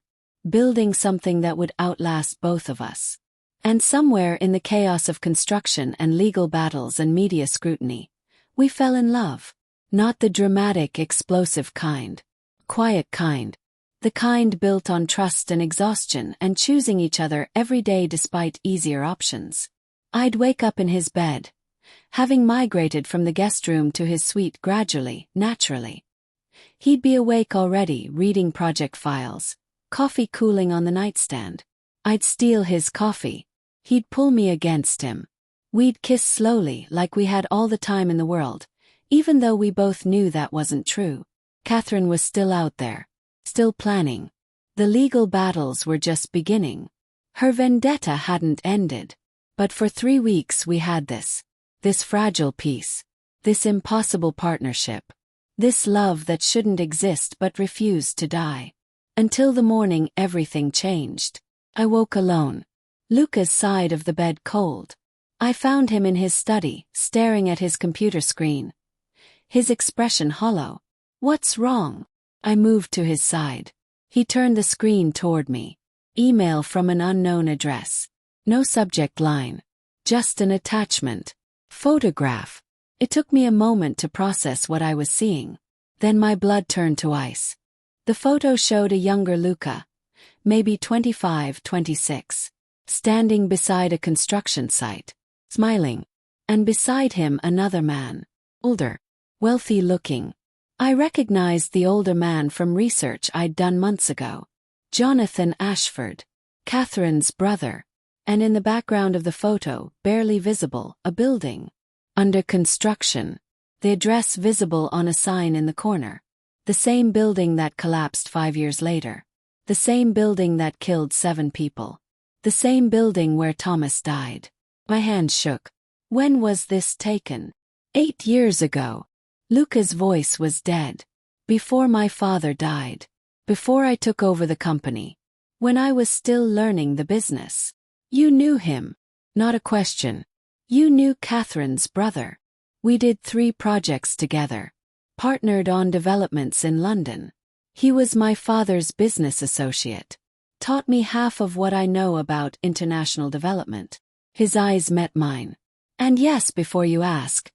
building something that would outlast both of us. And somewhere in the chaos of construction and legal battles and media scrutiny, we fell in love. Not the dramatic, explosive kind. Quiet kind. The kind built on trust and exhaustion and choosing each other every day despite easier options. I'd wake up in his bed, having migrated from the guest room to his suite gradually, naturally. He'd be awake already, reading project files, coffee cooling on the nightstand. I'd steal his coffee. He'd pull me against him. We'd kiss slowly like we had all the time in the world, even though we both knew that wasn't true. Catherine was still out there, still planning. The legal battles were just beginning. Her vendetta hadn't ended. But for 3 weeks we had this fragile peace, this impossible partnership, this love that shouldn't exist but refused to die. Until the morning everything changed. I woke alone. Luca's side of the bed cold. I found him in his study, staring at his computer screen. His expression hollow. What's wrong? I moved to his side. He turned the screen toward me. Email from an unknown address. No subject line. Just an attachment. Photograph. It took me a moment to process what I was seeing. Then my blood turned to ice. The photo showed a younger Luca, maybe 25, 26, standing beside a construction site, smiling. And beside him another man, older, wealthy-looking. I recognized the older man from research I'd done months ago. Jonathan Ashford, Catherine's brother. And in the background of the photo, barely visible, a building. Under construction. The address visible on a sign in the corner. The same building that collapsed 5 years later. The same building that killed 7 people. The same building where Thomas died. My hand shook. When was this taken? 8 years ago. Luca's voice was dead. Before my father died. Before I took over the company. When I was still learning the business. You knew him. Not a question. You knew Catherine's brother. We did 3 projects together. Partnered on developments in London. He was my father's business associate. Taught me half of what I know about international development. His eyes met mine. And yes, before you ask.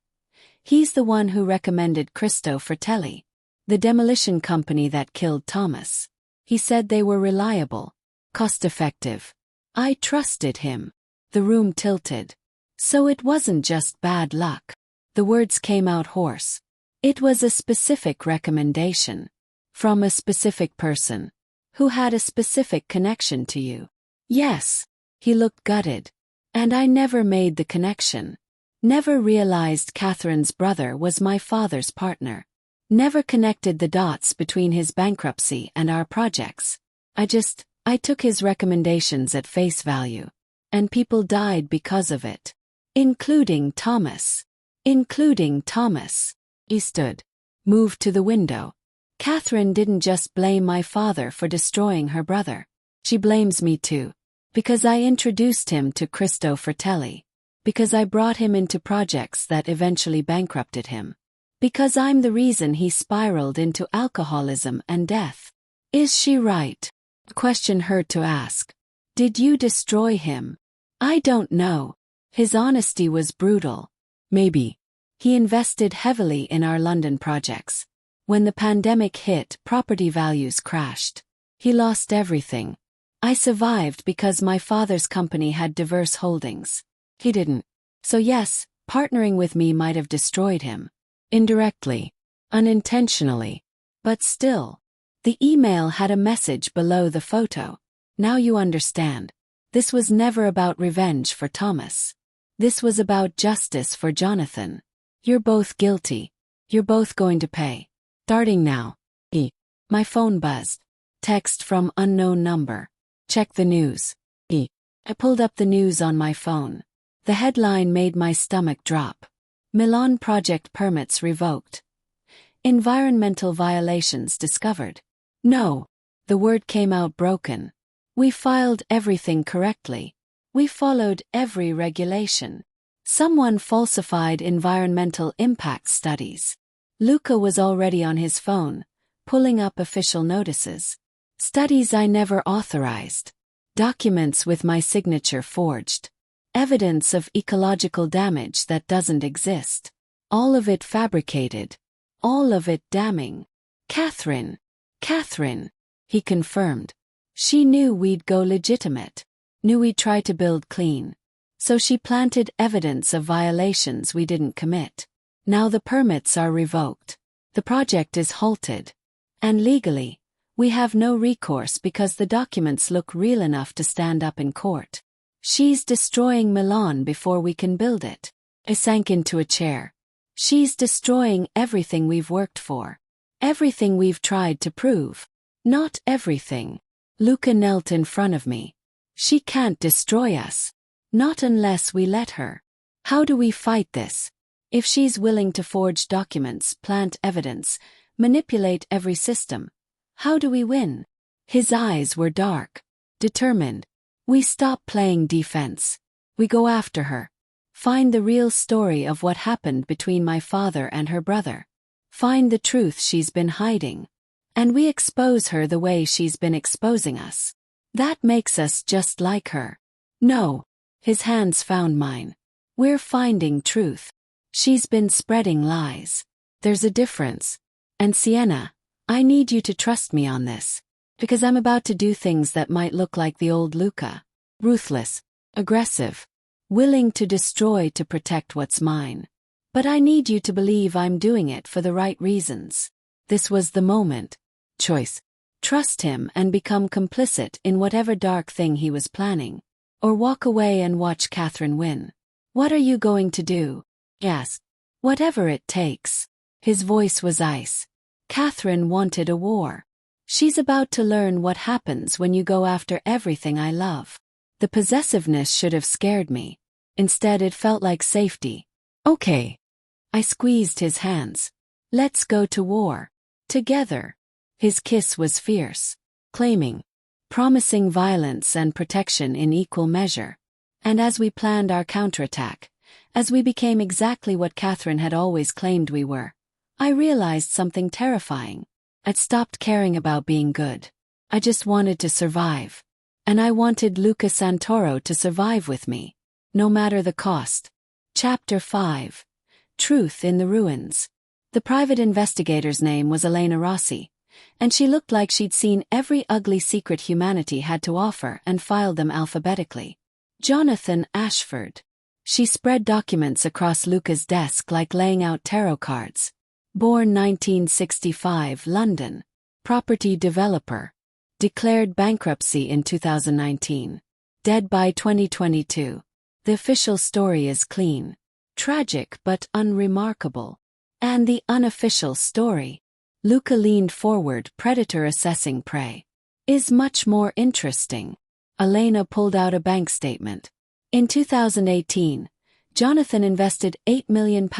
He's the one who recommended Cristo Fratelli, the demolition company that killed Thomas. He said they were reliable, cost-effective. I trusted him. The room tilted. So it wasn't just bad luck. The words came out hoarse. It was a specific recommendation. From a specific person. Who had a specific connection to you. Yes. He looked gutted. And I never made the connection. Never realized Catherine's brother was my father's partner. Never connected the dots between his bankruptcy and our projects. I took his recommendations at face value. And people died because of it. Including Thomas. He stood. Moved to the window. Catherine didn't just blame my father for destroying her brother. She blames me too. Because I introduced him to Cristo Fratelli. Because I brought him into projects that eventually bankrupted him. Because I'm the reason he spiraled into alcoholism and death. Is she right? Question hurt to ask. Did you destroy him? I don't know. His honesty was brutal. Maybe. He invested heavily in our London projects. When the pandemic hit, property values crashed. He lost everything. I survived because my father's company had diverse holdings. He didn't. So yes, partnering with me might have destroyed him. Indirectly. Unintentionally. But still. The email had a message below the photo. Now you understand. This was never about revenge for Thomas. This was about justice for Jonathan. You're both guilty. You're both going to pay. Starting now. My phone buzzed. Text from unknown number. Check the news. I pulled up the news on my phone. The headline made my stomach drop. Milan project permits revoked. Environmental violations discovered. No. The word came out broken. We filed everything correctly. We followed every regulation. Someone falsified environmental impact studies. Luca was already on his phone, pulling up official notices. Studies I never authorized. Documents with my signature forged. Evidence of ecological damage that doesn't exist. All of it fabricated. All of it damning. Catherine, he confirmed. She knew we'd go legitimate. Knew we'd try to build clean. So she planted evidence of violations we didn't commit. Now the permits are revoked. The project is halted. And legally, we have no recourse because the documents look real enough to stand up in court. She's destroying Milan before we can build it. I sank into a chair. She's destroying everything we've worked for. Everything we've tried to prove. Not everything. Luca knelt in front of me. She can't destroy us. Not unless we let her. How do we fight this? If she's willing to forge documents, plant evidence, manipulate every system, how do we win? His eyes were dark. Determined. We stop playing defense. We go after her. Find the real story of what happened between my father and her brother. Find the truth she's been hiding. And we expose her the way she's been exposing us. That makes us just like her. No. His hands found mine. We're finding truth. She's been spreading lies. There's a difference. And Sienna, I need you to trust me on this. Because I'm about to do things that might look like the old Luca. Ruthless. Aggressive. Willing to destroy to protect what's mine. But I need you to believe I'm doing it for the right reasons. This was the moment. Choice. Trust him and become complicit in whatever dark thing he was planning. Or walk away and watch Catherine win. What are you going to do? Yes. Whatever it takes. His voice was ice. Catherine wanted a war. She's about to learn what happens when you go after everything I love. The possessiveness should have scared me. Instead it felt like safety. Okay. I squeezed his hands. Let's go to war. Together. His kiss was fierce. Claiming. Promising violence and protection in equal measure. And as we planned our counterattack, as we became exactly what Catherine had always claimed we were, I realized something terrifying. I'd stopped caring about being good. I just wanted to survive. And I wanted Luca Santoro to survive with me. No matter the cost. Chapter 5. Truth in the Ruins. The private investigator's name was Elena Rossi, and she looked like she'd seen every ugly secret humanity had to offer and filed them alphabetically. Jonathan Ashford. She spread documents across Luca's desk like laying out tarot cards. Born 1965, London. Property developer. Declared bankruptcy in 2019. Dead by 2022. The official story is clean. Tragic but unremarkable. And the unofficial story. Luca leaned forward, predator assessing prey. Is much more interesting. Elena pulled out a bank statement. In 2018, Jonathan invested £8 million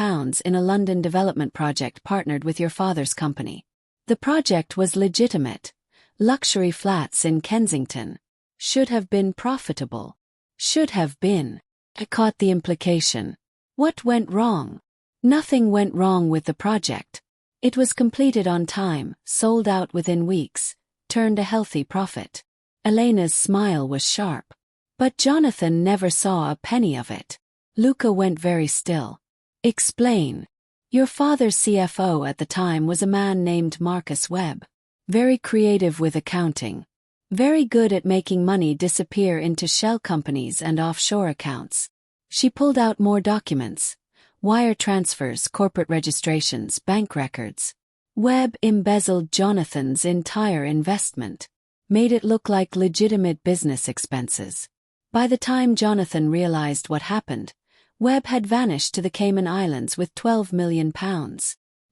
in a London development project partnered with your father's company. The project was legitimate. Luxury flats in Kensington. Should have been profitable. Should have been. I caught the implication. What went wrong? Nothing went wrong with the project. It was completed on time, sold out within weeks, turned a healthy profit. Elena's smile was sharp. But Jonathan never saw a penny of it. Luca went very still. Explain. Your father's CFO at the time was a man named Marcus Webb. Very creative with accounting. Very good at making money disappear into shell companies and offshore accounts. She pulled out more documents. Wire transfers, corporate registrations, bank records. Webb embezzled Jonathan's entire investment. Made it look like legitimate business expenses. By the time Jonathan realized what happened, Webb had vanished to the Cayman Islands with £12 million.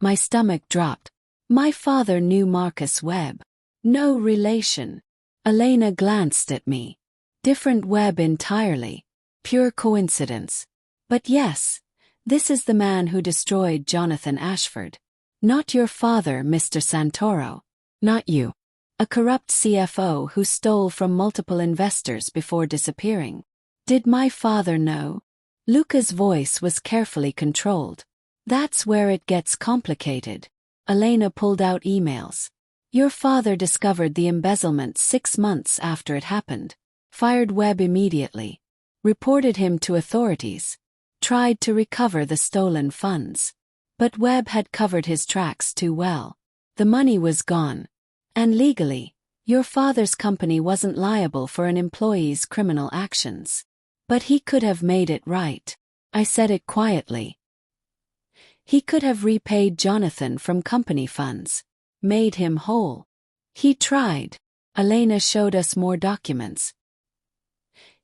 My stomach dropped. My father knew Marcus Webb. No relation. Elena glanced at me. Different Webb entirely. Pure coincidence. But yes, this is the man who destroyed Jonathan Ashford. Not your father, Mr. Santoro. Not you. A corrupt CFO who stole from multiple investors before disappearing. Did my father know? Luca's voice was carefully controlled. That's where it gets complicated. Elena pulled out emails. Your father discovered the embezzlement 6 months after it happened. Fired Webb immediately. Reported him to authorities. Tried to recover the stolen funds. But Webb had covered his tracks too well. The money was gone. And legally, your father's company wasn't liable for an employee's criminal actions. But he could have made it right. I said it quietly. He could have repaid Jonathan from company funds. Made him whole. He tried. Elena showed us more documents.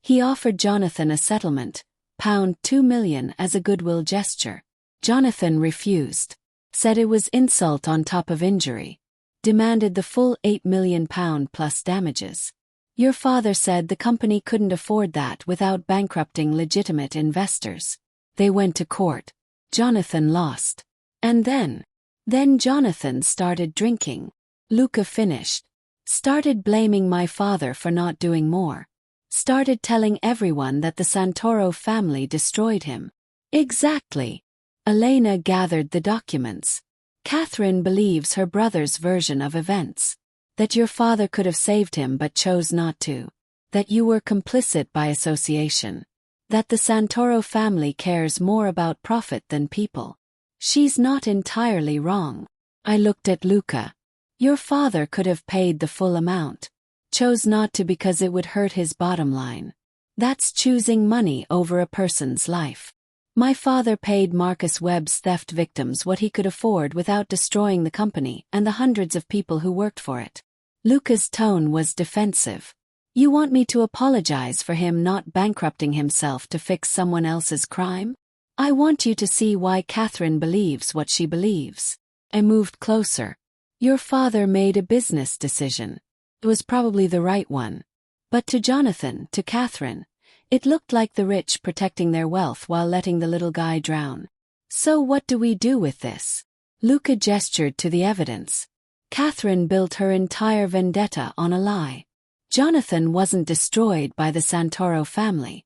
He offered Jonathan a settlement, £2 million as a goodwill gesture. Jonathan refused. Said it was insult on top of injury. Demanded the full £8 million plus damages. Your father said the company couldn't afford that without bankrupting legitimate investors. They went to court. Jonathan lost. And then Jonathan started drinking. Luca finished. Started blaming my father for not doing more. Started telling everyone that the Santoro family destroyed him. Exactly. Elena gathered the documents. Catherine believes her brother's version of events. That your father could have saved him but chose not to. That you were complicit by association. That the Santoro family cares more about profit than people. She's not entirely wrong. I looked at Luca. Your father could have paid the full amount. Chose not to because it would hurt his bottom line. That's choosing money over a person's life. My father paid Marcus Webb's theft victims what he could afford without destroying the company and the hundreds of people who worked for it. Luca's tone was defensive. You want me to apologize for him not bankrupting himself to fix someone else's crime? I want you to see why Catherine believes what she believes. I moved closer. Your father made a business decision. It was probably the right one. But to Jonathan, to Catherine, it looked like the rich protecting their wealth while letting the little guy drown. So what do we do with this? Luca gestured to the evidence. Catherine built her entire vendetta on a lie. Jonathan wasn't destroyed by the Santoro family.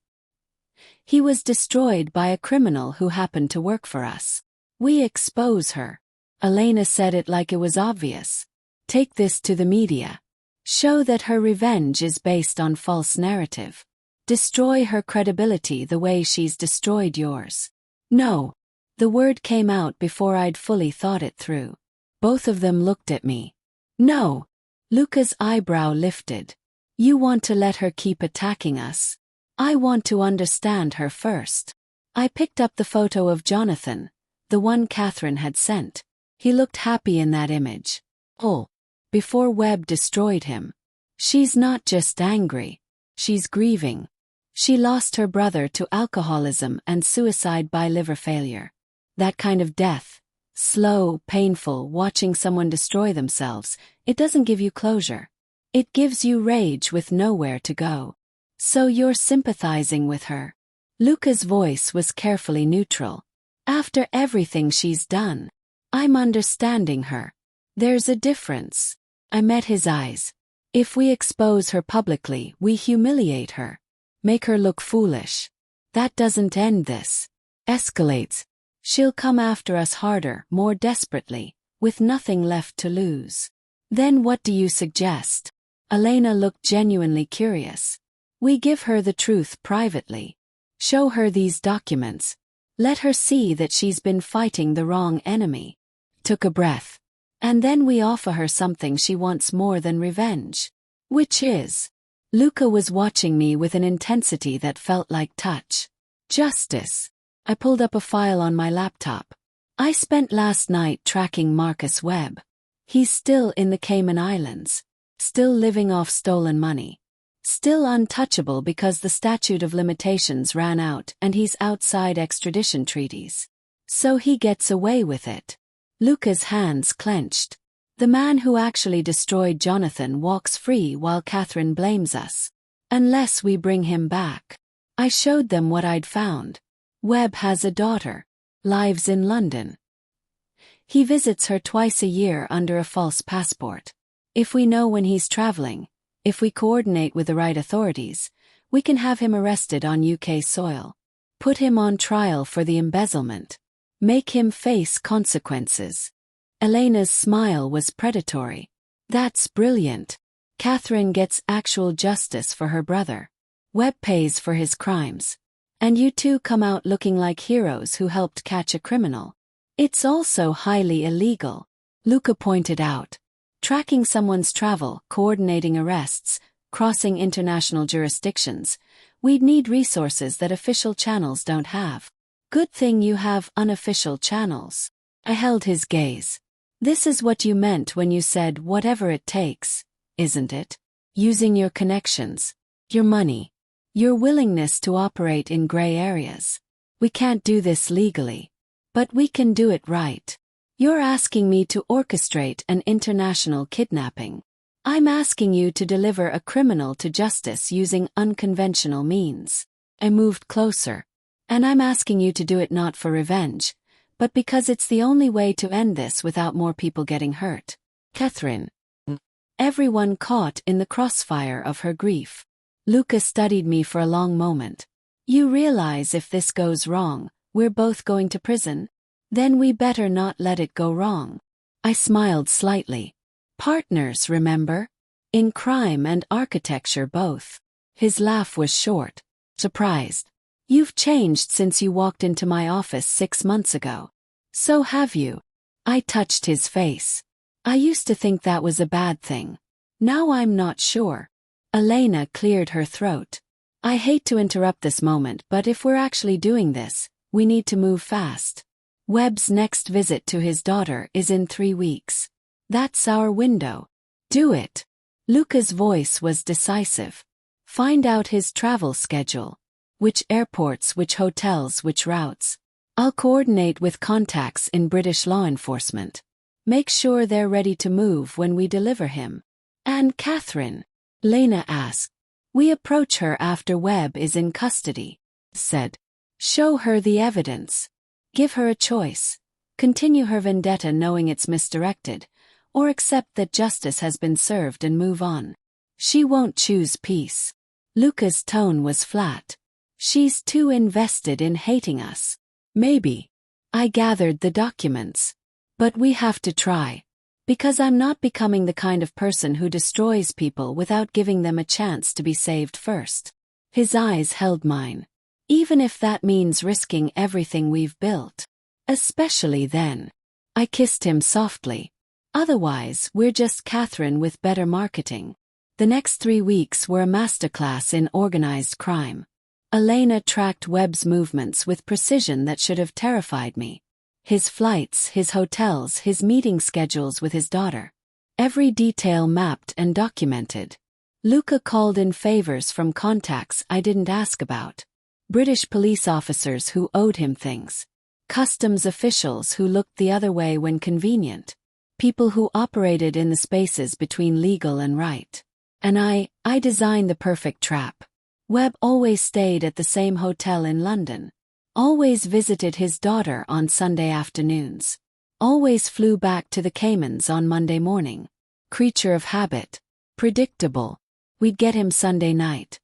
He was destroyed by a criminal who happened to work for us. We expose her. Elena said it like it was obvious. Take this to the media. Show that her revenge is based on false narrative. Destroy her credibility the way she's destroyed yours. No. The word came out before I'd fully thought it through. Both of them looked at me. No. Luca's eyebrow lifted. You want to let her keep attacking us? I want to understand her first. I picked up the photo of Jonathan, the one Catherine had sent. He looked happy in that image. Oh. Before Webb destroyed him. She's not just angry. She's grieving. She lost her brother to alcoholism and suicide by liver failure. That kind of death. Slow, painful, watching someone destroy themselves. It doesn't give you closure. It gives you rage with nowhere to go. So you're sympathizing with her. Luca's voice was carefully neutral. After everything she's done, I'm understanding her. There's a difference. I met his eyes. If we expose her publicly, we humiliate her. Make her look foolish. That doesn't end this. Escalates. She'll come after us harder, more desperately, with nothing left to lose. Then what do you suggest? Elena looked genuinely curious. We give her the truth privately. Show her these documents. Let her see that she's been fighting the wrong enemy. Took a breath. And then we offer her something she wants more than revenge. Which is? Luca was watching me with an intensity that felt like touch. Justice. I pulled up a file on my laptop. I spent last night tracking Marcus Webb. He's still in the Cayman Islands. Still living off stolen money. Still untouchable because the statute of limitations ran out and he's outside extradition treaties. So he gets away with it. Luca's hands clenched. The man who actually destroyed Jonathan walks free while Catherine blames us. Unless we bring him back. I showed them what I'd found. Webb has a daughter. Lives in London. He visits her twice a year under a false passport. If we know when he's traveling, if we coordinate with the right authorities, we can have him arrested on UK soil. Put him on trial for the embezzlement. Make him face consequences. Elena's smile was predatory. That's brilliant. Catherine gets actual justice for her brother. Webb pays for his crimes. And you two come out looking like heroes who helped catch a criminal. It's also highly illegal, Luca pointed out. Tracking someone's travel, coordinating arrests, crossing international jurisdictions. We'd need resources that official channels don't have. Good thing you have unofficial channels. I held his gaze. This is what you meant when you said whatever it takes, isn't it? Using your connections, your money, your willingness to operate in gray areas. We can't do this legally. But we can do it right. You're asking me to orchestrate an international kidnapping. I'm asking you to deliver a criminal to justice using unconventional means. I moved closer. And I'm asking you to do it not for revenge, but because it's the only way to end this without more people getting hurt. Catherine. Everyone caught in the crossfire of her grief. Luca studied me for a long moment. You realize if this goes wrong, we're both going to prison? Then we better not let it go wrong. I smiled slightly. Partners, remember? In crime and architecture both. His laugh was short. Surprised. You've changed since you walked into my office 6 months ago. So have you. I touched his face. I used to think that was a bad thing. Now I'm not sure. Elena cleared her throat. I hate to interrupt this moment, but if we're actually doing this, we need to move fast. Webb's next visit to his daughter is in 3 weeks. That's our window. Do it. Luca's voice was decisive. Find out his travel schedule. Which airports, which hotels, which routes. I'll coordinate with contacts in British law enforcement. Make sure they're ready to move when we deliver him. And Catherine? Lena asked. We approach her after Webb is in custody. Said. Show her the evidence. Give her a choice. Continue her vendetta knowing it's misdirected, or accept that justice has been served and move on. She won't choose peace. Luca's tone was flat. She's too invested in hating us. Maybe. I gathered the documents. But we have to try. Because I'm not becoming the kind of person who destroys people without giving them a chance to be saved first. His eyes held mine. Even if that means risking everything we've built. Especially then. I kissed him softly. Otherwise, we're just Catherine with better marketing. The next 3 weeks were a masterclass in organized crime. Elena tracked Webb's movements with precision that should have terrified me. His flights, his hotels, his meeting schedules with his daughter. Every detail mapped and documented. Luca called in favors from contacts I didn't ask about. British police officers who owed him things. Customs officials who looked the other way when convenient. People who operated in the spaces between legal and right. And I designed the perfect trap. Webb always stayed at the same hotel in London. Always visited his daughter on Sunday afternoons. Always flew back to the Caymans on Monday morning. Creature of habit. Predictable. We'd get him Sunday night.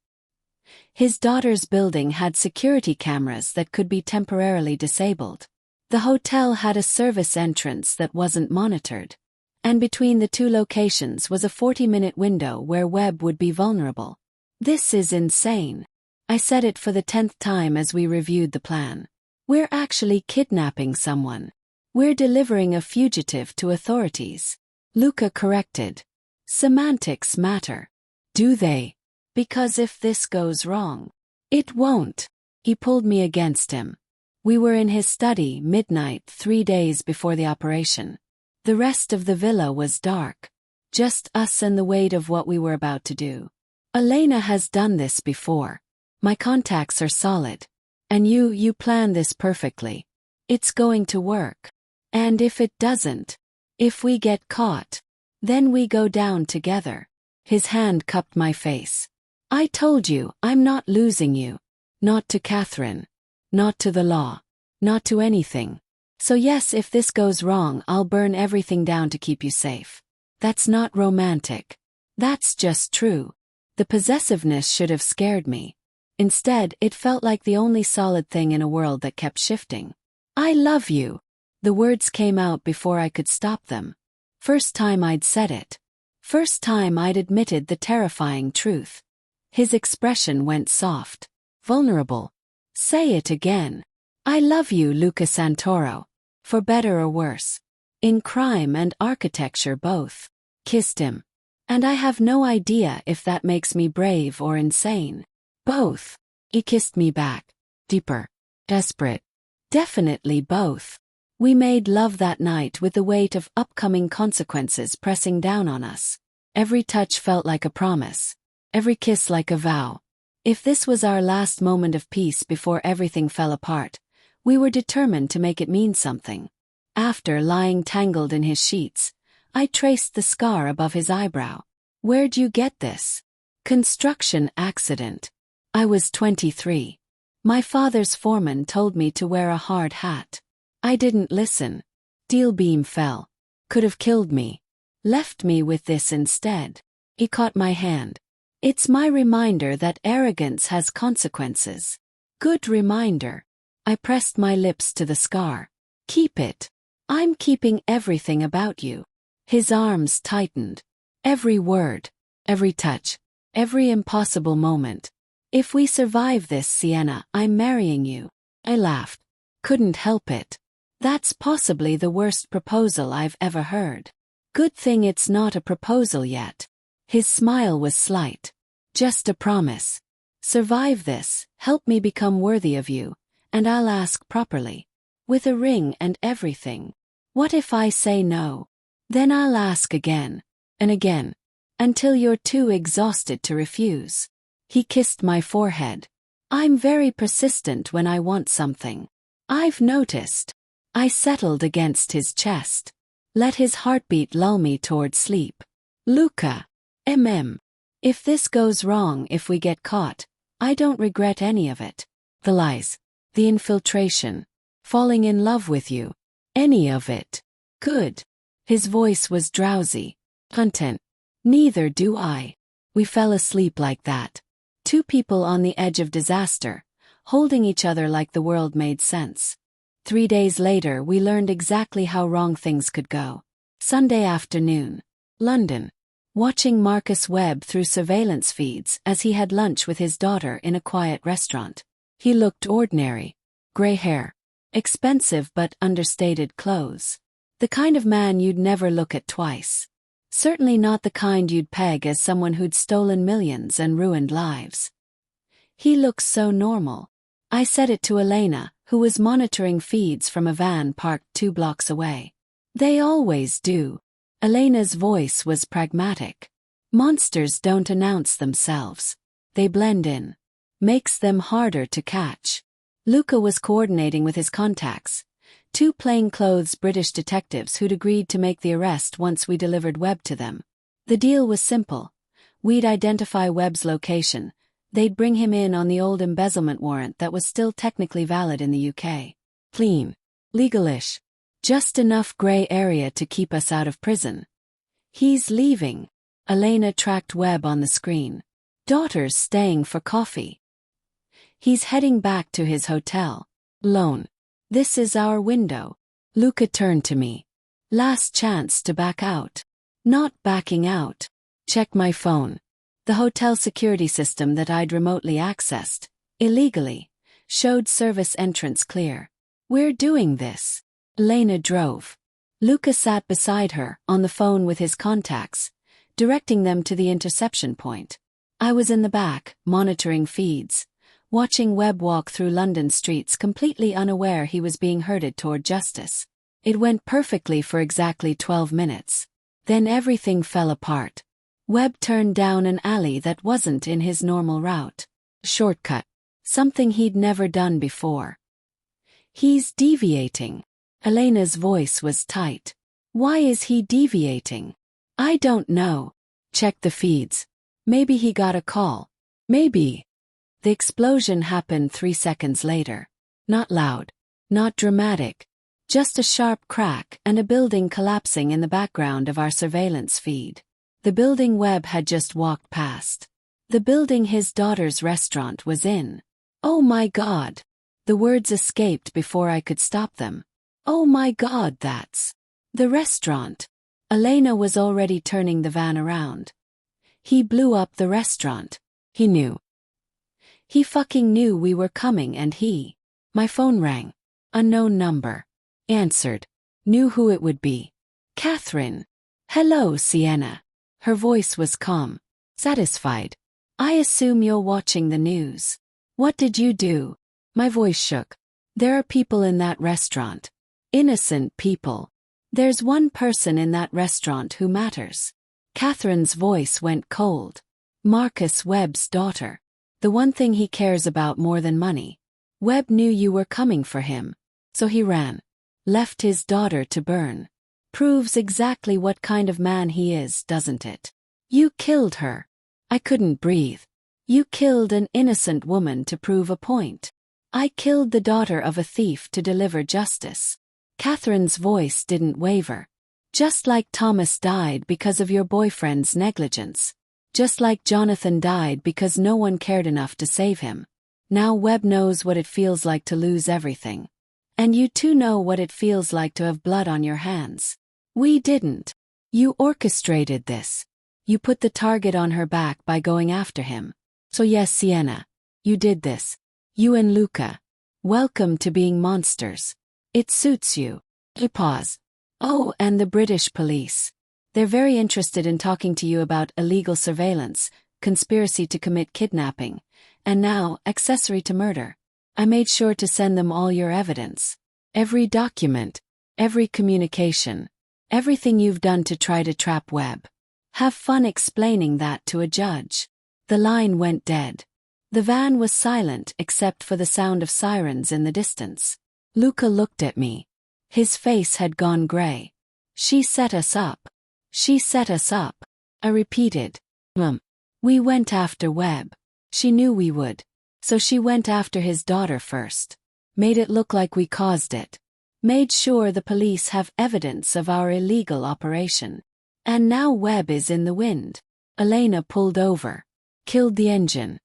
His daughter's building had security cameras that could be temporarily disabled. The hotel had a service entrance that wasn't monitored. And between the two locations was a 40-minute window where Webb would be vulnerable. This is insane. I said it for the 10th time as we reviewed the plan. We're actually kidnapping someone. We're delivering a fugitive to authorities. Luca corrected. Semantics matter. Do they? Because if this goes wrong, it won't. He pulled me against him. We were in his study midnight 3 days before the operation. The rest of the villa was dark. Just us and the weight of what we were about to do. Elena has done this before. My contacts are solid. And you plan this perfectly. It's going to work. And if it doesn't, if we get caught, then we go down together. His hand cupped my face. I told you, I'm not losing you. Not to Catherine. Not to the law. Not to anything. So yes, if this goes wrong, I'll burn everything down to keep you safe. That's not romantic. That's just true. The possessiveness should have scared me. Instead, it felt like the only solid thing in a world that kept shifting. I love you. The words came out before I could stop them. First time I'd said it. First time I'd admitted the terrifying truth. His expression went soft. Vulnerable. Say it again. I love you, Luca Santoro. For better or worse. In crime and architecture both. Kissed him. And I have no idea if that makes me brave or insane. Both. He kissed me back. Deeper. Desperate. Definitely both. We made love that night with the weight of upcoming consequences pressing down on us. Every touch felt like a promise. Every kiss like a vow. If this was our last moment of peace before everything fell apart, we were determined to make it mean something. After lying tangled in his sheets, I traced the scar above his eyebrow. Where'd you get this? Construction accident. I was 23. My father's foreman told me to wear a hard hat. I didn't listen. Steel beam fell. Could have killed me. Left me with this instead. He caught my hand. It's my reminder that arrogance has consequences. Good reminder. I pressed my lips to the scar. Keep it. I'm keeping everything about you. His arms tightened. Every word. Every touch. Every impossible moment. If we survive this, Sienna, I'm marrying you. I laughed. Couldn't help it. That's possibly the worst proposal I've ever heard. Good thing it's not a proposal yet. His smile was slight. Just a promise. Survive this, help me become worthy of you, and I'll ask properly. With a ring and everything. What if I say no? Then I'll ask again. And again. Until you're too exhausted to refuse. He kissed my forehead. I'm very persistent when I want something. I've noticed. I settled against his chest. Let his heartbeat lull me toward sleep. Luca. If this goes wrong, if we get caught, I don't regret any of it. The lies. The infiltration. Falling in love with you. Any of it. Good. His voice was drowsy. Content. Neither do I. We fell asleep like that. Two people on the edge of disaster, holding each other like the world made sense. 3 days later, we learned exactly how wrong things could go. Sunday afternoon. London. Watching Marcus Webb through surveillance feeds as he had lunch with his daughter in a quiet restaurant. He looked ordinary. Gray hair. Expensive but understated clothes. The kind of man you'd never look at twice. Certainly not the kind you'd peg as someone who'd stolen millions and ruined lives. He looks so normal. I said it to Elena, who was monitoring feeds from a van parked 2 blocks away. They always do. Elena's voice was pragmatic. Monsters don't announce themselves. They blend in. Makes them harder to catch. Luca was coordinating with his contacts. 2 plainclothes British detectives who'd agreed to make the arrest once we delivered Webb to them. The deal was simple. We'd identify Webb's location. They'd bring him in on the old embezzlement warrant that was still technically valid in the UK. Clean. Legalish. Just enough gray area to keep us out of prison. He's leaving. Elena tracked Webb on the screen. Daughter's staying for coffee. He's heading back to his hotel. Alone. This is our window. Luca turned to me. Last chance to back out. Not backing out. Check my phone. The hotel security system that I'd remotely accessed, illegally, showed service entrance clear. We're doing this. Elena drove. Luca sat beside her, on the phone with his contacts, directing them to the interception point. I was in the back, monitoring feeds, watching Webb walk through London streets completely unaware he was being herded toward justice. It went perfectly for exactly 12 minutes. Then everything fell apart. Webb turned down an alley that wasn't in his normal route. Shortcut. Something he'd never done before. He's deviating. Elena's voice was tight. Why is he deviating? I don't know. Check the feeds. Maybe he got a call. Maybe. The explosion happened 3 seconds later. Not loud. Not dramatic. Just a sharp crack and a building collapsing in the background of our surveillance feed. The building Webb had just walked past. The building his daughter's restaurant was in. Oh my God. The words escaped before I could stop them. Oh my God, that's the restaurant. Elena was already turning the van around. He blew up the restaurant. He knew. He fucking knew we were coming and he. My phone rang. Unknown number. Answered. Knew who it would be. Catherine. Hello, Sienna. Her voice was calm. Satisfied. I assume you're watching the news. What did you do? My voice shook. There are people in that restaurant. Innocent people. There's one person in that restaurant who matters. Catherine's voice went cold. Marcus Webb's daughter. The one thing he cares about more than money. Webb knew you were coming for him. So he ran. Left his daughter to burn. Proves exactly what kind of man he is, doesn't it? You killed her. I couldn't breathe. You killed an innocent woman to prove a point. I killed the daughter of a thief to deliver justice. Catherine's voice didn't waver. Just like Thomas died because of your boyfriend's negligence. Just like Jonathan died because no one cared enough to save him. Now Webb knows what it feels like to lose everything. And you too know what it feels like to have blood on your hands. We didn't. You orchestrated this. You put the target on her back by going after him. So yes, Sienna. You did this. You and Luca. Welcome to being monsters. It suits you. You pause. Oh, and the British police. They're very interested in talking to you about illegal surveillance, conspiracy to commit kidnapping, and now, accessory to murder. I made sure to send them all your evidence. Every document, every communication, everything you've done to try to trap Webb. Have fun explaining that to a judge. The line went dead. The van was silent except for the sound of sirens in the distance. Luca looked at me. His face had gone gray. She set us up. She set us up. I repeated. We went after Webb. She knew we would. So she went after his daughter first. Made it look like we caused it. Made sure the police have evidence of our illegal operation. And now Webb is in the wind. Elena pulled over. Killed the engine.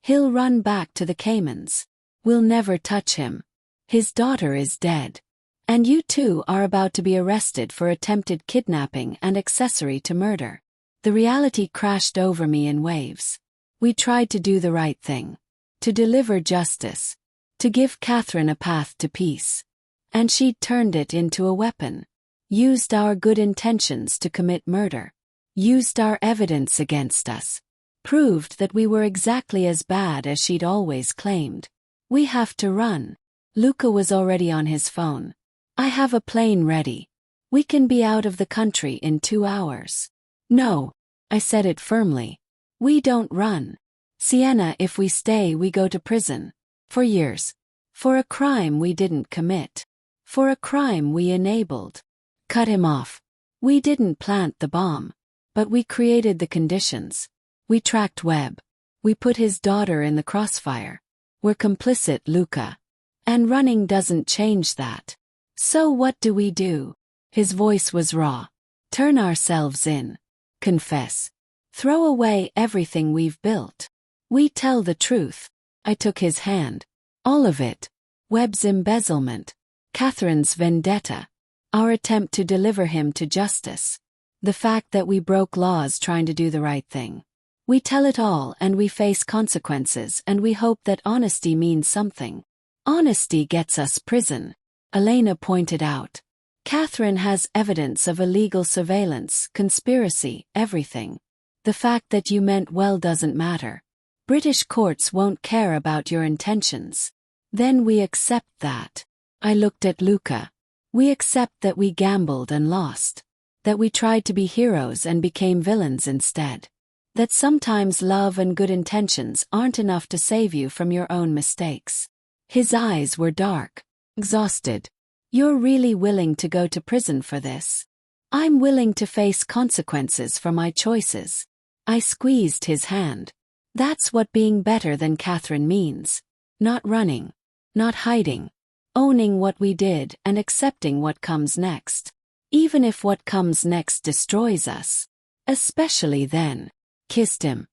He'll run back to the Caymans. We'll never touch him. His daughter is dead. And you two are about to be arrested for attempted kidnapping and accessory to murder. The reality crashed over me in waves. We tried to do the right thing. To deliver justice. To give Catherine a path to peace. And she'd turned it into a weapon. Used our good intentions to commit murder. Used our evidence against us. Proved that we were exactly as bad as she'd always claimed. We have to run. Luca was already on his phone. I have a plane ready. We can be out of the country in 2 hours. No. I said it firmly. We don't run. Sienna, if we stay, we go to prison. For years. For a crime we didn't commit. For a crime we enabled. Cut him off. We didn't plant the bomb. But we created the conditions. We tracked Webb. We put his daughter in the crossfire. We're complicit, Luca. And running doesn't change that. So what do we do? His voice was raw. Turn ourselves in. Confess. Throw away everything we've built. We tell the truth. I took his hand. All of it. Webb's embezzlement. Catherine's vendetta. Our attempt to deliver him to justice. The fact that we broke laws trying to do the right thing. We tell it all and we face consequences and we hope that honesty means something. Honesty gets us prison. Elena pointed out. Catherine has evidence of illegal surveillance, conspiracy, everything. The fact that you meant well doesn't matter. British courts won't care about your intentions. Then we accept that. I looked at Luca. We accept that we gambled and lost. That we tried to be heroes and became villains instead. That sometimes love and good intentions aren't enough to save you from your own mistakes. His eyes were dark, exhausted. You're really willing to go to prison for this? I'm willing to face consequences for my choices. I squeezed his hand. That's what being better than Catherine means. Not running. Not hiding. Owning what we did and accepting what comes next. Even if what comes next destroys us. Especially then. Kissed him.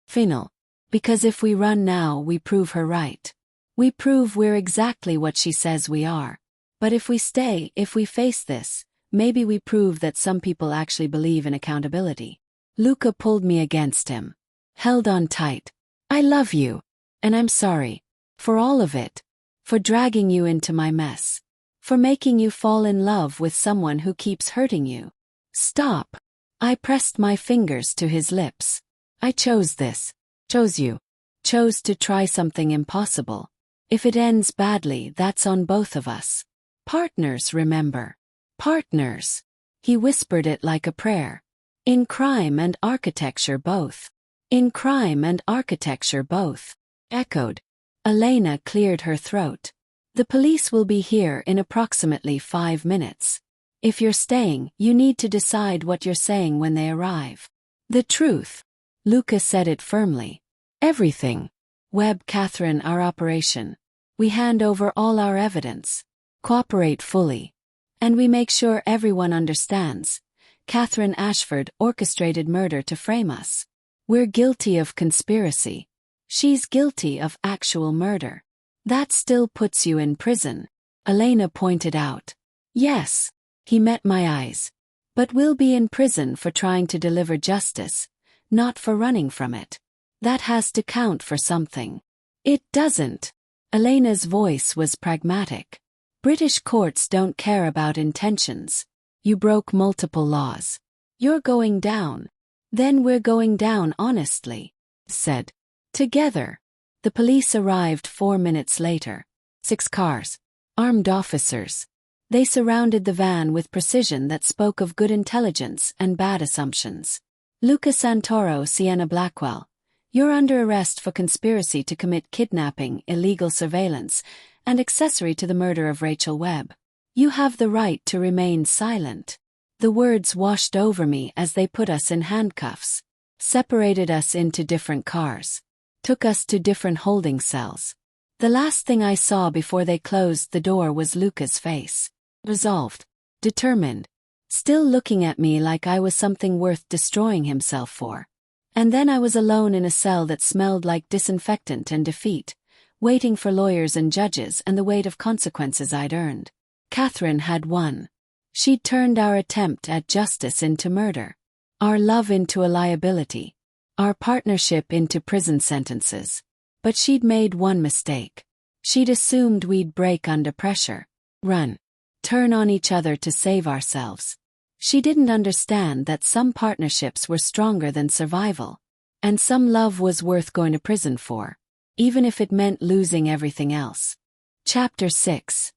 Final. Because if we run now, we prove her right. We prove we're exactly what she says we are. But if we stay, if we face this, maybe we prove that some people actually believe in accountability. Luca pulled me against him. Held on tight. I love you. And I'm sorry. For all of it. For dragging you into my mess. For making you fall in love with someone who keeps hurting you. Stop. I pressed my fingers to his lips. I chose this. Chose you. Chose to try something impossible. If it ends badly, that's on both of us. Partners, remember. Partners. He whispered it like a prayer. In crime and architecture both. In crime and architecture both. Echoed. Elena cleared her throat. The police will be here in approximately 5 minutes. If you're staying, you need to decide what you're saying when they arrive. The truth. Luca said it firmly. Everything. Webb, Catherine, our operation. We hand over all our evidence. Cooperate fully. And we make sure everyone understands. Catherine Ashford orchestrated murder to frame us. We're guilty of conspiracy. She's guilty of actual murder. That still puts you in prison. Elena pointed out. Yes. He met my eyes. But we'll be in prison for trying to deliver justice, not for running from it. That has to count for something. It doesn't. Elena's voice was pragmatic. British courts don't care about intentions. You broke multiple laws. You're going down. Then we're going down honestly. Said. Together. The police arrived 4 minutes later. 6 cars. Armed officers. They surrounded the van with precision that spoke of good intelligence and bad assumptions. Luca Santoro, Sienna Blackwell. You're under arrest for conspiracy to commit kidnapping, illegal surveillance, and accessory to the murder of Rachel Webb. You have the right to remain silent. The words washed over me as they put us in handcuffs, separated us into different cars, took us to different holding cells. The last thing I saw before they closed the door was Luca's face. Resolved. Determined. Still looking at me like I was something worth destroying himself for. And then I was alone in a cell that smelled like disinfectant and defeat, waiting for lawyers and judges and the weight of consequences I'd earned. Catherine had won. She'd turned our attempt at justice into murder. Our love into a liability. Our partnership into prison sentences. But she'd made one mistake. She'd assumed we'd break under pressure. Run. Turn on each other to save ourselves. She didn't understand that some partnerships were stronger than survival. And some love was worth going to prison for. Even if it meant losing everything else. Chapter 6.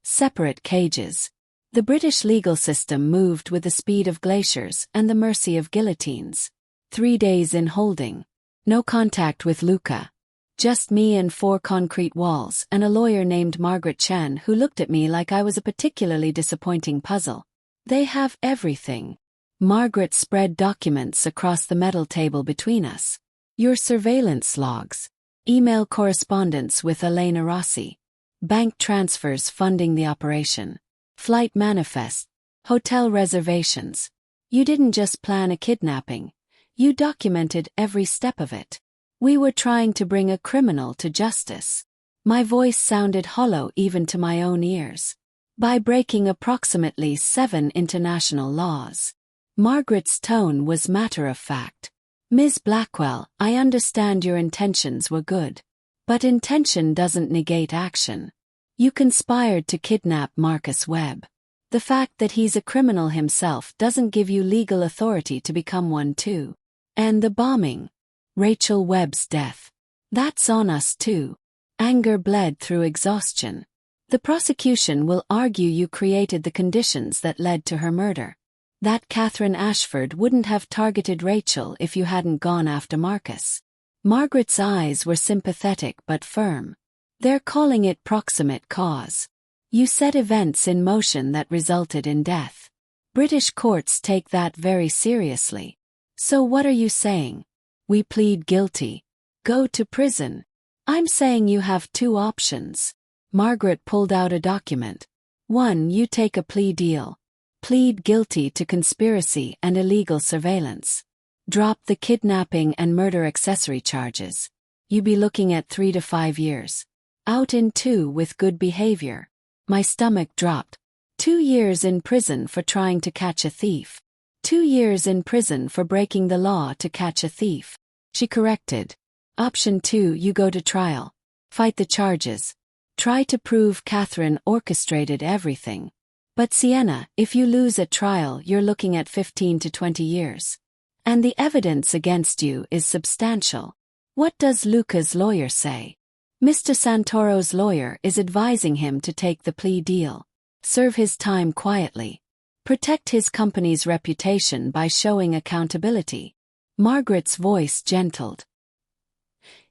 Separate cages. The British legal system moved with the speed of glaciers and the mercy of guillotines. 3 days in holding. No contact with Luca. Just me and 4 concrete walls and a lawyer named Margaret Chen who looked at me like I was a particularly disappointing puzzle. They have everything. Margaret spread documents across the metal table between us. Your surveillance logs. Email correspondence with Elena Rossi. Bank transfers funding the operation. Flight manifest. Hotel reservations. You didn't just plan a kidnapping. You documented every step of it. We were trying to bring a criminal to justice. My voice sounded hollow even to my own ears. By breaking approximately 7 international laws. Margaret's tone was matter-of-fact. Ms. Blackwell, I understand your intentions were good. But intention doesn't negate action. You conspired to kidnap Marcus Webb. The fact that he's a criminal himself doesn't give you legal authority to become one too. And the bombing. Rachel Webb's death. That's on us too. Anger bled through exhaustion. The prosecution will argue you created the conditions that led to her murder. That Catherine Ashford wouldn't have targeted Rachel if you hadn't gone after Marcus. Margaret's eyes were sympathetic but firm. They're calling it proximate cause. You set events in motion that resulted in death. British courts take that very seriously. So what are you saying? We plead guilty. Go to prison. I'm saying you have two options. Margaret pulled out a document. 1. You take a plea deal. Plead guilty to conspiracy and illegal surveillance. Drop the kidnapping and murder accessory charges. You be looking at 3 to 5 years. Out in 2 with good behavior. My stomach dropped. 2 years in prison for trying to catch a thief. 2 years in prison for breaking the law to catch a thief. She corrected. Option 2, you go to trial. Fight the charges. Try to prove Catherine orchestrated everything. But Sienna, if you lose at trial, you're looking at 15 to 20 years. And the evidence against you is substantial. What does Luca's lawyer say? Mr. Santoro's lawyer is advising him to take the plea deal. Serve his time quietly. Protect his company's reputation by showing accountability. Margaret's voice gentled.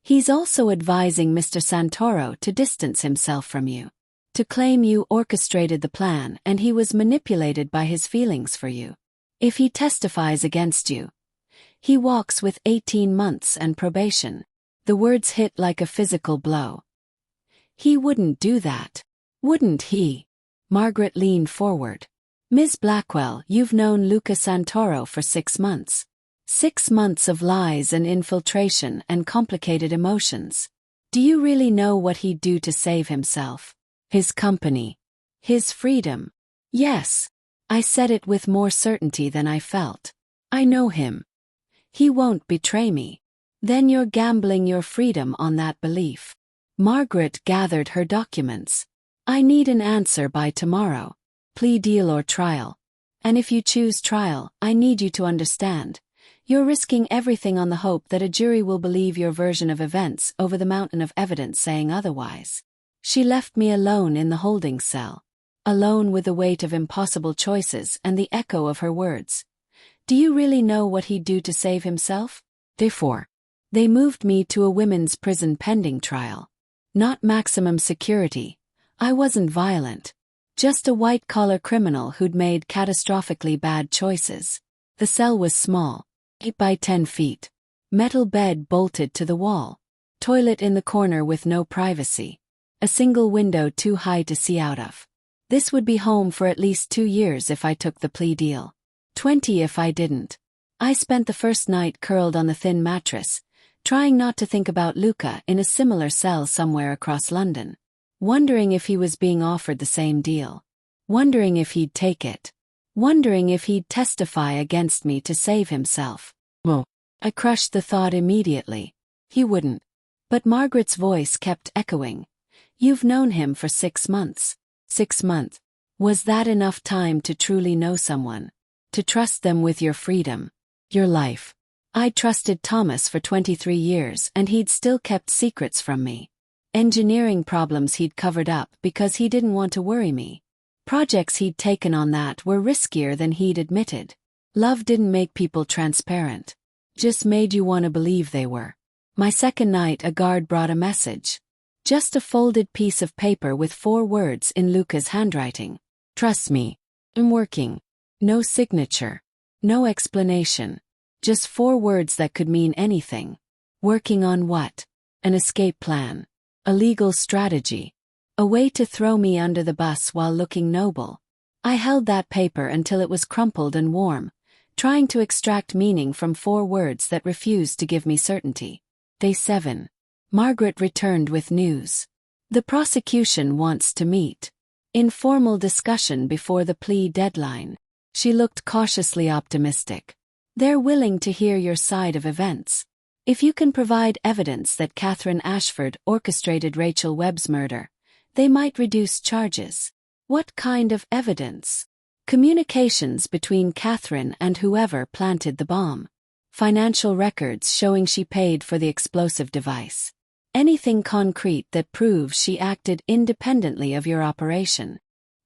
He's also advising Mr. Santoro to distance himself from you. To claim you orchestrated the plan and he was manipulated by his feelings for you. If he testifies against you, he walks with 18 months and probation. The words hit like a physical blow. He wouldn't do that. Wouldn't he? Margaret leaned forward. Ms. Blackwell, you've known Luca Santoro for 6 months. 6 months of lies and infiltration and complicated emotions. Do you really know what he'd do to save himself? His company. His freedom. Yes. I said it with more certainty than I felt. I know him. He won't betray me. Then you're gambling your freedom on that belief. Margaret gathered her documents. I need an answer by tomorrow. Plea deal or trial. And if you choose trial, I need you to understand. You're risking everything on the hope that a jury will believe your version of events over the mountain of evidence saying otherwise. She left me alone in the holding cell. Alone with the weight of impossible choices and the echo of her words. Do you really know what he'd do to save himself? Therefore, they moved me to a women's prison pending trial. Not maximum security. I wasn't violent. Just a white-collar criminal who'd made catastrophically bad choices. The cell was small. 8 by 10 feet. Metal bed bolted to the wall. Toilet in the corner with no privacy. A single window too high to see out of. This would be home for at least 2 years if I took the plea deal. 20 if I didn't. I spent the first night curled on the thin mattress, trying not to think about Luca in a similar cell somewhere across London. Wondering if he was being offered the same deal. Wondering if he'd take it. Wondering if he'd testify against me to save himself. Well, I crushed the thought immediately. He wouldn't. But Margaret's voice kept echoing. You've known him for 6 months. 6 months. Was that enough time to truly know someone? To trust them with your freedom? Your life? I'd trusted Thomas for 23 years and he'd still kept secrets from me. Engineering problems he'd covered up because he didn't want to worry me. Projects he'd taken on that were riskier than he'd admitted. Love didn't make people transparent. Just made you want to believe they were. My second night a guard brought a message. Just a folded piece of paper with 4 words in Luca's handwriting. Trust me. I'm working. No signature. No explanation. Just 4 words that could mean anything. Working on what? An escape plan. A legal strategy. A way to throw me under the bus while looking noble. I held that paper until it was crumpled and warm, trying to extract meaning from 4 words that refused to give me certainty. Day 7. Margaret returned with news. The prosecution wants to meet. Informal discussion before the plea deadline. She looked cautiously optimistic. They're willing to hear your side of events. If you can provide evidence that Catherine Ashford orchestrated Rachel Webb's murder, they might reduce charges. What kind of evidence? Communications between Catherine and whoever planted the bomb. Financial records showing she paid for the explosive device. Anything concrete that proves she acted independently of your operation.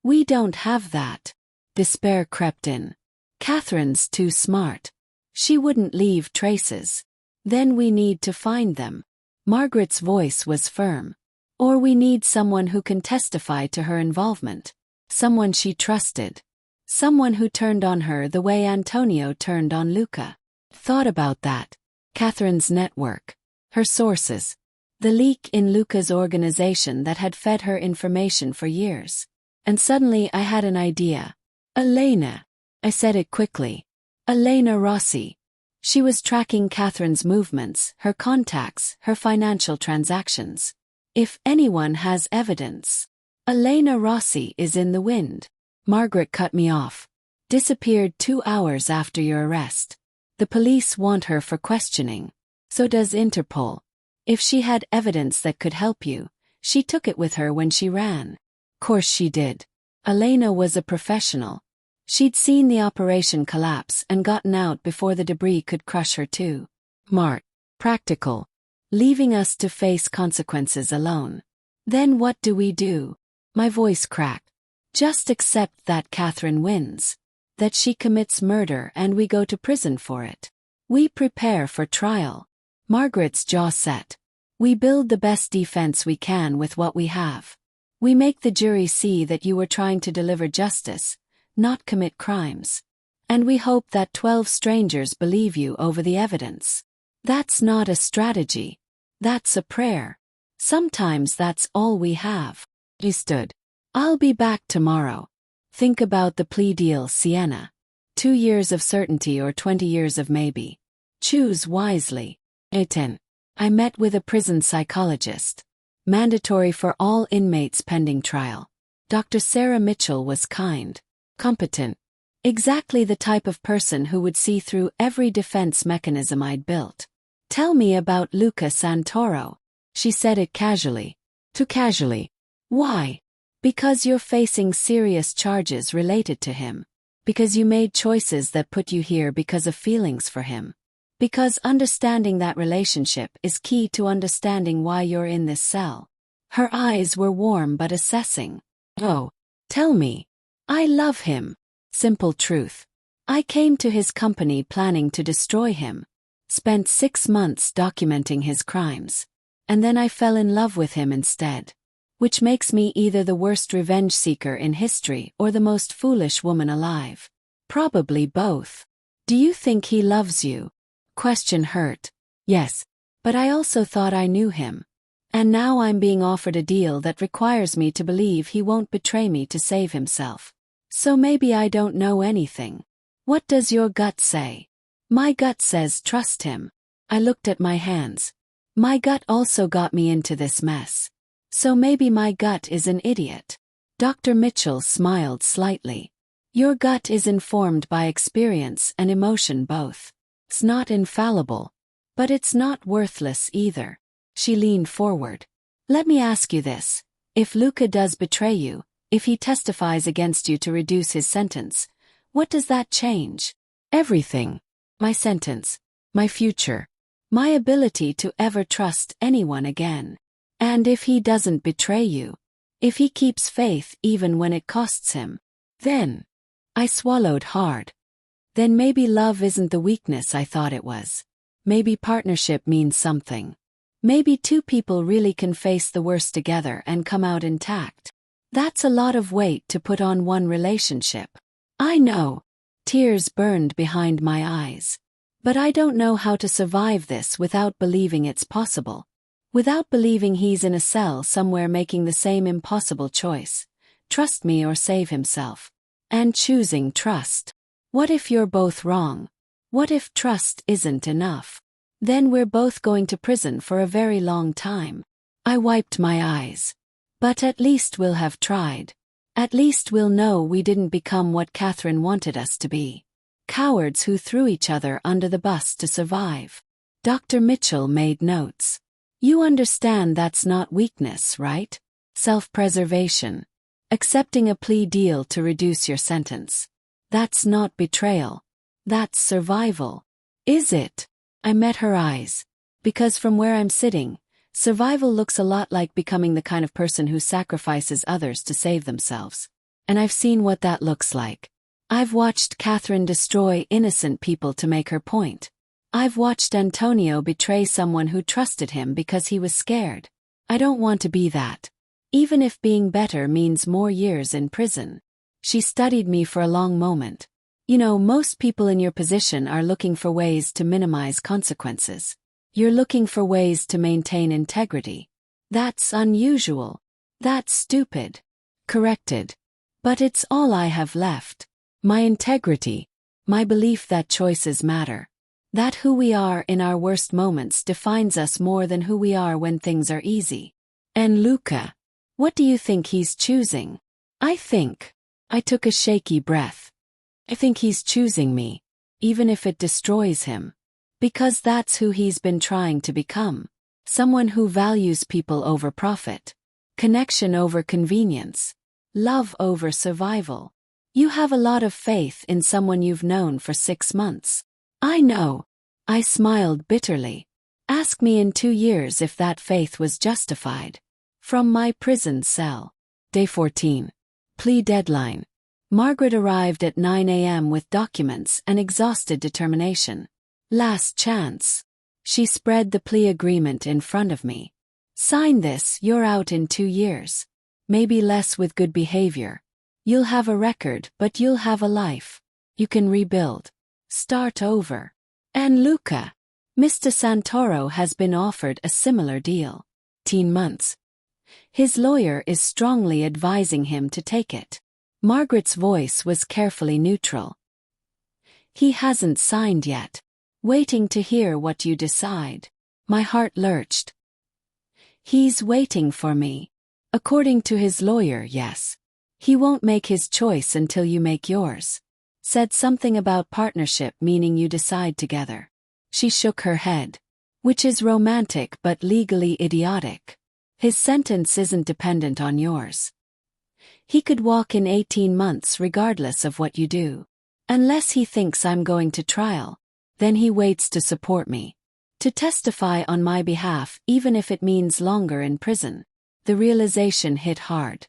We don't have that. Despair crept in. Catherine's too smart. She wouldn't leave traces. Then we need to find them. Margaret's voice was firm. Or we need someone who can testify to her involvement. Someone she trusted. Someone who turned on her the way Antonio turned on Luca. Thought about that. Catherine's network. Her sources. The leak in Luca's organization that had fed her information for years. And suddenly I had an idea. Elena. I said it quickly. Elena Rossi. She was tracking Catherine's movements, her contacts, her financial transactions. If anyone has evidence, Elena Rossi is in the wind. Margaret cut me off. Disappeared 2 hours after your arrest. The police want her for questioning. So does Interpol. If she had evidence that could help you, she took it with her when she ran. Course she did. Elena was a professional. She'd seen the operation collapse and gotten out before the debris could crush her too. Smart. Practical. Leaving us to face consequences alone. Then what do we do? My voice cracked. Just accept that Catherine wins. That she commits murder and we go to prison for it. We prepare for trial. Margaret's jaw set. We build the best defense we can with what we have. We make the jury see that you were trying to deliver justice, not commit crimes. And we hope that 12 strangers believe you over the evidence. That's not a strategy. That's a prayer. Sometimes that's all we have. He stood. I'll be back tomorrow. Think about the plea deal, Sienna. 2 years of certainty or 20 years of maybe. Choose wisely. 10. I met with a prison psychologist. Mandatory for all inmates pending trial. Dr. Sarah Mitchell was kind. Competent. Exactly the type of person who would see through every defense mechanism I'd built. Tell me about Luca Santoro. She said it casually. Too casually. Why? Because you're facing serious charges related to him. Because you made choices that put you here because of feelings for him. Because understanding that relationship is key to understanding why you're in this cell. Her eyes were warm but assessing. Oh, tell me. I love him. Simple truth. I came to his company planning to destroy him. Spent 6 months documenting his crimes. And then I fell in love with him instead. Which makes me either the worst revenge seeker in history or the most foolish woman alive. Probably both. Do you think he loves you? Question hurt. Yes. But I also thought I knew him. And now I'm being offered a deal that requires me to believe he won't betray me to save himself. So maybe I don't know anything. What does your gut say? My gut says trust him. I looked at my hands. My gut also got me into this mess. So maybe my gut is an idiot. Dr. Mitchell smiled slightly. Your gut is informed by experience and emotion both. It's not infallible. But it's not worthless either. She leaned forward. Let me ask you this. If Luca does betray you, if he testifies against you to reduce his sentence, what does that change? Everything. My sentence. My future. My ability to ever trust anyone again. And if he doesn't betray you, if he keeps faith even when it costs him, then... I swallowed hard. Then maybe love isn't the weakness I thought it was. Maybe partnership means something. Maybe 2 people really can face the worst together and come out intact. That's a lot of weight to put on one relationship. I know. Tears burned behind my eyes. But I don't know how to survive this without believing it's possible. Without believing he's in a cell somewhere making the same impossible choice. Trust me or save himself. And choosing trust. What if you're both wrong? What if trust isn't enough? Then we're both going to prison for a very long time. I wiped my eyes. But at least we'll have tried. At least we'll know we didn't become what Catherine wanted us to be. Cowards who threw each other under the bus to survive. Dr. Mitchell made notes. You understand that's not weakness, right? Self-preservation. Accepting a plea deal to reduce your sentence. That's not betrayal. That's survival. Is it? I met her eyes. Because from where I'm sitting, Survival looks a lot like becoming the kind of person who sacrifices others to save themselves. And I've seen what that looks like. I've watched Catherine destroy innocent people to make her point. I've watched Antonio betray someone who trusted him because he was scared. I don't want to be that. Even if being better means more years in prison. She studied me for a long moment. You know, most people in your position are looking for ways to minimize consequences. You're looking for ways to maintain integrity. That's unusual. That's stupid. Corrected. But it's all I have left. My integrity. My belief that choices matter. That who we are in our worst moments defines us more than who we are when things are easy. And Luca. What do you think he's choosing? I took a shaky breath. I think he's choosing me, even if it destroys him. Because that's who he's been trying to become. Someone who values people over profit. Connection over convenience. Love over survival. You have a lot of faith in someone you've known for 6 months. I know. I smiled bitterly. Ask me in 2 years if that faith was justified. From my prison cell. Day 14. Plea deadline. Margaret arrived at 9 a.m. with documents and exhausted determination. Last chance. She spread the plea agreement in front of me. Sign this, you're out in 2 years. Maybe less with good behavior. You'll have a record, but you'll have a life. You can rebuild. Start over. And Luca. Mr. Santoro has been offered a similar deal. 18 months. His lawyer is strongly advising him to take it. Margaret's voice was carefully neutral. He hasn't signed yet. Waiting to hear what you decide. My heart lurched. He's waiting for me. According to his lawyer, yes. He won't make his choice until you make yours. Said something about partnership meaning you decide together. She shook her head. Which is romantic but legally idiotic. His sentence isn't dependent on yours. He could walk in 18 months regardless of what you do. Unless he thinks I'm going to trial. Then he waits to support me. To testify on my behalf even if it means longer in prison. The realization hit hard.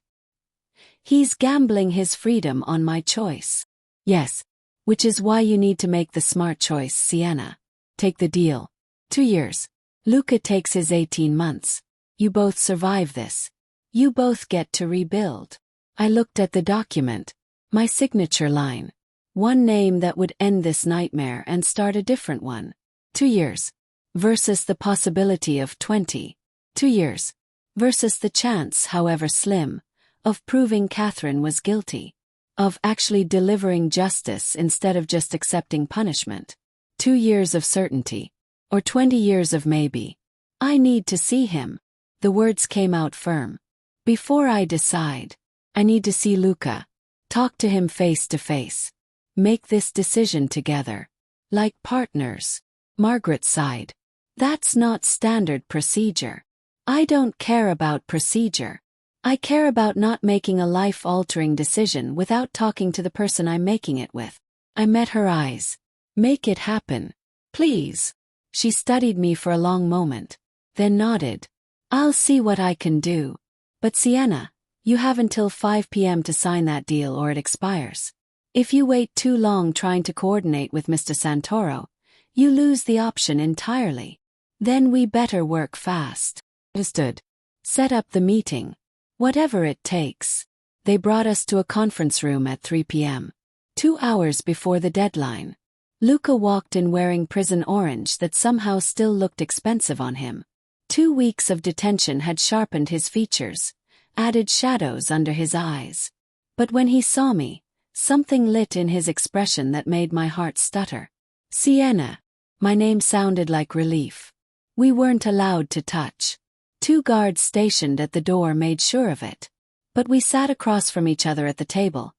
He's gambling his freedom on my choice. Yes. Which is why you need to make the smart choice, Sienna. Take the deal. 2 years. Luca takes his 18 months. You both survive this. You both get to rebuild. I looked at the document. My signature line. One name that would end this nightmare and start a different one. 2 years. Versus the possibility of 20. 2 years. Versus the chance, however slim, of proving Catherine was guilty. Of actually delivering justice instead of just accepting punishment. 2 years of certainty. Or 20 years of maybe. I need to see him. The words came out firm. Before I decide. I need to see Luca. Talk to him face to face. Make this decision together. Like partners. Margaret sighed. That's not standard procedure. I don't care about procedure. I care about not making a life-altering decision without talking to the person I'm making it with. I met her eyes. Make it happen. Please. She studied me for a long moment. Then nodded. I'll see what I can do. But Sienna, you have until 5 p.m. to sign that deal or it expires. If you wait too long trying to coordinate with Mr. Santoro, you lose the option entirely. Then we better work fast. Understood. Set up the meeting. Whatever it takes. They brought us to a conference room at 3 p.m. 2 hours before the deadline. Luca walked in wearing prison orange that somehow still looked expensive on him. 2 weeks of detention had sharpened his features, added shadows under his eyes. But when he saw me, something lit in his expression that made my heart stutter. Sienna. My name sounded like relief. We weren't allowed to touch. 2 guards stationed at the door made sure of it. But we sat across from each other at the table,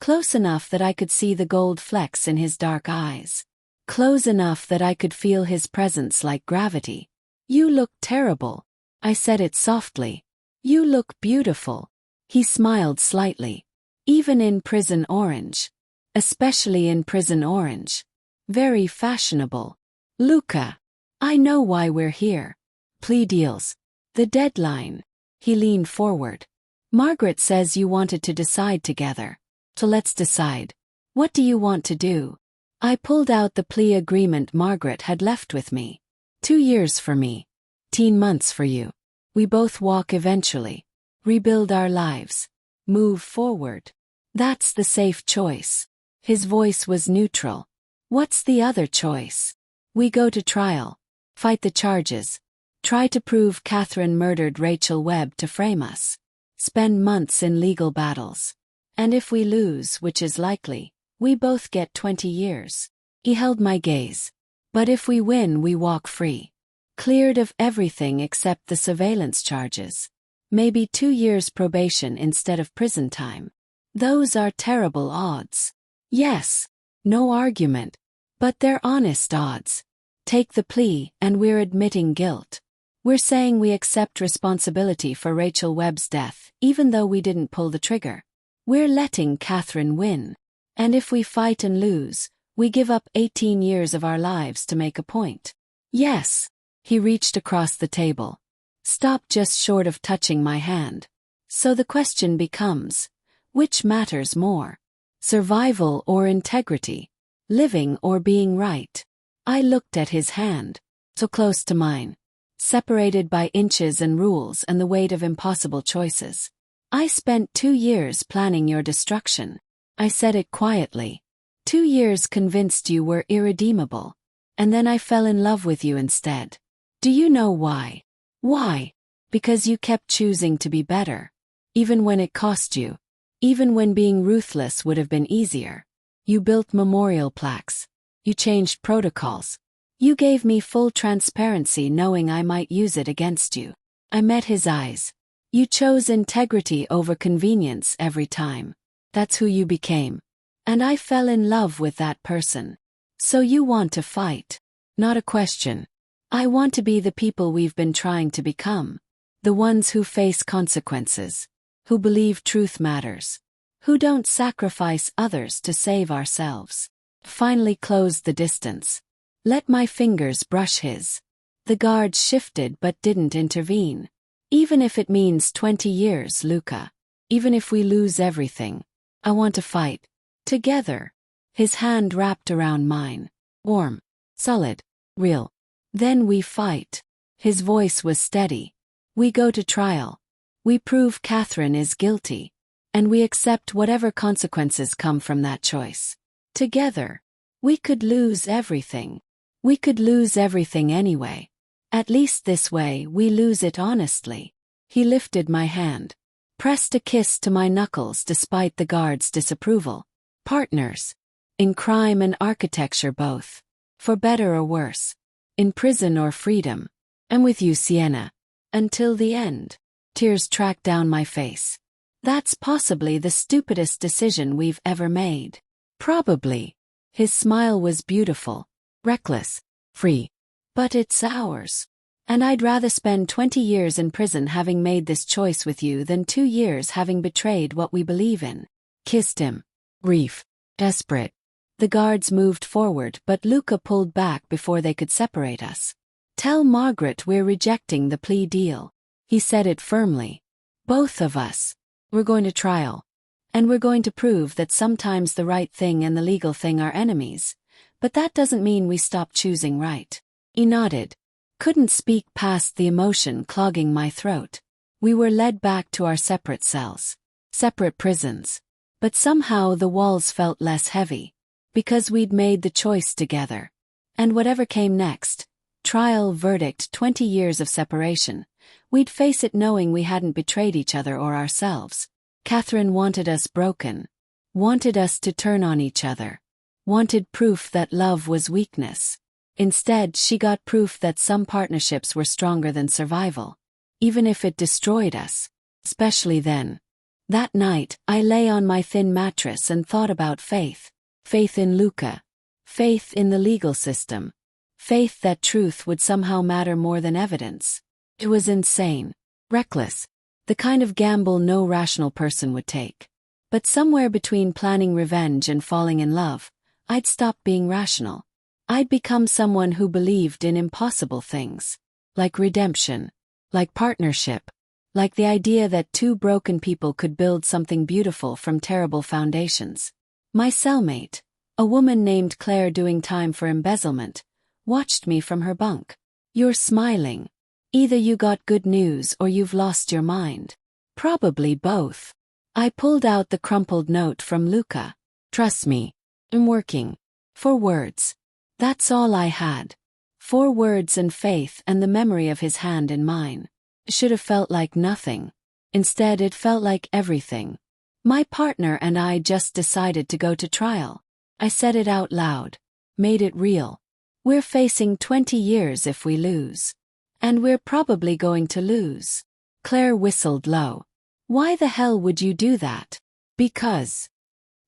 close enough that I could see the gold flecks in his dark eyes. Close enough that I could feel his presence like gravity. You look terrible. I said it softly. You look beautiful. He smiled slightly. Even in prison orange. Especially in prison orange. Very fashionable. Luca. I know why we're here. Plea deals. The deadline. He leaned forward. Margaret says you wanted to decide together. So let's decide. What do you want to do? I pulled out the plea agreement Margaret had left with me. 2 years for me. 18 months for you. We both walk eventually. Rebuild our lives. Move forward. That's the safe choice. His voice was neutral. What's the other choice? We go to trial. Fight the charges. Try to prove Catherine murdered Rachel Webb to frame us. Spend months in legal battles. And if we lose, which is likely, we both get 20 years. He held my gaze. But if we win, we walk free. Cleared of everything except the surveillance charges. Maybe 2 years probation instead of prison time. Those are terrible odds. Yes. No argument. But they're honest odds. Take the plea, and we're admitting guilt. We're saying we accept responsibility for Rachel Webb's death, even though we didn't pull the trigger. We're letting Catherine win. And if we fight and lose, we give up 18 years of our lives to make a point. Yes. He reached across the table. Stopped just short of touching my hand. So the question becomes, which matters more? Survival or integrity? Living or being right? I looked at his hand. So close to mine. Separated by inches and rules and the weight of impossible choices. I spent 2 years planning your destruction. I said it quietly. 2 years convinced you were irredeemable. And then I fell in love with you instead. Do you know why? Why? Because you kept choosing to be better. Even when it cost you. Even when being ruthless would have been easier. You built memorial plaques. You changed protocols. You gave me full transparency knowing I might use it against you. I met his eyes. You chose integrity over convenience every time. That's who you became. And I fell in love with that person. So you want to fight. Not a question. I want to be the people we've been trying to become. The ones who face consequences. Who believe truth matters. Who don't sacrifice others to save ourselves. Finally closed the distance. Let my fingers brush his. The guards shifted but didn't intervene. Even if it means 20 years, Luca. Even if we lose everything. I want to fight. Together. His hand wrapped around mine. Warm. Solid. Real. Then we fight. His voice was steady. We go to trial. We prove Catherine is guilty. And we accept whatever consequences come from that choice. Together. We could lose everything. We could lose everything anyway. At least this way we lose it honestly. He lifted my hand. Pressed a kiss to my knuckles despite the guard's disapproval. Partners. In crime and architecture both. For better or worse. In prison or freedom. I'm with you, Sienna. Until the end. Tears tracked down my face. That's possibly the stupidest decision we've ever made. Probably. His smile was beautiful. Reckless. Free. But it's ours. And I'd rather spend 20 years in prison having made this choice with you than 2 years having betrayed what we believe in. Kissed him. Brief. Desperate. The guards moved forward but Luca pulled back before they could separate us. Tell Margaret we're rejecting the plea deal. He said it firmly. Both of us. We're going to trial. And we're going to prove that sometimes the right thing and the legal thing are enemies. But that doesn't mean we stop choosing right. He nodded. Couldn't speak past the emotion clogging my throat. We were led back to our separate cells. Separate prisons. But somehow the walls felt less heavy. Because we'd made the choice together. And whatever came next, trial, verdict, 20 years of separation, we'd face it knowing we hadn't betrayed each other or ourselves. Catherine wanted us broken. Wanted us to turn on each other. Wanted proof that love was weakness. Instead, she got proof that some partnerships were stronger than survival. Even if it destroyed us. Especially then. That night, I lay on my thin mattress and thought about faith. Faith in Luca. Faith in the legal system. Faith that truth would somehow matter more than evidence. It was insane. Reckless. The kind of gamble no rational person would take. But somewhere between planning revenge and falling in love, I'd stopped being rational. I'd become someone who believed in impossible things. Like redemption. like partnership, like the idea that two broken people could build something beautiful from terrible foundations. My cellmate, a woman named Claire doing time for embezzlement, watched me from her bunk. "You're smiling. Either you got good news or you've lost your mind." "Probably both." I pulled out the crumpled note from Luca. "Trust me. I'm working." 4 words. That's all I had. 4 words and faith and the memory of his hand in mine. It should have felt like nothing. Instead, it felt like everything. My partner and I just decided to go to trial. I said it out loud. Made it real. We're facing 20 years if we lose. And we're probably going to lose. Claire whistled low. "Why the hell would you do that?" "Because."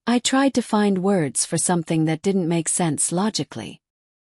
I tried to find words for something that didn't make sense logically.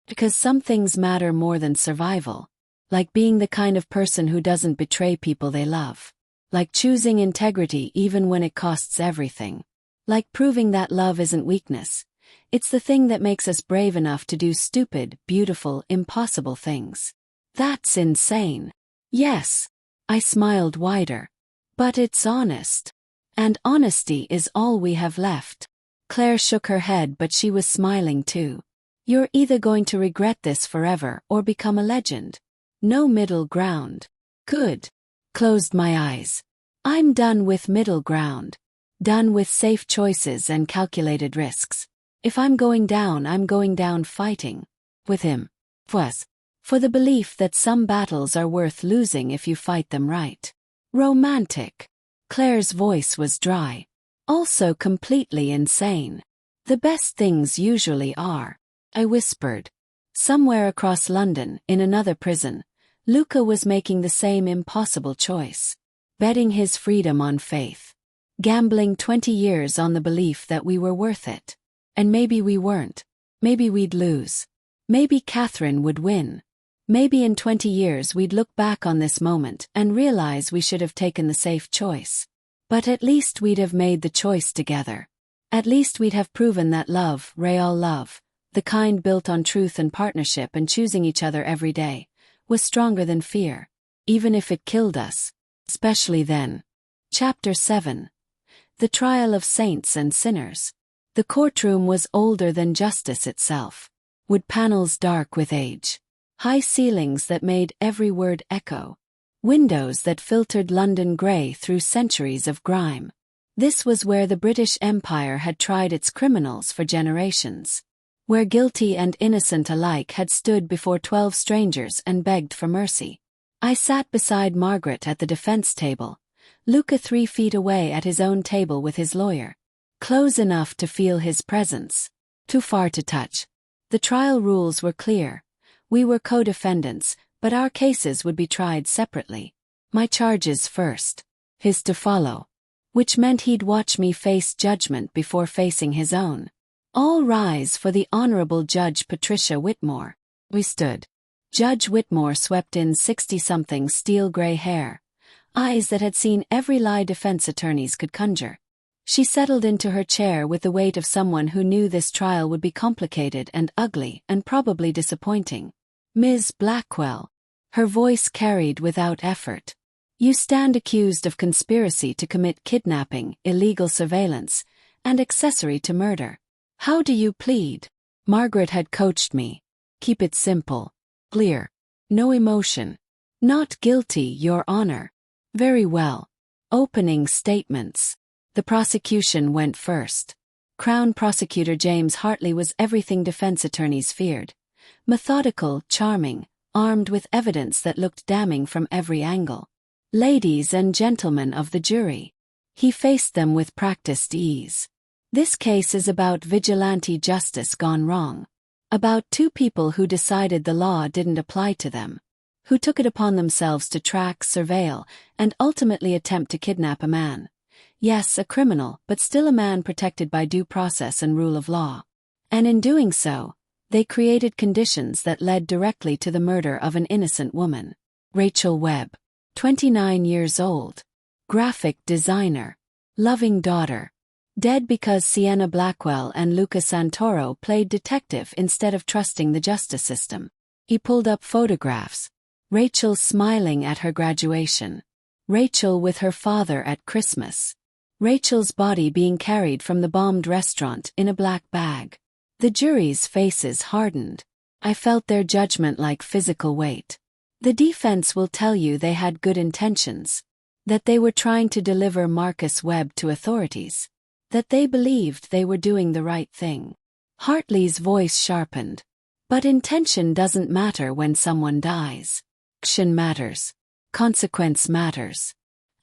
Because some things matter more than survival. Like being the kind of person who doesn't betray people they love. Like choosing integrity even when it costs everything. Like proving that love isn't weakness. It's the thing that makes us brave enough to do stupid, beautiful, impossible things. That's insane. Yes. I smiled wider. But it's honest. And honesty is all we have left. Claire shook her head, but she was smiling too. "You're either going to regret this forever or become a legend. No middle ground." "Good." Closed my eyes. I'm done with middle ground. Done with safe choices and calculated risks. If I'm going down fighting. With him. For the belief that some battles are worth losing if you fight them right. Romantic. Claire's voice was dry. Also completely insane. The best things usually are. I whispered. Somewhere across London, in another prison, Luca was making the same impossible choice. Betting his freedom on faith. Gambling 20 years on the belief that we were worth it. And maybe we weren't. Maybe we'd lose. Maybe Catherine would win. Maybe in 20 years we'd look back on this moment and realize we should have taken the safe choice. But at least we'd have made the choice together. At least we'd have proven that love, real love, the kind built on truth and partnership and choosing each other every day, was stronger than fear. Even if it killed us. Especially then. Chapter 7. The Trial of Saints and Sinners. The courtroom was older than justice itself. Wood panels dark with age. High ceilings that made every word echo. Windows that filtered London grey through centuries of grime. This was where the British Empire had tried its criminals for generations. Where guilty and innocent alike had stood before 12 strangers and begged for mercy. I sat beside Margaret at the defense table. Luca 3 feet away at his own table with his lawyer. Close enough to feel his presence. Too far to touch. The trial rules were clear. We were co-defendants, but our cases would be tried separately. My charges first. His to follow. Which meant he'd watch me face judgment before facing his own. All rise for the Honorable Judge Patricia Whitmore. We stood. Judge Whitmore swept in 60-something steel-gray hair. Eyes that had seen every lie defense attorneys could conjure. She settled into her chair with the weight of someone who knew this trial would be complicated and ugly and probably disappointing. "Ms. Blackwell." Her voice carried without effort. "You stand accused of conspiracy to commit kidnapping, illegal surveillance, and accessory to murder. How do you plead?" Margaret had coached me. Keep it simple. Clear. No emotion. "Not guilty, Your Honor." Very well. Opening statements. The prosecution went first. Crown Prosecutor James Hartley was everything defense attorneys feared. Methodical, charming, armed with evidence that looked damning from every angle. "Ladies and gentlemen of the jury." He faced them with practiced ease. "This case is about vigilante justice gone wrong. About 2 people who decided the law didn't apply to them. Who took it upon themselves to track, surveil, and ultimately attempt to kidnap a man. Yes, a criminal, but still a man protected by due process and rule of law. And in doing so, they created conditions that led directly to the murder of an innocent woman. Rachel Webb. 29 years old. Graphic designer. Loving daughter. Dead because Sienna Blackwell and Luca Santoro played detective instead of trusting the justice system. He pulled up photographs. Rachel smiling at her graduation. Rachel with her father at Christmas. Rachel's body being carried from the bombed restaurant in a black bag. The jury's faces hardened. I felt their judgment like physical weight. The defense will tell you they had good intentions, that they were trying to deliver Marcus Webb to authorities, that they believed they were doing the right thing. Hartley's voice sharpened. But intention doesn't matter when someone dies. Action matters. Consequence matters.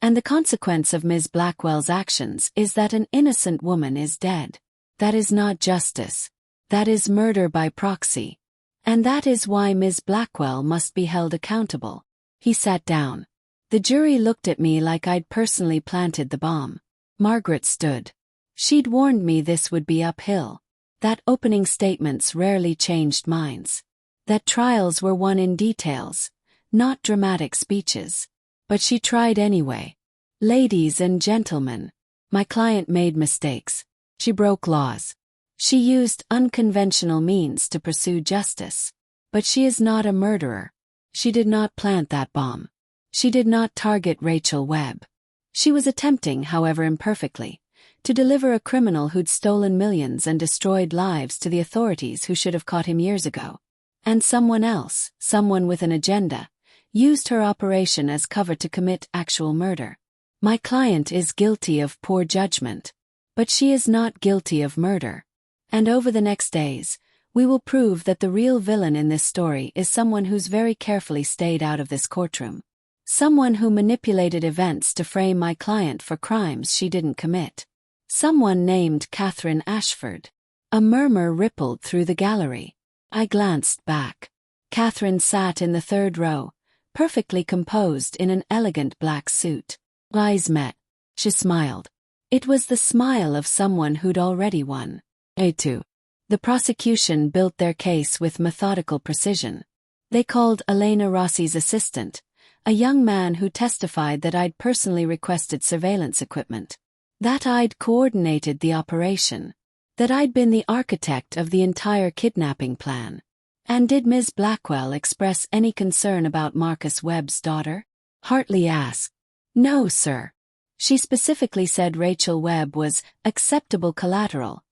And the consequence of Ms. Blackwell's actions is that an innocent woman is dead. That is not justice. That is murder by proxy. And that is why Ms. Blackwell must be held accountable. He sat down. The jury looked at me like I'd personally planted the bomb. Margaret stood. She'd warned me this would be uphill. That opening statements rarely changed minds. That trials were won in details, not dramatic speeches. But she tried anyway. Ladies and gentlemen, my client made mistakes. She broke laws. She used unconventional means to pursue justice. But she is not a murderer. She did not plant that bomb. She did not target Rachel Webb. She was attempting, however imperfectly, to deliver a criminal who'd stolen millions and destroyed lives to the authorities who should have caught him years ago. And someone else, someone with an agenda, used her operation as cover to commit actual murder. My client is guilty of poor judgment, but she is not guilty of murder. And over the next days, we will prove that the real villain in this story is someone who's very carefully stayed out of this courtroom. Someone who manipulated events to frame my client for crimes she didn't commit. Someone named Catherine Ashford. A murmur rippled through the gallery. I glanced back. Catherine sat in the third row, perfectly composed in an elegant black suit. Eyes met. She smiled. It was the smile of someone who'd already won. A2. The prosecution built their case with methodical precision. They called Elena Rossi's assistant, a young man who testified that I'd personally requested surveillance equipment, that I'd coordinated the operation, that I'd been the architect of the entire kidnapping plan. And did Ms. Blackwell express any concern about Marcus Webb's daughter? Hartley asked. No, sir. She specifically said Rachel Webb was acceptable collateral,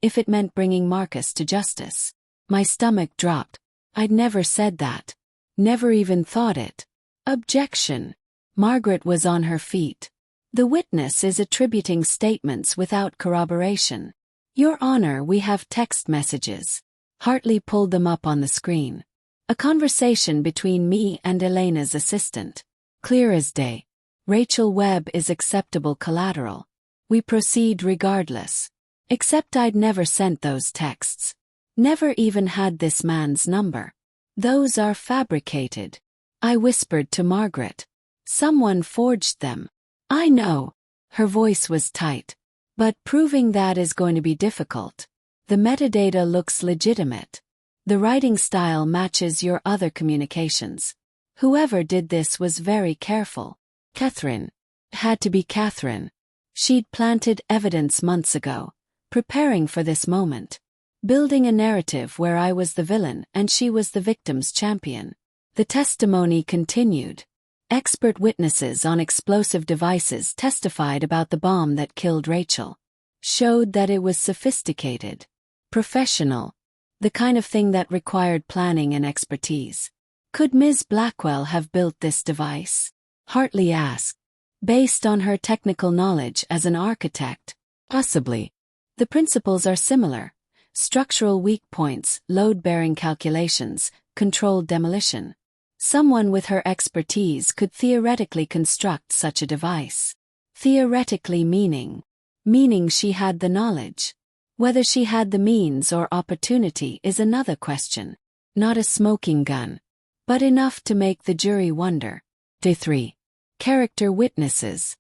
if it meant bringing Marcus to justice. My stomach dropped. I'd never said that. Never even thought it. Objection. Margaret was on her feet. The witness is attributing statements without corroboration. Your Honor, we have text messages. Hartley pulled them up on the screen. A conversation between me and Elena's assistant. Clear as day. Rachel Webb is acceptable collateral. We proceed regardless. Except I'd never sent those texts. Never even had this man's number. Those are fabricated. I whispered to Margaret. Someone forged them. I know. Her voice was tight. But proving that is going to be difficult. The metadata looks legitimate. The writing style matches your other communications. Whoever did this was very careful. Catherine. Had to be Catherine. She'd planted evidence months ago, preparing for this moment. Building a narrative where I was the villain and she was the victim's champion. The testimony continued. Expert witnesses on explosive devices testified about the bomb that killed Rachel. Showed that it was sophisticated. Professional. The kind of thing that required planning and expertise. Could Ms. Blackwell have built this device? Hartley asked. Based on her technical knowledge as an architect? Possibly. The principles are similar. Structural weak points, load-bearing calculations, controlled demolition. Someone with her expertise could theoretically construct such a device. Theoretically meaning she had the knowledge. Whether she had the means or opportunity is another question. Not a smoking gun. But enough to make the jury wonder. Day 3. Character witnesses.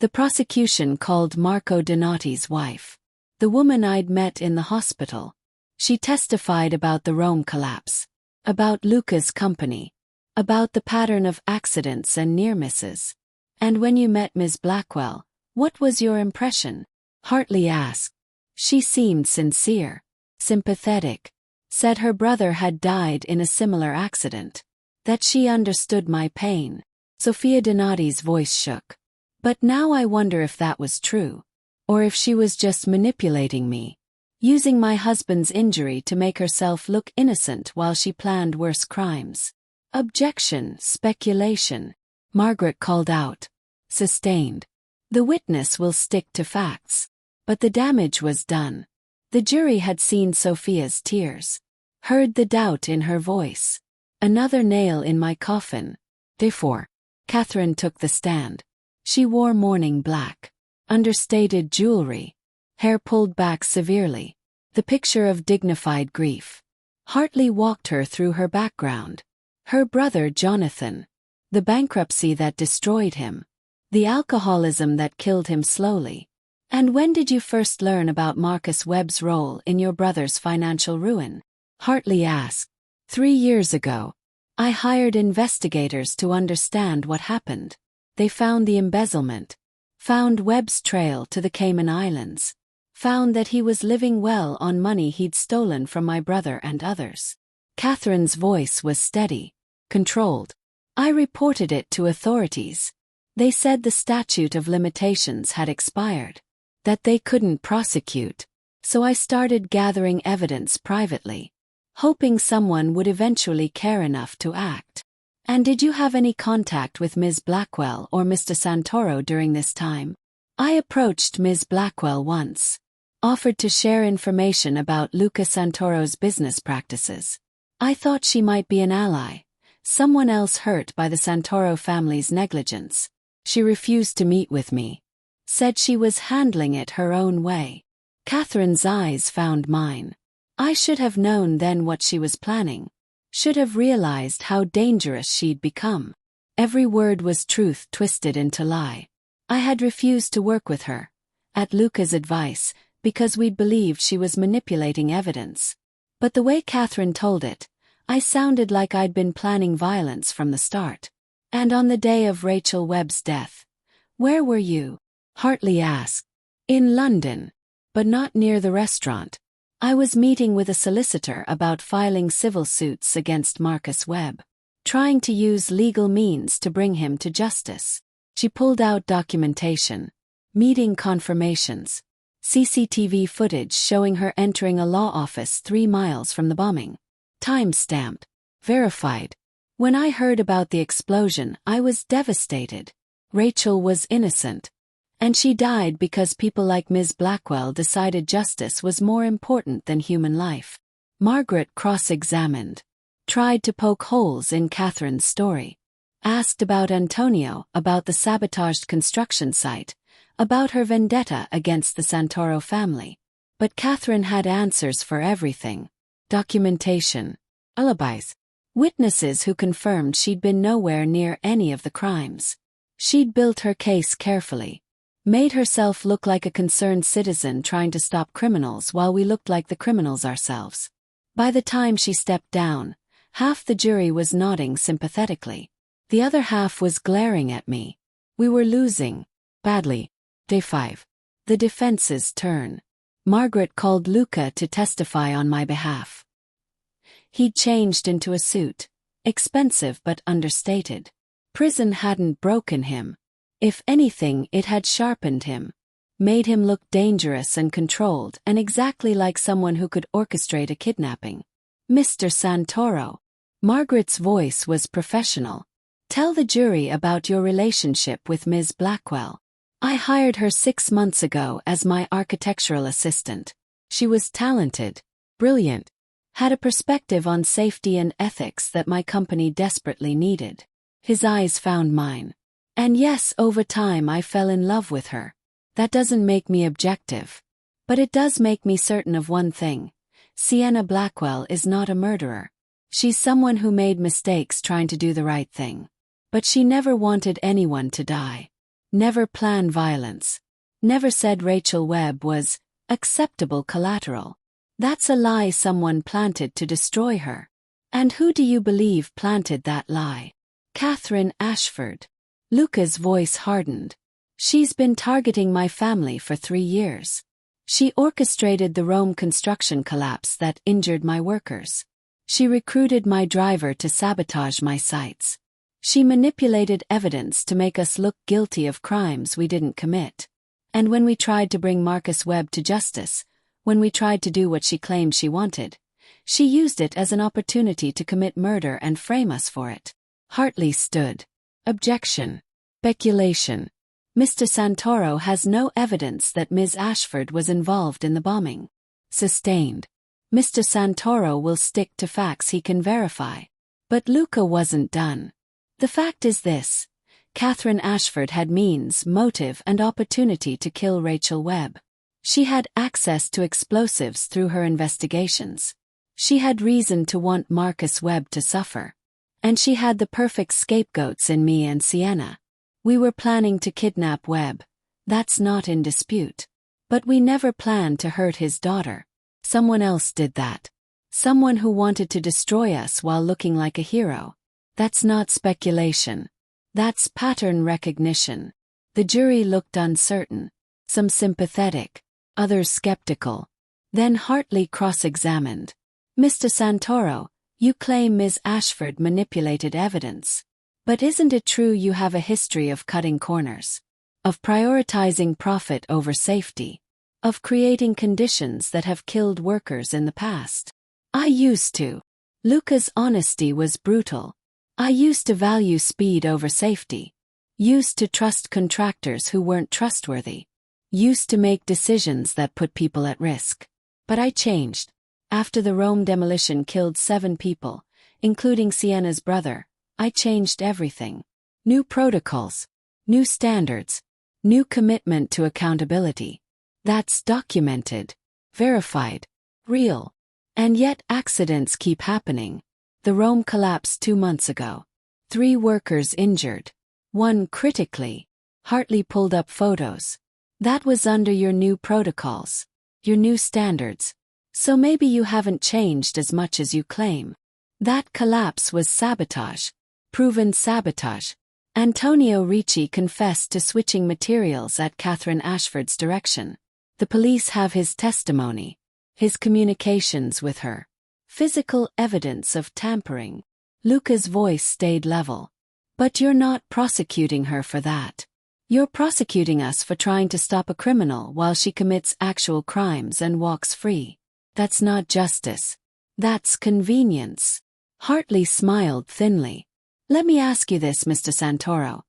The prosecution called Marco Donati's wife. The woman I'd met in the hospital. She testified about the Rome collapse. About Luca's company. About the pattern of accidents and near misses. And when you met Ms. Blackwell, what was your impression? Hartley asked. She seemed sincere. Sympathetic. Said her brother had died in a similar accident. That she understood my pain. Sofia Donati's voice shook. But now I wonder if that was true. Or if she was just manipulating me. Using my husband's injury to make herself look innocent while she planned worse crimes. Objection, speculation. Margaret called out. Sustained. The witness will stick to facts. But the damage was done. The jury had seen Sophia's tears. Heard the doubt in her voice. Another nail in my coffin. Therefore, Catherine took the stand. She wore mourning black. Understated jewelry. Hair pulled back severely. The picture of dignified grief. Hartley walked her through her background. Her brother Jonathan. The bankruptcy that destroyed him. The alcoholism that killed him slowly. And when did you first learn about Marcus Webb's role in your brother's financial ruin? Hartley asked. 3 years ago. I hired investigators to understand what happened. They found the embezzlement. Found Webb's trail to the Cayman Islands. Found that he was living well on money he'd stolen from my brother and others. Catherine's voice was steady, controlled. I reported it to authorities. They said the statute of limitations had expired. That they couldn't prosecute. So I started gathering evidence privately. Hoping someone would eventually care enough to act. And did you have any contact with Ms. Blackwell or Mr. Santoro during this time? I approached Ms. Blackwell once. Offered to share information about Luca Santoro's business practices. I thought she might be an ally. Someone else hurt by the Santoro family's negligence. She refused to meet with me. Said she was handling it her own way. Catherine's eyes found mine. I should have known then what she was planning. Should have realized how dangerous she'd become. Every word was truth twisted into lie. I had refused to work with her. At Luca's advice, because we'd believed she was manipulating evidence. But the way Catherine told it, I sounded like I'd been planning violence from the start. And on the day of Rachel Webb's death. Where were you? Hartley asked. In London. But not near the restaurant. I was meeting with a solicitor about filing civil suits against Marcus Webb. Trying to use legal means to bring him to justice. She pulled out documentation. Meeting confirmations. CCTV footage showing her entering a law office 3 miles from the bombing. Time-stamped. Verified. When I heard about the explosion, I was devastated. Rachel was innocent. And she died because people like Ms. Blackwell decided justice was more important than human life. Margaret cross-examined. Tried to poke holes in Catherine's story. Asked about Antonio, about the sabotaged construction site, about her vendetta against the Santoro family. But Catherine had answers for everything. Documentation. Alibis. Witnesses who confirmed she'd been nowhere near any of the crimes. She'd built her case carefully. Made herself look like a concerned citizen trying to stop criminals while we looked like the criminals ourselves. By the time she stepped down, half the jury was nodding sympathetically. The other half was glaring at me. We were losing. Badly. Day 5. The defense's turn. Margaret called Luca to testify on my behalf. He'd changed into a suit. Expensive but understated. Prison hadn't broken him. If anything, it had sharpened him. Made him look dangerous and controlled and exactly like someone who could orchestrate a kidnapping. Mr. Santoro. Margaret's voice was professional. Tell the jury about your relationship with Ms. Blackwell. I hired her 6 months ago as my architectural assistant. She was talented, brilliant, had a perspective on safety and ethics that my company desperately needed. His eyes found mine. And yes, over time I fell in love with her. That doesn't make me objective. But it does make me certain of one thing. Sienna Blackwell is not a murderer. She's someone who made mistakes trying to do the right thing. But she never wanted anyone to die. Never planned violence. Never said Rachel Webb was acceptable collateral. That's a lie someone planted to destroy her. And who do you believe planted that lie? Catherine Ashford. Luca's voice hardened. She's been targeting my family for 3 years. She orchestrated the Rome construction collapse that injured my workers. She recruited my driver to sabotage my sights. She manipulated evidence to make us look guilty of crimes we didn't commit. And when we tried to bring Marcus Webb to justice, when we tried to do what she claimed she wanted, she used it as an opportunity to commit murder and frame us for it. Hartley stood. Objection. Speculation. Mr. Santoro has no evidence that Ms. Ashford was involved in the bombing. Sustained. Mr. Santoro will stick to facts he can verify. But Luca wasn't done. The fact is this: Catherine Ashford had means, motive, and opportunity to kill Rachel Webb. She had access to explosives through her investigations. She had reason to want Marcus Webb to suffer. And she had the perfect scapegoats in me and Sienna. We were planning to kidnap Webb. That's not in dispute. But we never planned to hurt his daughter. Someone else did that. Someone who wanted to destroy us while looking like a hero. That's not speculation. That's pattern recognition. The jury looked uncertain. Some sympathetic. Others skeptical. Then Hartley cross-examined. Mr. Santoro, you claim Ms. Ashford manipulated evidence. But isn't it true you have a history of cutting corners? Of prioritizing profit over safety? Of creating conditions that have killed workers in the past? I used to. Luca's honesty was brutal. I used to value speed over safety. Used to trust contractors who weren't trustworthy. Used to make decisions that put people at risk. But I changed. After the Rome demolition killed 7 people, including Sienna's brother, I changed everything. New protocols. New standards. New commitment to accountability. That's documented. Verified. Real. And yet accidents keep happening. The Rome collapsed 2 months ago. 3 workers injured. 1 critically. Hartley pulled up photos. That was under your new protocols. Your new standards. So maybe you haven't changed as much as you claim. That collapse was sabotage. Proven sabotage. Antonio Ricci confessed to switching materials at Catherine Ashford's direction. The police have his testimony. His communications with her. Physical evidence of tampering. Luca's voice stayed level. But you're not prosecuting her for that. You're prosecuting us for trying to stop a criminal while she commits actual crimes and walks free. That's not justice. That's convenience. Hartley smiled thinly. Let me ask you this, Mr. Santoro.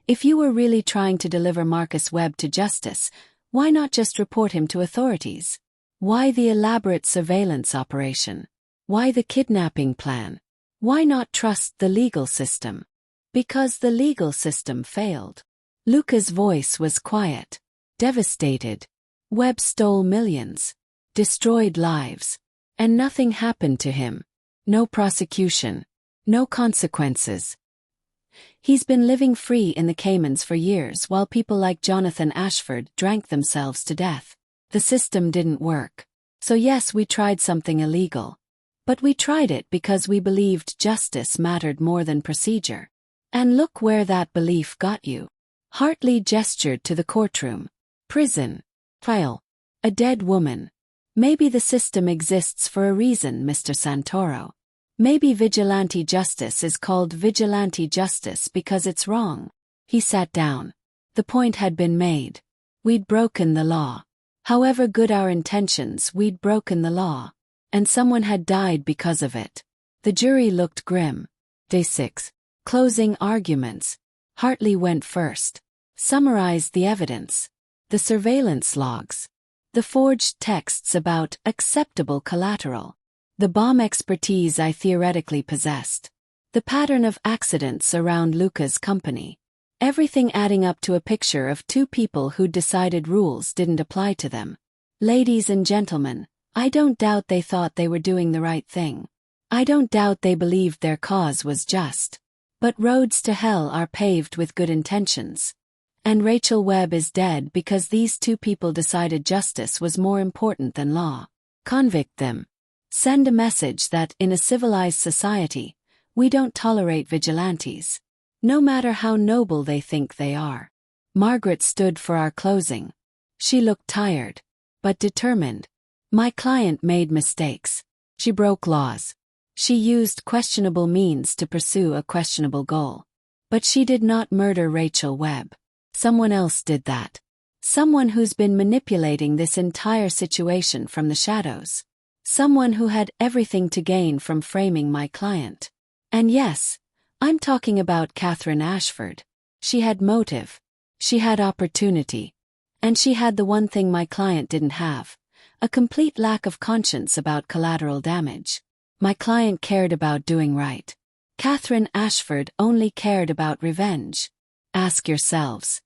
If you were really trying to deliver Marcus Webb to justice, why not just report him to authorities? Why the elaborate surveillance operation? Why the kidnapping plan? Why not trust the legal system? Because the legal system failed. Luca's voice was quiet. Devastated. Webb stole millions. Destroyed lives. And nothing happened to him. No prosecution. No consequences. He's been living free in the Caymans for years while people like Jonathan Ashford drank themselves to death. The system didn't work. So yes, we tried something illegal. But we tried it because we believed justice mattered more than procedure. And look where that belief got you. Hartley gestured to the courtroom. Prison. Trial. A dead woman. Maybe the system exists for a reason, Mr. Santoro. Maybe vigilante justice is called vigilante justice because it's wrong. He sat down. The point had been made. We'd broken the law. However good our intentions, we'd broken the law. And someone had died because of it. The jury looked grim. Day 6. Closing arguments. Hartley went first. Summarized the evidence. The surveillance logs. The forged texts about acceptable collateral. The bomb expertise I theoretically possessed. The pattern of accidents around Luca's company. Everything adding up to a picture of 2 people who'd decided rules didn't apply to them. Ladies and gentlemen, I don't doubt they thought they were doing the right thing. I don't doubt they believed their cause was just. But roads to hell are paved with good intentions. And Rachel Webb is dead because these 2 people decided justice was more important than law. Convict them. Send a message that, in a civilized society, we don't tolerate vigilantes. No matter how noble they think they are. Margaret stood for our closing. She looked tired. But determined. My client made mistakes. She broke laws. She used questionable means to pursue a questionable goal. But she did not murder Rachel Webb. Someone else did that. Someone who's been manipulating this entire situation from the shadows. Someone who had everything to gain from framing my client. And yes, I'm talking about Catherine Ashford. She had motive. She had opportunity. And she had the one thing my client didn't have: a complete lack of conscience about collateral damage. My client cared about doing right. Catherine Ashford only cared about revenge. Ask yourselves,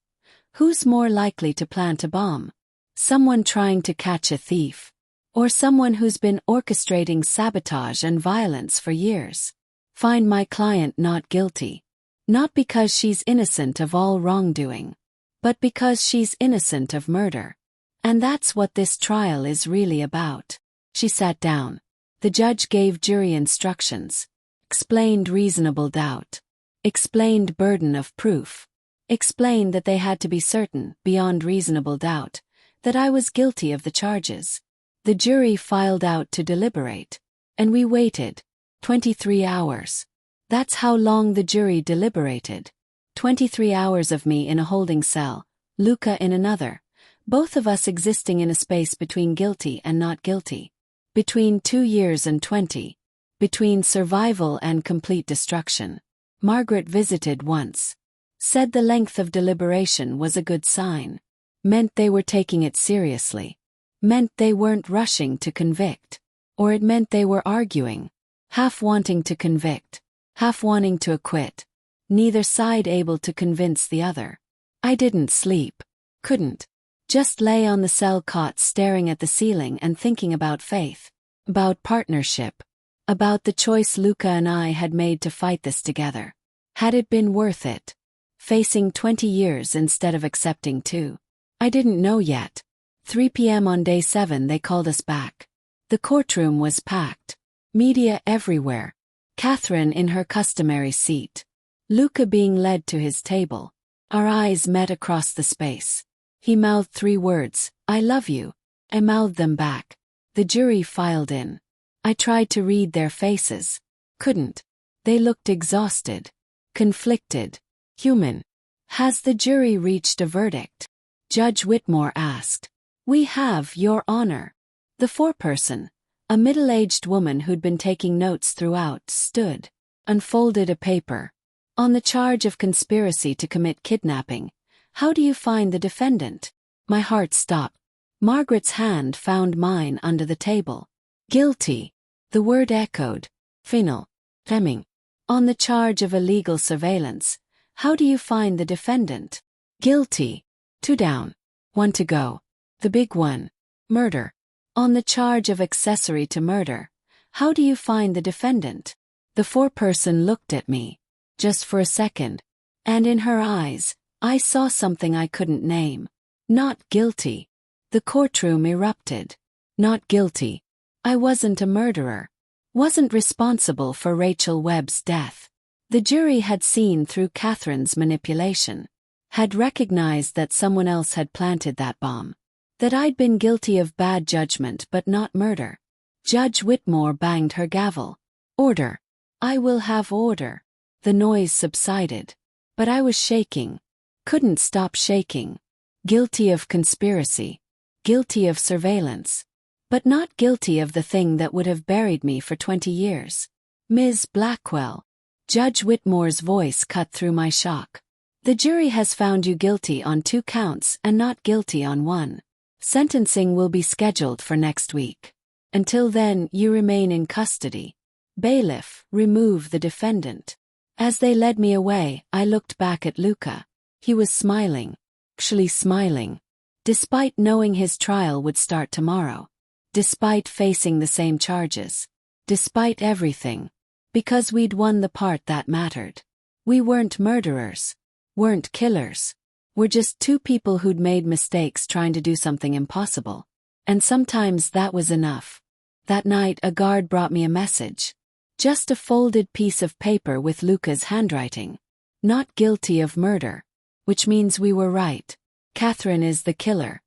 who's more likely to plant a bomb? Someone trying to catch a thief? Or someone who's been orchestrating sabotage and violence for years? Find my client not guilty. Not because she's innocent of all wrongdoing, but because she's innocent of murder. And that's what this trial is really about. She sat down. The judge gave jury instructions. Explained reasonable doubt. Explained burden of proof. Explained that they had to be certain, beyond reasonable doubt, that I was guilty of the charges. The jury filed out to deliberate. And we waited. 23 hours. That's how long the jury deliberated. 23 hours of me in a holding cell, Luca in another, both of us existing in a space between guilty and not guilty. Between 2 years and 20. Between survival and complete destruction. Margaret visited once. Said the length of deliberation was a good sign. Meant they were taking it seriously. Meant they weren't rushing to convict. Or it meant they were arguing. Half wanting to convict. Half wanting to acquit. Neither side able to convince the other. I didn't sleep. Couldn't. Just lay on the cell cot staring at the ceiling and thinking about faith. About partnership. About the choice Luca and I had made to fight this together. Had it been worth it? Facing 20 years instead of accepting 2. I didn't know yet. 3 p.m. on day 7 they called us back. The courtroom was packed. Media everywhere. Catherine in her customary seat. Luca being led to his table. Our eyes met across the space. He mouthed 3 words, "I love you." I mouthed them back. The jury filed in. I tried to read their faces. Couldn't. They looked exhausted. Conflicted. Human. Has the jury reached a verdict? Judge Whitmore asked. We have, Your Honor. The foreperson, a middle-aged woman who'd been taking notes throughout, stood. Unfolded a paper. On the charge of conspiracy to commit kidnapping. How do you find the defendant? My heart stopped. Margaret's hand found mine under the table. Guilty. The word echoed. Final. Fleming. On the charge of illegal surveillance. How do you find the defendant? Guilty. 2 down. 1 to go. The big one. Murder. On the charge of accessory to murder. How do you find the defendant? The foreperson looked at me. Just for a second. And in her eyes, I saw something I couldn't name. Not guilty. The courtroom erupted. Not guilty. I wasn't a murderer. Wasn't responsible for Rachel Webb's death. The jury had seen through Catherine's manipulation. Had recognized that someone else had planted that bomb. That I'd been guilty of bad judgment but not murder. Judge Whitmore banged her gavel. Order. I will have order. The noise subsided. But I was shaking. Couldn't stop shaking. Guilty of conspiracy. Guilty of surveillance. But not guilty of the thing that would have buried me for 20 years. Ms. Blackwell. Judge Whitmore's voice cut through my shock. The jury has found you guilty on 2 counts and not guilty on 1. Sentencing will be scheduled for next week. Until then, you remain in custody. Bailiff, remove the defendant. As they led me away, I looked back at Luca. He was smiling. Actually smiling. Despite knowing his trial would start tomorrow. Despite facing the same charges. Despite everything. Because we'd won the part that mattered. We weren't murderers. Weren't killers. We're just 2 people who'd made mistakes trying to do something impossible. And sometimes that was enough. That night a guard brought me a message. Just a folded piece of paper with Luca's handwriting. Not guilty of murder. Which means we were right. Catherine is the killer.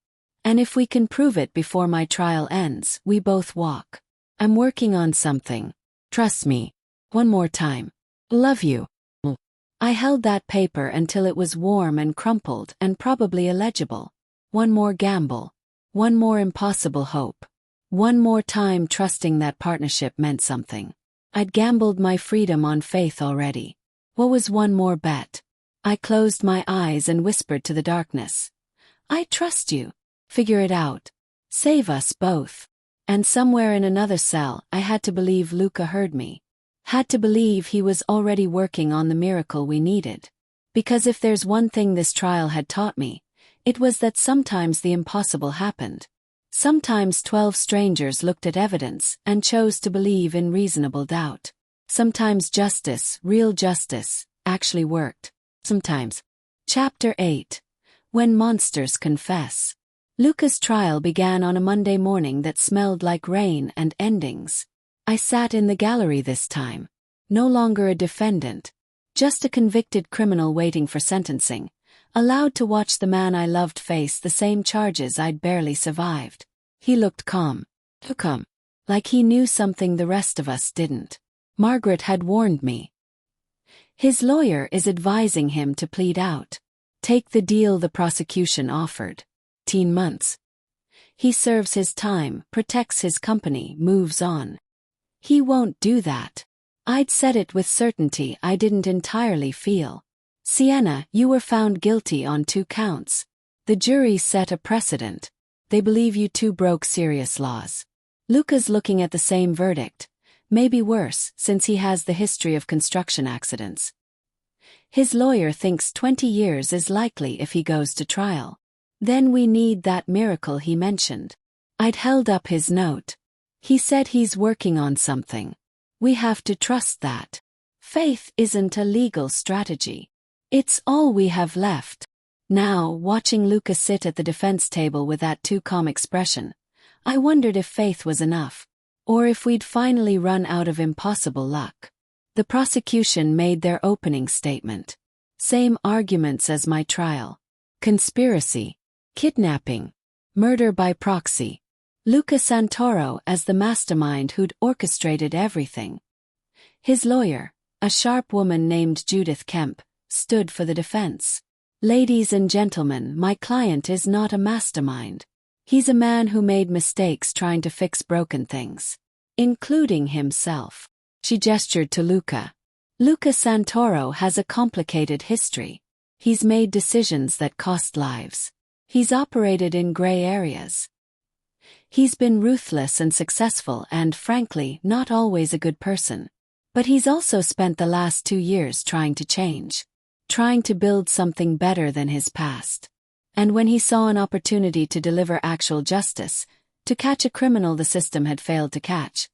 And if we can prove it before my trial ends, we both walk. I'm working on something. Trust me. One more time. Love you. I held that paper until it was warm and crumpled and probably illegible. One more gamble. One more impossible hope. One more time trusting that partnership meant something. I'd gambled my freedom on faith already. What was one more bet? I closed my eyes and whispered to the darkness. I trust you. Figure it out. Save us both. And somewhere in another cell, I had to believe Luca heard me. Had to believe he was already working on the miracle we needed. Because if there's one thing this trial had taught me, it was that sometimes the impossible happened. Sometimes 12 strangers looked at evidence and chose to believe in reasonable doubt. Sometimes justice, real justice, actually worked. Sometimes. Chapter 8. When Monsters Confess. Luca's trial began on a Monday morning that smelled like rain and endings. I sat in the gallery this time. No longer a defendant. Just a convicted criminal waiting for sentencing. Allowed to watch the man I loved face the same charges I'd barely survived. He looked calm. Calm. Like he knew something the rest of us didn't. Margaret had warned me. His lawyer is advising him to plead out. Take the deal the prosecution offered. 18 months. He serves his time, protects his company, moves on. He won't do that. I'd said it with certainty I didn't entirely feel. Sienna, you were found guilty on 2 counts. The jury set a precedent. They believe you two broke serious laws. Luca's looking at the same verdict. Maybe worse, since he has the history of construction accidents. His lawyer thinks 20 years is likely if he goes to trial. Then we need that miracle he mentioned. I'd held up his note. He said he's working on something. We have to trust that. Faith isn't a legal strategy. It's all we have left. Now, watching Luca sit at the defense table with that too calm expression, I wondered if faith was enough, or if we'd finally run out of impossible luck. The prosecution made their opening statement. Same arguments as my trial. Conspiracy. Kidnapping. Murder by proxy. Luca Santoro as the mastermind who'd orchestrated everything. His lawyer, a sharp woman named Judith Kemp, stood for the defense. Ladies and gentlemen, my client is not a mastermind. He's a man who made mistakes trying to fix broken things. Including himself. She gestured to Luca. Luca Santoro has a complicated history. He's made decisions that cost lives. He's operated in gray areas. He's been ruthless and successful and, frankly, not always a good person. But he's also spent the last 2 years trying to change. Trying to build something better than his past. And when he saw an opportunity to deliver actual justice, to catch a criminal the system had failed to catch,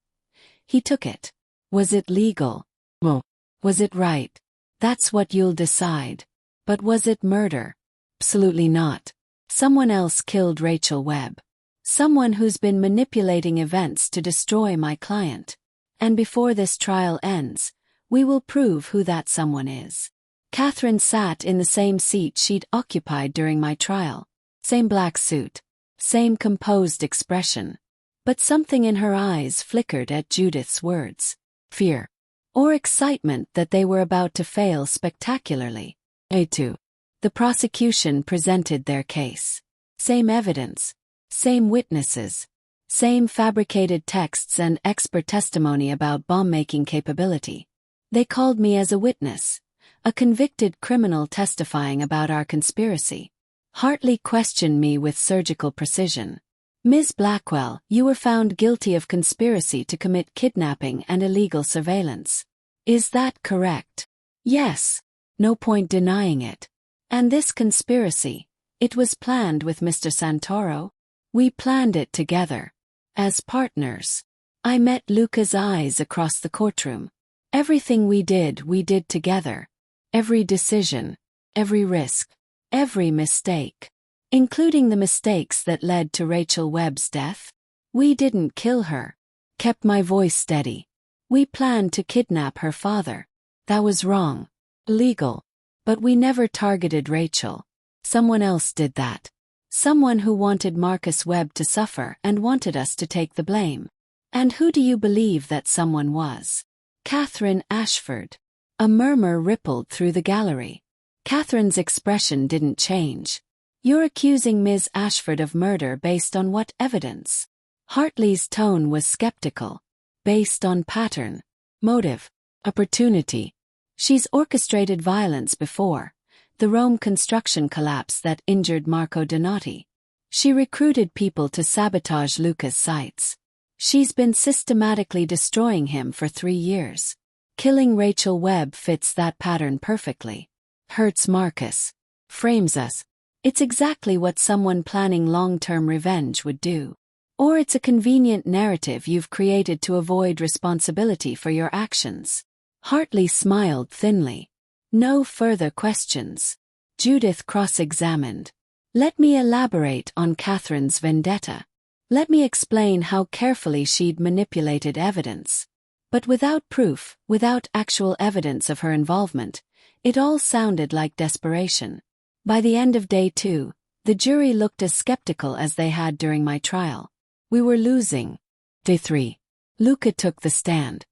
he took it. Was it legal? Well, was it right? That's what you'll decide. But was it murder? Absolutely not. Someone else killed Rachel Webb. Someone who's been manipulating events to destroy my client. And before this trial ends, we will prove who that someone is. Catherine sat in the same seat she'd occupied during my trial. Same black suit. Same composed expression. But something in her eyes flickered at Judith's words. Fear. Or excitement that they were about to fail spectacularly. A2. The prosecution presented their case. Same evidence. Same witnesses. Same fabricated texts and expert testimony about bomb-making capability. They called me as a witness. A convicted criminal testifying about our conspiracy. Hartley questioned me with surgical precision. Ms. Blackwell, you were found guilty of conspiracy to commit kidnapping and illegal surveillance. Is that correct? Yes. No point denying it. And this conspiracy, it was planned with Mr. Santoro? We planned it together. As partners. I met Luca's eyes across the courtroom. Everything we did together. Every decision. Every risk. Every mistake. Including the mistakes that led to Rachel Webb's death. We didn't kill her. Kept my voice steady. We planned to kidnap her father. That was wrong. Illegal. But we never targeted Rachel. Someone else did that. Someone who wanted Marcus Webb to suffer and wanted us to take the blame. And who do you believe that someone was? Catherine Ashford. A murmur rippled through the gallery. Catherine's expression didn't change. You're accusing Ms. Ashford of murder based on what evidence? Hartley's tone was skeptical. Based on pattern, motive, opportunity. She's orchestrated violence before. The Rome construction collapse that injured Marco Donati. She recruited people to sabotage Luca's sites. She's been systematically destroying him for 3 years. Killing Rachel Webb fits that pattern perfectly. Hurts Marcus. Frames us. It's exactly what someone planning long-term revenge would do. Or it's a convenient narrative you've created to avoid responsibility for your actions. Hartley smiled thinly. No further questions. Judith cross-examined. Let me elaborate on Catherine's vendetta. Let me explain how carefully she'd manipulated evidence. But without proof, without actual evidence of her involvement, it all sounded like desperation. By the end of day 2, the jury looked as skeptical as they had during my trial. We were losing. Day 3. Luca took the stand.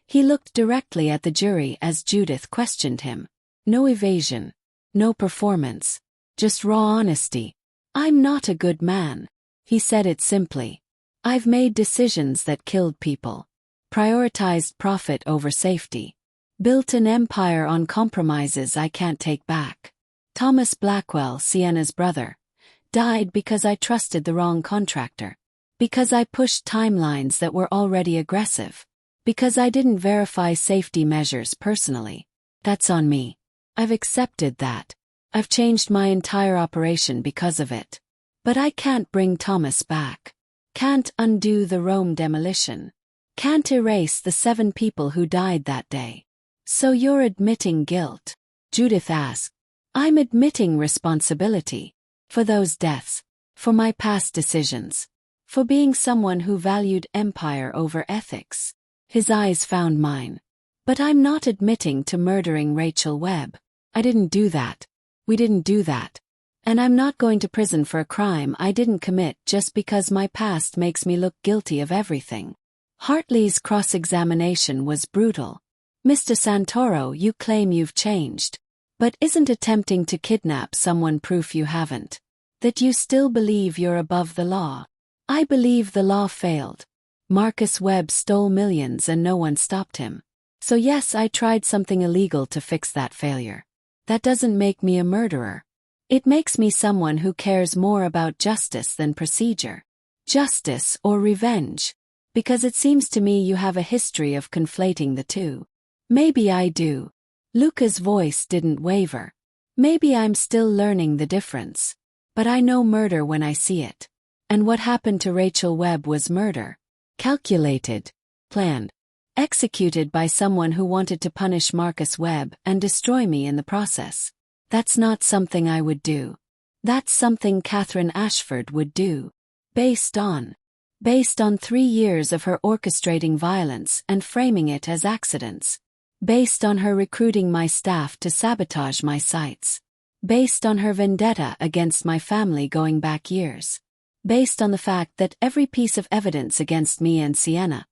He looked directly at the jury as Judith questioned him. No evasion. No performance. Just raw honesty. I'm not a good man. He said it simply. I've made decisions that killed people. Prioritized profit over safety. Built an empire on compromises I can't take back. Thomas Blackwell, Sienna's brother, died because I trusted the wrong contractor. Because I pushed timelines that were already aggressive. Because I didn't verify safety measures personally. That's on me. I've accepted that. I've changed my entire operation because of it. But I can't bring Thomas back. Can't undo the Rome demolition. Can't erase the 7 people who died that day. So you're admitting guilt? Judith asked. I'm admitting responsibility. For those deaths. For my past decisions. For being someone who valued empire over ethics. His eyes found mine. But I'm not admitting to murdering Rachel Webb. I didn't do that. We didn't do that. And I'm not going to prison for a crime I didn't commit just because my past makes me look guilty of everything. Hartley's cross-examination was brutal. Mr. Santoro, you claim you've changed. But isn't attempting to kidnap someone proof you haven't? That you still believe you're above the law? I believe the law failed. Marcus Webb stole millions and no one stopped him. So yes, I tried something illegal to fix that failure. That doesn't make me a murderer. It makes me someone who cares more about justice than procedure. Justice or revenge. Because it seems to me you have a history of conflating the two. Maybe I do. Luca's voice didn't waver. Maybe I'm still learning the difference. But I know murder when I see it. And what happened to Rachel Webb was murder. Calculated. Planned. Executed by someone who wanted to punish Marcus Webb and destroy me in the process. That's not something I would do. That's something Catherine Ashford would do. Based on 3 years of her orchestrating violence and framing it as accidents. Based on her recruiting my staff to sabotage my sites. Based on her vendetta against my family going back years. Based on the fact that every piece of evidence against me and Sienna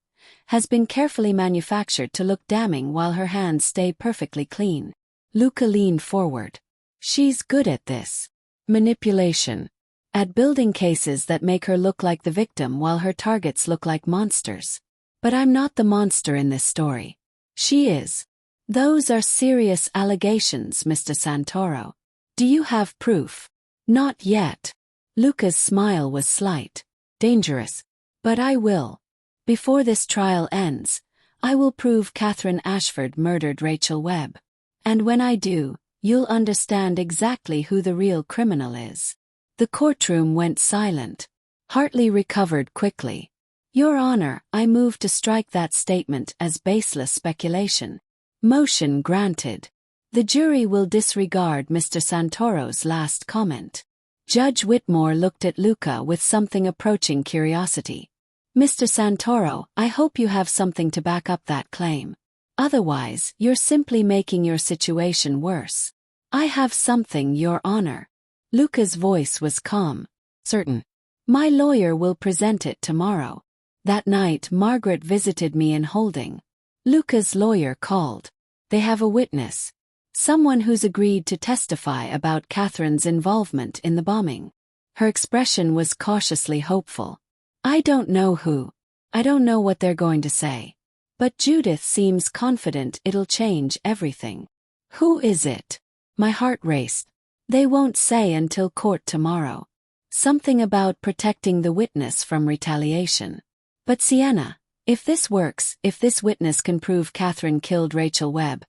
has been carefully manufactured to look damning while her hands stay perfectly clean. Luca leaned forward. She's good at this. Manipulation. At building cases that make her look like the victim while her targets look like monsters. But I'm not the monster in this story. She is. Those are serious allegations, Mr. Santoro. Do you have proof? Not yet. Luca's smile was slight. Dangerous. But I will. Before this trial ends, I will prove Catherine Ashford murdered Rachel Webb. And when I do, you'll understand exactly who the real criminal is. The courtroom went silent. Hartley recovered quickly. Your Honor, I move to strike that statement as baseless speculation. Motion granted. The jury will disregard Mr. Santoro's last comment. Judge Whitmore looked at Luca with something approaching curiosity. Mr. Santoro, I hope you have something to back up that claim. Otherwise, you're simply making your situation worse. I have something, Your Honor. Luca's voice was calm. Certain. My lawyer will present it tomorrow. That night Margaret visited me in holding. Luca's lawyer called. They have a witness. Someone who's agreed to testify about Catherine's involvement in the bombing. Her expression was cautiously hopeful. I don't know who. I don't know what they're going to say. But Judith seems confident it'll change everything. Who is it? My heart raced. They won't say until court tomorrow. Something about protecting the witness from retaliation. But Sienna, if this works, if this witness can prove Catherine killed Rachel Webb,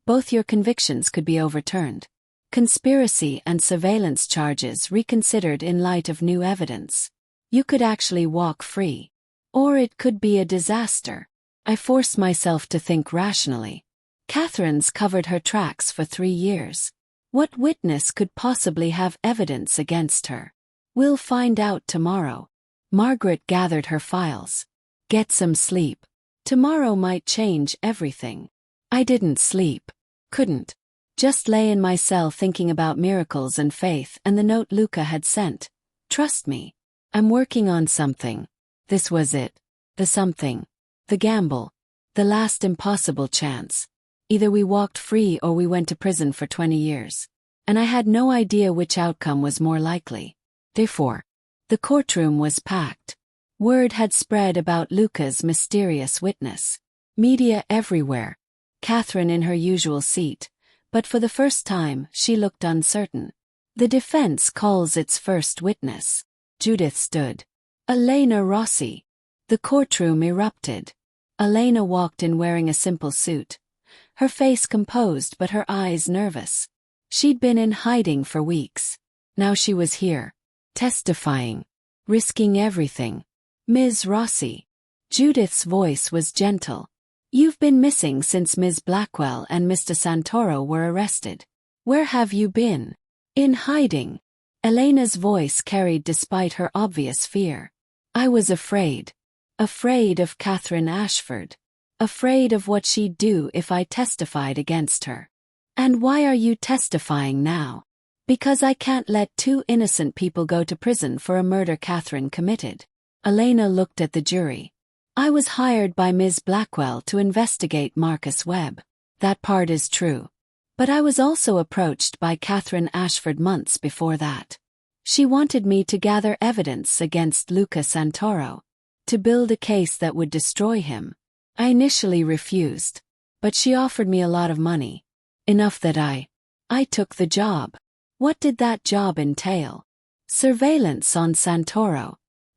both your convictions could be overturned. Conspiracy and surveillance charges reconsidered in light of new evidence. You could actually walk free. Or it could be a disaster. I forced myself to think rationally. Catherine's covered her tracks for 3 years. What witness could possibly have evidence against her? We'll find out tomorrow. Margaret gathered her files. Get some sleep. Tomorrow might change everything. I didn't sleep. Couldn't. Just lay in my cell thinking about miracles and faith and the note Luca had sent. Trust me. I'm working on something. This was it. The something. The gamble. The last impossible chance. Either we walked free or we went to prison for 20 years. And I had no idea which outcome was more likely. Therefore, the courtroom was packed. Word had spread about Luca's mysterious witness. Media everywhere. Catherine in her usual seat, but for the first time she looked uncertain. The defense calls its first witness. Judith stood. Elena Rossi. The courtroom erupted. Elena walked in wearing a simple suit. Her face composed but her eyes nervous. She'd been in hiding for weeks. Now she was here. Testifying. Risking everything. Ms. Rossi. Judith's voice was gentle. You've been missing since Ms. Blackwell and Mr. Santoro were arrested. Where have you been? In hiding. Elena's voice carried despite her obvious fear. I was afraid. Afraid of Catherine Ashford. Afraid of what she'd do if I testified against her. And why are you testifying now? Because I can't let 2 innocent people go to prison for a murder Catherine committed. Elena looked at the jury. I was hired by Ms. Blackwell to investigate Marcus Webb. That part is true. But I was also approached by Catherine Ashford months before that. She wanted me to gather evidence against Luca Santoro. To build a case that would destroy him. I initially refused. But she offered me a lot of money. Enough that I took the job. What did that job entail? Surveillance on Santoro.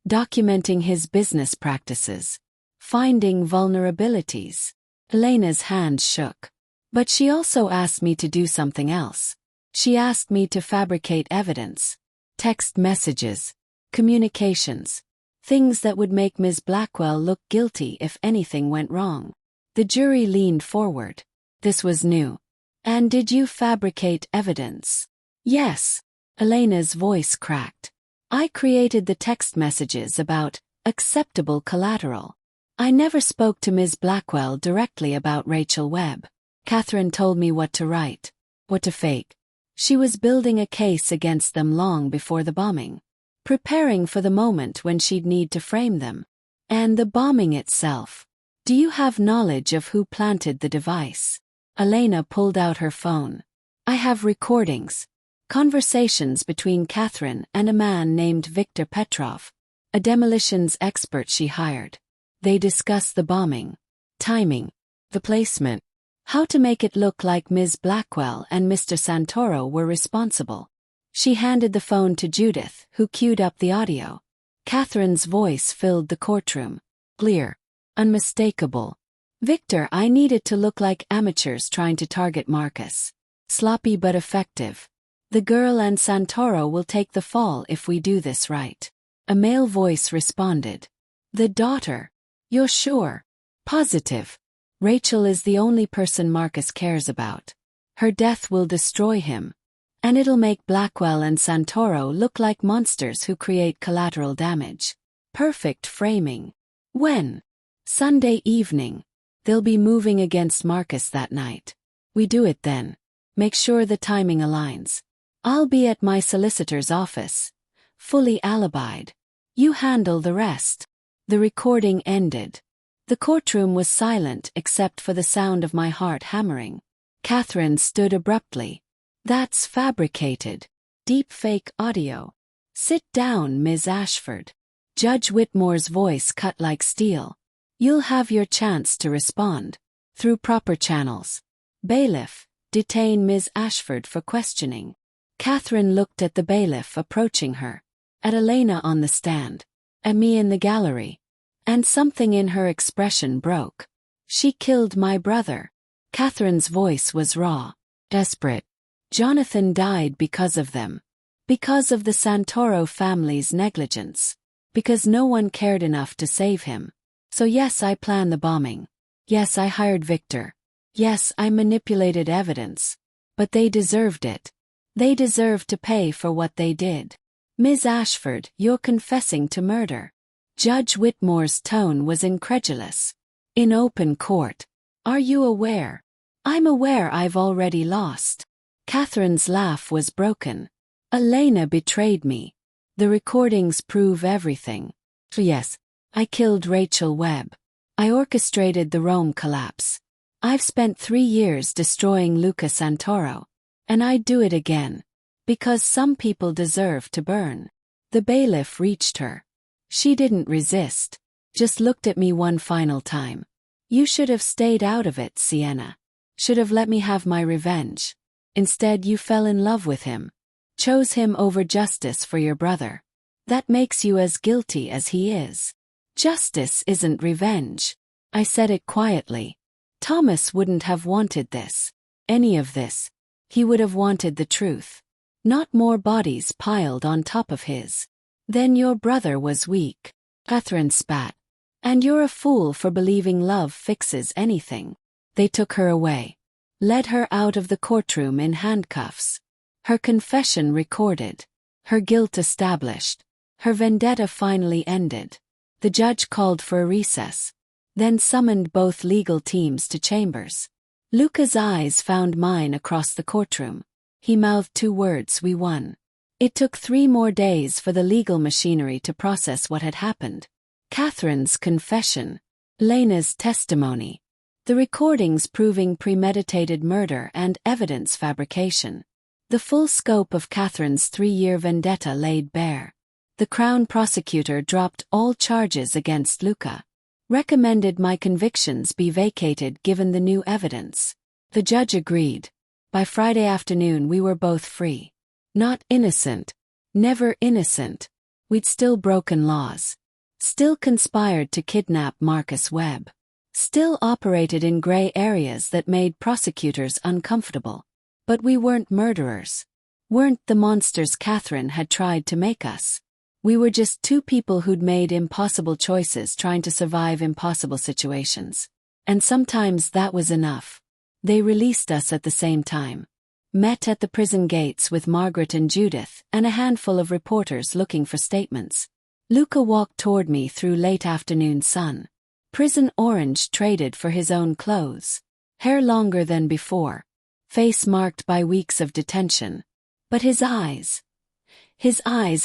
Documenting his business practices. Finding vulnerabilities. Elena's hand shook. But she also asked me to do something else. She asked me to fabricate evidence. Text messages. Communications. Things that would make Ms. Blackwell look guilty if anything went wrong. The jury leaned forward. This was new. And did you fabricate evidence? Yes. Elena's voice cracked. I created the text messages about acceptable collateral. I never spoke to Ms. Blackwell directly about Rachel Webb. Catherine told me what to write, what to fake. She was building a case against them long before the bombing. Preparing for the moment when she'd need to frame them. And the bombing itself. Do you have knowledge of who planted the device? Elena pulled out her phone. I have recordings. Conversations between Catherine and a man named Victor Petrov, a demolitions expert she hired. They discuss the bombing, timing, the placement, how to make it look like Ms. Blackwell and Mr. Santoro were responsible. She handed the phone to Judith, who queued up the audio. Catherine's voice filled the courtroom. Clear. Unmistakable. Victor, I needed to look like amateurs trying to target Marcus. Sloppy but effective. The girl and Santoro will take the fall if we do this right. A male voice responded. The daughter. You're sure? Positive. Rachel is the only person Marcus cares about. Her death will destroy him. And it'll make Blackwell and Santoro look like monsters who create collateral damage. Perfect framing. When? Sunday evening. They'll be moving against Marcus that night. We do it then. Make sure the timing aligns. I'll be at my solicitor's office. Fully alibied. You handle the rest. The recording ended. The courtroom was silent except for the sound of my heart hammering. Catherine stood abruptly. "That's fabricated. Deep-fake audio. Sit down, Ms. Ashford." Judge Whitmore's voice cut like steel. "You'll have your chance to respond. Through proper channels. Bailiff, detain Ms. Ashford for questioning." Catherine looked at the bailiff approaching her, at Elena on the stand, at me in the gallery, and something in her expression broke. "She killed my brother." Catherine's voice was raw, desperate. "Jonathan died because of them. Because of the Santoro family's negligence. Because no one cared enough to save him. So yes, I planned the bombing. Yes, I hired Victor. Yes, I manipulated evidence. But they deserved it. They deserved to pay for what they did." "Ms. Ashford, you're confessing to murder." Judge Whitmore's tone was incredulous. "In open court. Are you aware?" "I'm aware I've already lost." Catherine's laugh was broken. "Elena betrayed me. The recordings prove everything. Yes, I killed Rachel Webb. I orchestrated the Rome collapse. I've spent 3 years destroying Luca Santoro. And I'd do it again. Because some people deserve to burn." The bailiff reached her. She didn't resist. Just looked at me one final time. "You should have stayed out of it, Sienna. Should have let me have my revenge. Instead you fell in love with him. Chose him over justice for your brother. That makes you as guilty as he is. Justice isn't revenge." I said it quietly. "Thomas wouldn't have wanted this. Any of this. He would have wanted the truth. Not more bodies piled on top of his." "Then your brother was weak." Catherine spat. "And you're a fool for believing love fixes anything." They took her away. Led her out of the courtroom in handcuffs. Her confession recorded. Her guilt established. Her vendetta finally ended. The judge called for a recess. Then summoned both legal teams to chambers. Luca's eyes found mine across the courtroom. He mouthed 2 words: "We won." It took 3 more days for the legal machinery to process what had happened. Catherine's confession. Lena's testimony. The recordings proving premeditated murder and evidence fabrication. The full scope of Catherine's 3-year vendetta laid bare. The Crown prosecutor dropped all charges against Luca. Recommended my convictions be vacated given the new evidence. The judge agreed. By Friday afternoon we were both free. Not innocent. Never innocent. We'd still broken laws. Still conspired to kidnap Marcus Webb. Still operated in gray areas that made prosecutors uncomfortable. But we weren't murderers. Weren't the monsters Catherine had tried to make us. We were just 2 people who'd made impossible choices trying to survive impossible situations. And sometimes that was enough. They released us at the same time. Met at the prison gates with Margaret and Judith and a handful of reporters looking for statements. Luca walked toward me through late afternoon sun. Prison orange traded for his own clothes. Hair longer than before. Face marked by weeks of detention. But his eyes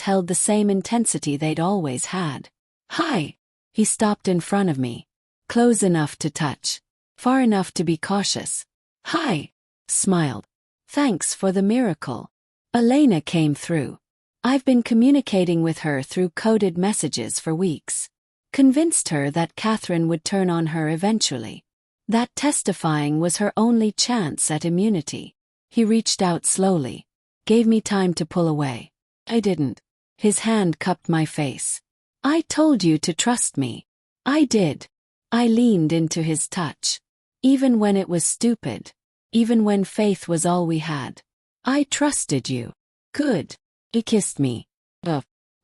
held the same intensity they'd always had. "Hi!" He stopped in front of me. Close enough to touch. Far enough to be cautious. "Hi!" Smiled. "Thanks for the miracle." Elena came through. I've been communicating with her through coded messages for weeks. Convinced her that Catherine would turn on her eventually. That testifying was her only chance at immunity. He reached out slowly. Gave me time to pull away. I didn't. His hand cupped my face. "I told you to trust me." "I did." I leaned into his touch. Even when it was stupid. Even when faith was all we had. "I trusted you." "Good." He kissed me.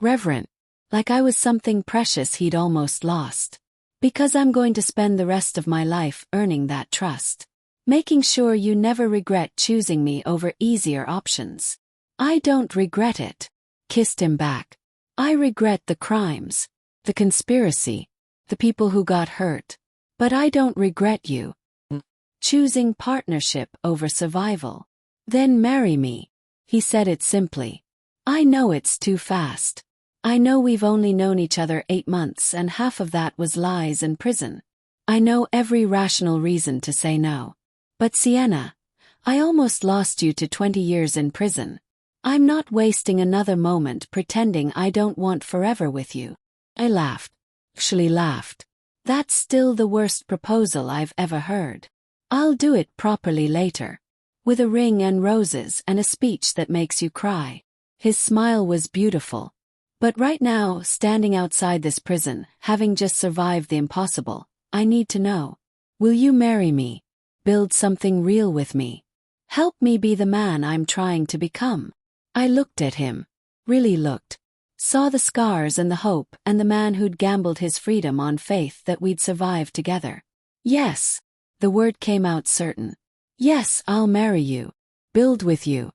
Reverent. Like I was something precious he'd almost lost. Because I'm going to spend the rest of my life earning that trust. Making sure you never regret choosing me over easier options. "I don't regret it." Kissed him back. "I regret the crimes. The conspiracy. The people who got hurt. But I don't regret you. Choosing partnership over survival. Then marry me." He said it simply. "I know it's too fast. I know we've only known each other 8 months and half of that was lies and prison. I know every rational reason to say no. But Sienna, I almost lost you to 20 years in prison. I'm not wasting another moment pretending I don't want forever with you. I laughed. Actually laughed. That's still the worst proposal I've ever heard. I'll do it properly later. With a ring and roses and a speech that makes you cry. His smile was beautiful. But right now, standing outside this prison, having just survived the impossible, I need to know. Will you marry me? Build something real with me? Help me be the man I'm trying to become? I looked at him. Really looked. Saw the scars and the hope and the man who'd gambled his freedom on faith that we'd survive together. Yes. The word came out certain. Yes, I'll marry you. Build with you.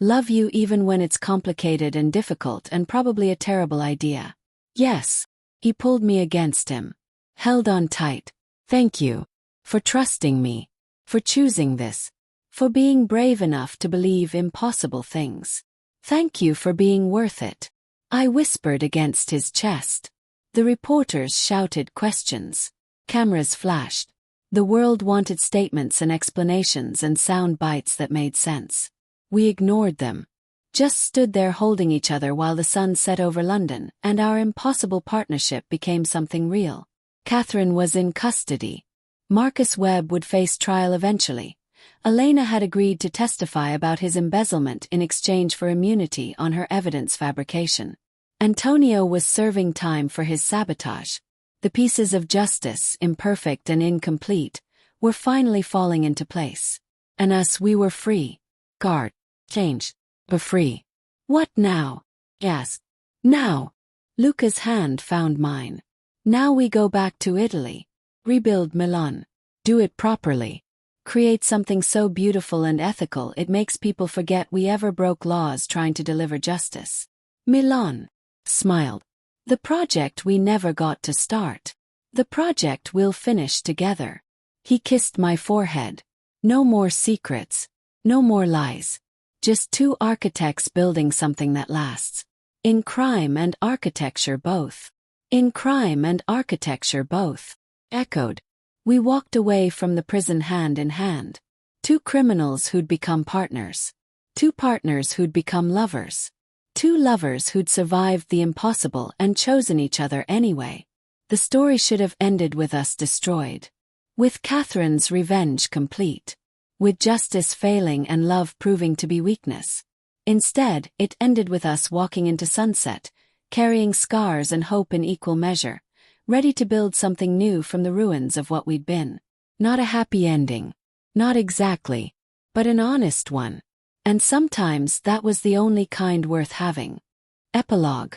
Love you even when it's complicated and difficult and probably a terrible idea. Yes. He pulled me against him. Held on tight. Thank you. For trusting me. For choosing this. For being brave enough to believe impossible things. Thank you for being worth it. I whispered against his chest. The reporters shouted questions. Cameras flashed. The world wanted statements and explanations and sound bites that made sense. We ignored them. Just stood there holding each other while the sun set over London and our impossible partnership became something real. Catherine was in custody. Marcus Webb would face trial eventually. Elena had agreed to testify about his embezzlement in exchange for immunity on her evidence fabrication. Antonio was serving time for his sabotage. The pieces of justice, imperfect and incomplete, were finally falling into place. And us, we were free. Guard. Changed. But free. What now? Asked. Now. Luca's hand found mine. Now we go back to Italy. Rebuild Milan. Do it properly. Create something so beautiful and ethical it makes people forget we ever broke laws trying to deliver justice. Milan. Smiled. The project we never got to start. The project we'll finish together. He kissed my forehead. No more secrets. No more lies. Just two architects building something that lasts. In crime and architecture both. In crime and architecture both. Echoed. We walked away from the prison hand in hand. Two criminals who'd become partners. Two partners who'd become lovers. Two lovers who'd survived the impossible and chosen each other anyway. The story should have ended with us destroyed. With Catherine's revenge complete. With justice failing and love proving to be weakness. Instead, it ended with us walking into sunset, carrying scars and hope in equal measure, ready to build something new from the ruins of what we'd been. Not a happy ending. Not exactly. But an honest one. And sometimes that was the only kind worth having. Epilogue.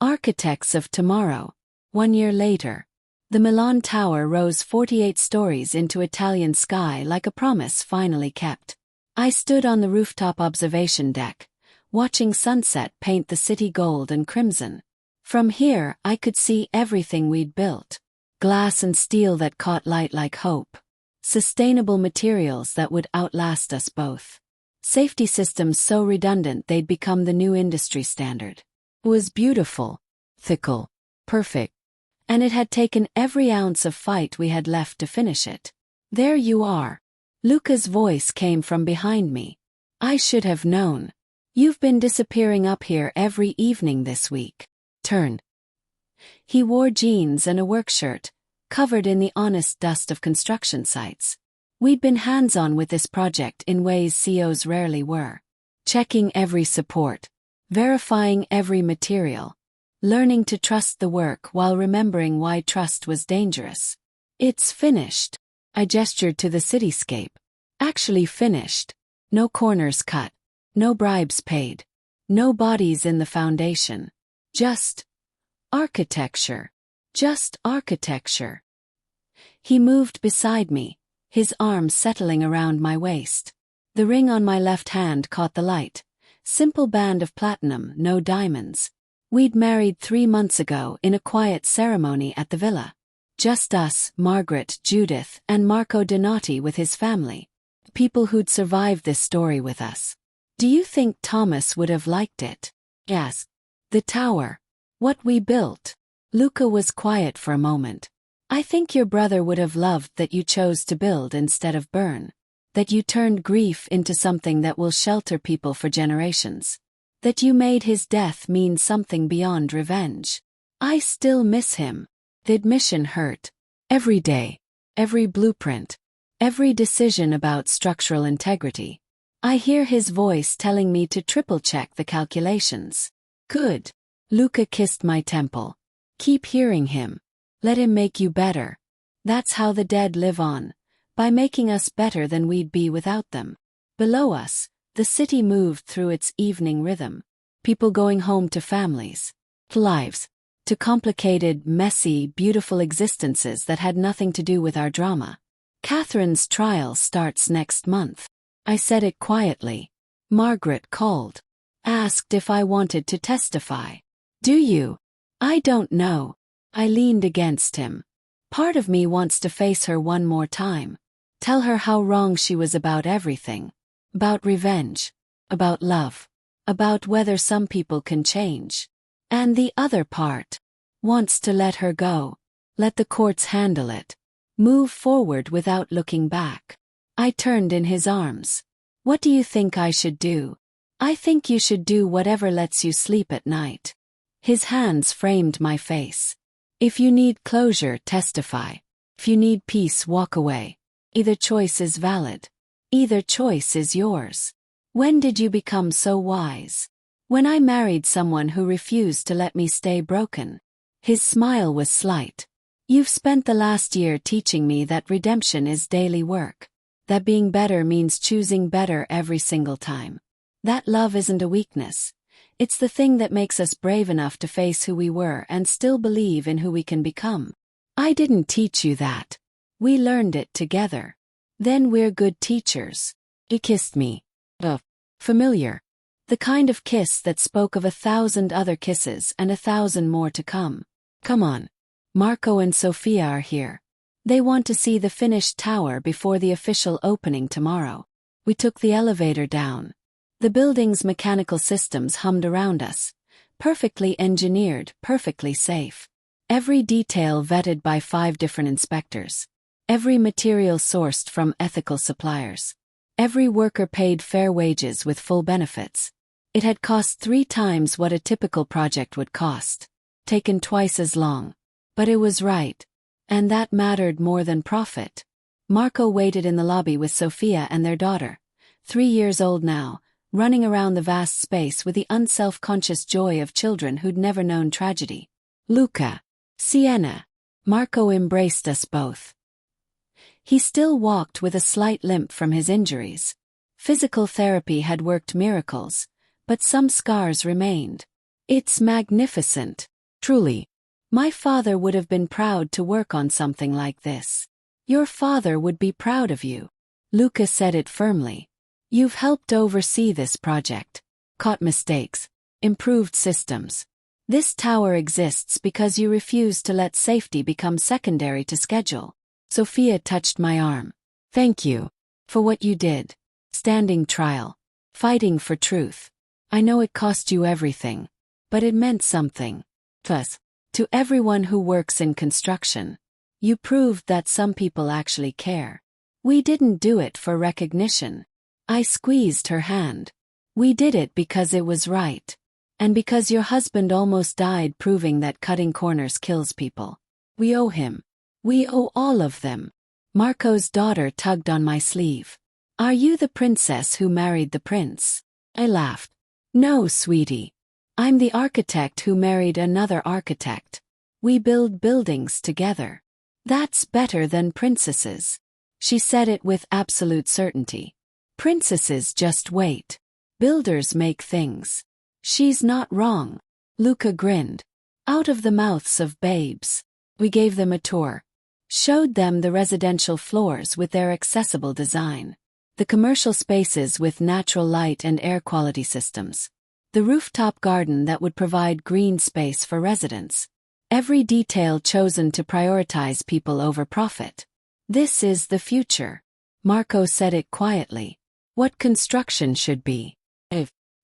Architects of Tomorrow. 1 year later. The Milan Tower rose 48 stories into Italian sky like a promise finally kept. I stood on the rooftop observation deck, watching sunset paint the city gold and crimson. From here, I could see everything we'd built. Glass and steel that caught light like hope. Sustainable materials that would outlast us both. Safety systems so redundant they'd become the new industry standard. It was beautiful, fickle, perfect. And it had taken every ounce of fight we had left to finish it. There you are. Luca's voice came from behind me. I should have known. You've been disappearing up here every evening this week. Turn. He wore jeans and a work shirt, covered in the honest dust of construction sites. We'd been hands-on with this project in ways CEOs rarely were. Checking every support. Verifying every material. Learning to trust the work while remembering why trust was dangerous. It's finished. I gestured to the cityscape. Actually finished. No corners cut. No bribes paid. No bodies in the foundation. Just architecture. Just architecture. He moved beside me, his arms settling around my waist. The ring on my left hand caught the light. Simple band of platinum, no diamonds. We'd married 3 months ago in a quiet ceremony at the villa. Just us, Margaret, Judith, and Marco Donati with his family. People who'd survived this story with us. Do you think Thomas would have liked it? Asked. The tower. What we built. Luca was quiet for a moment. I think your brother would have loved that you chose to build instead of burn. That you turned grief into something that will shelter people for generations. That you made his death mean something beyond revenge. I still miss him. The admission hurt. Every day. Every blueprint. Every decision about structural integrity. I hear his voice telling me to triple-check the calculations. Good. Luca kissed my temple. Keep hearing him. Let him make you better. That's how the dead live on, by making us better than we'd be without them. Below us, the city moved through its evening rhythm. People going home to families, to lives, to complicated, messy, beautiful existences that had nothing to do with our drama. Catherine's trial starts next month. I said it quietly. Margaret called. Asked if I wanted to testify. Do you? I don't know. I leaned against him. Part of me wants to face her one more time. Tell her how wrong she was about everything. About revenge. About love. About whether some people can change. And the other part wants to let her go. Let the courts handle it. Move forward without looking back. I turned in his arms. What do you think I should do? I think you should do whatever lets you sleep at night. His hands framed my face. If you need closure, testify. If you need peace, walk away. Either choice is valid. Either choice is yours. When did you become so wise? When I married someone who refused to let me stay broken. His smile was slight. You've spent the last year teaching me that redemption is daily work. That being better means choosing better every single time. That love isn't a weakness. It's the thing that makes us brave enough to face who we were and still believe in who we can become. I didn't teach you that. We learned it together. Then we're good teachers. He kissed me. Familiar. The kind of kiss that spoke of 1,000 other kisses and 1,000 more to come. Come on. Marco and Sophia are here. They want to see the finished tower before the official opening tomorrow. We took the elevator down. The building's mechanical systems hummed around us. Perfectly engineered, perfectly safe. Every detail vetted by 5 different inspectors. Every material sourced from ethical suppliers. Every worker paid fair wages with full benefits. It had cost 3 times what a typical project would cost. Taken twice as long. But it was right. And that mattered more than profit. Marco waited in the lobby with Sophia and their daughter, 3 years old now, running around the vast space with the unself-conscious joy of children who'd never known tragedy. Luca. Sienna. Marco embraced us both. He still walked with a slight limp from his injuries. Physical therapy had worked miracles, but some scars remained. It's magnificent. Truly. My father would have been proud to work on something like this. Your father would be proud of you. Luca said it firmly. You've helped oversee this project. Caught mistakes. Improved systems. This tower exists because you refused to let safety become secondary to schedule. Sophia touched my arm. Thank you. For what you did. Standing trial. Fighting for truth. I know it cost you everything. But it meant something. Plus, to everyone who works in construction. You proved that some people actually care. We didn't do it for recognition. I squeezed her hand. We did it because it was right. And because your husband almost died proving that cutting corners kills people. We owe him. We owe all of them. Marco's daughter tugged on my sleeve. Are you the princess who married the prince? I laughed. No, sweetie. I'm the architect who married another architect. We build buildings together. That's better than princesses. She said it with absolute certainty. Princesses just wait. Builders make things. She's not wrong. Luca grinned. Out of the mouths of babes. We gave them a tour. Showed them the residential floors with their accessible design. The commercial spaces with natural light and air quality systems. The rooftop garden that would provide green space for residents. Every detail chosen to prioritize people over profit. This is the future. Marco said it quietly. What construction should be.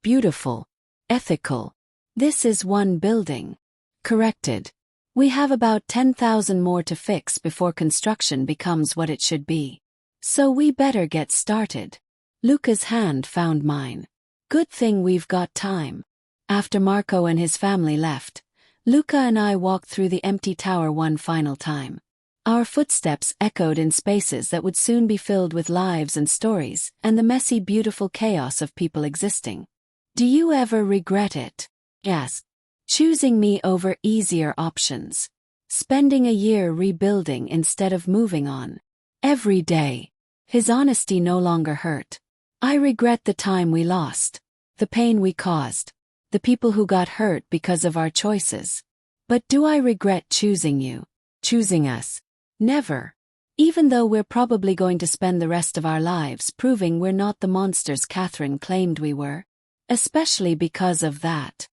Beautiful. Ethical. This is one building. Corrected. We have about 10,000 more to fix before construction becomes what it should be. So we better get started. Luca's hand found mine. Good thing we've got time. After Marco and his family left, Luca and I walked through the empty tower one final time. Our footsteps echoed in spaces that would soon be filled with lives and stories, and the messy, beautiful chaos of people existing. Do you ever regret it? Yes. Choosing me over easier options. Spending a year rebuilding instead of moving on. Every day. His honesty no longer hurt. I regret the time we lost. The pain we caused. The people who got hurt because of our choices. But do I regret choosing you? Choosing us? Never. Even though we're probably going to spend the rest of our lives proving we're not the monsters Catherine claimed we were. Especially because of that.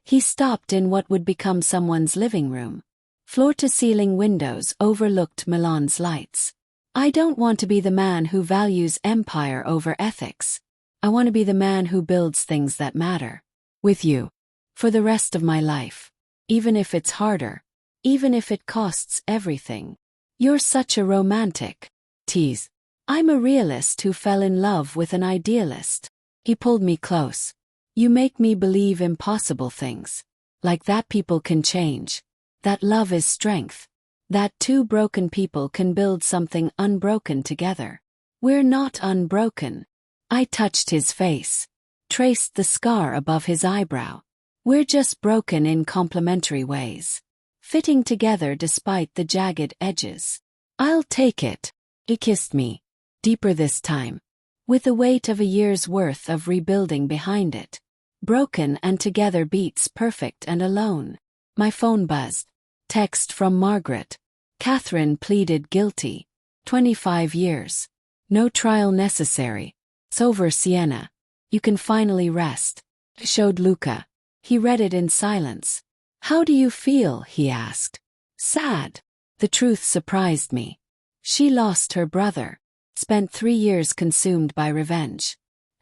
He stopped in what would become someone's living room. Floor-to-ceiling windows overlooked Milan's lights. I don't want to be the man who values empire over ethics. I want to be the man who builds things that matter. With you. For the rest of my life. Even if it's harder. Even if it costs everything. You're such a romantic. Tease. I'm a realist who fell in love with an idealist. He pulled me close. You make me believe impossible things. Like that people can change. That love is strength. That two broken people can build something unbroken together. We're not unbroken. I touched his face. Traced the scar above his eyebrow. We're just broken in complementary ways. Fitting together despite the jagged edges. I'll take it. He kissed me. Deeper this time. With the weight of a year's worth of rebuilding behind it. Broken and together beats perfect and alone. My phone buzzed. Text from Margaret. Catherine pleaded guilty. 25 years. No trial necessary. It's over, Sienna. You can finally rest. I showed Luca. He read it in silence. How do you feel? He asked. Sad. The truth surprised me. She lost her brother. Spent 3 years consumed by revenge.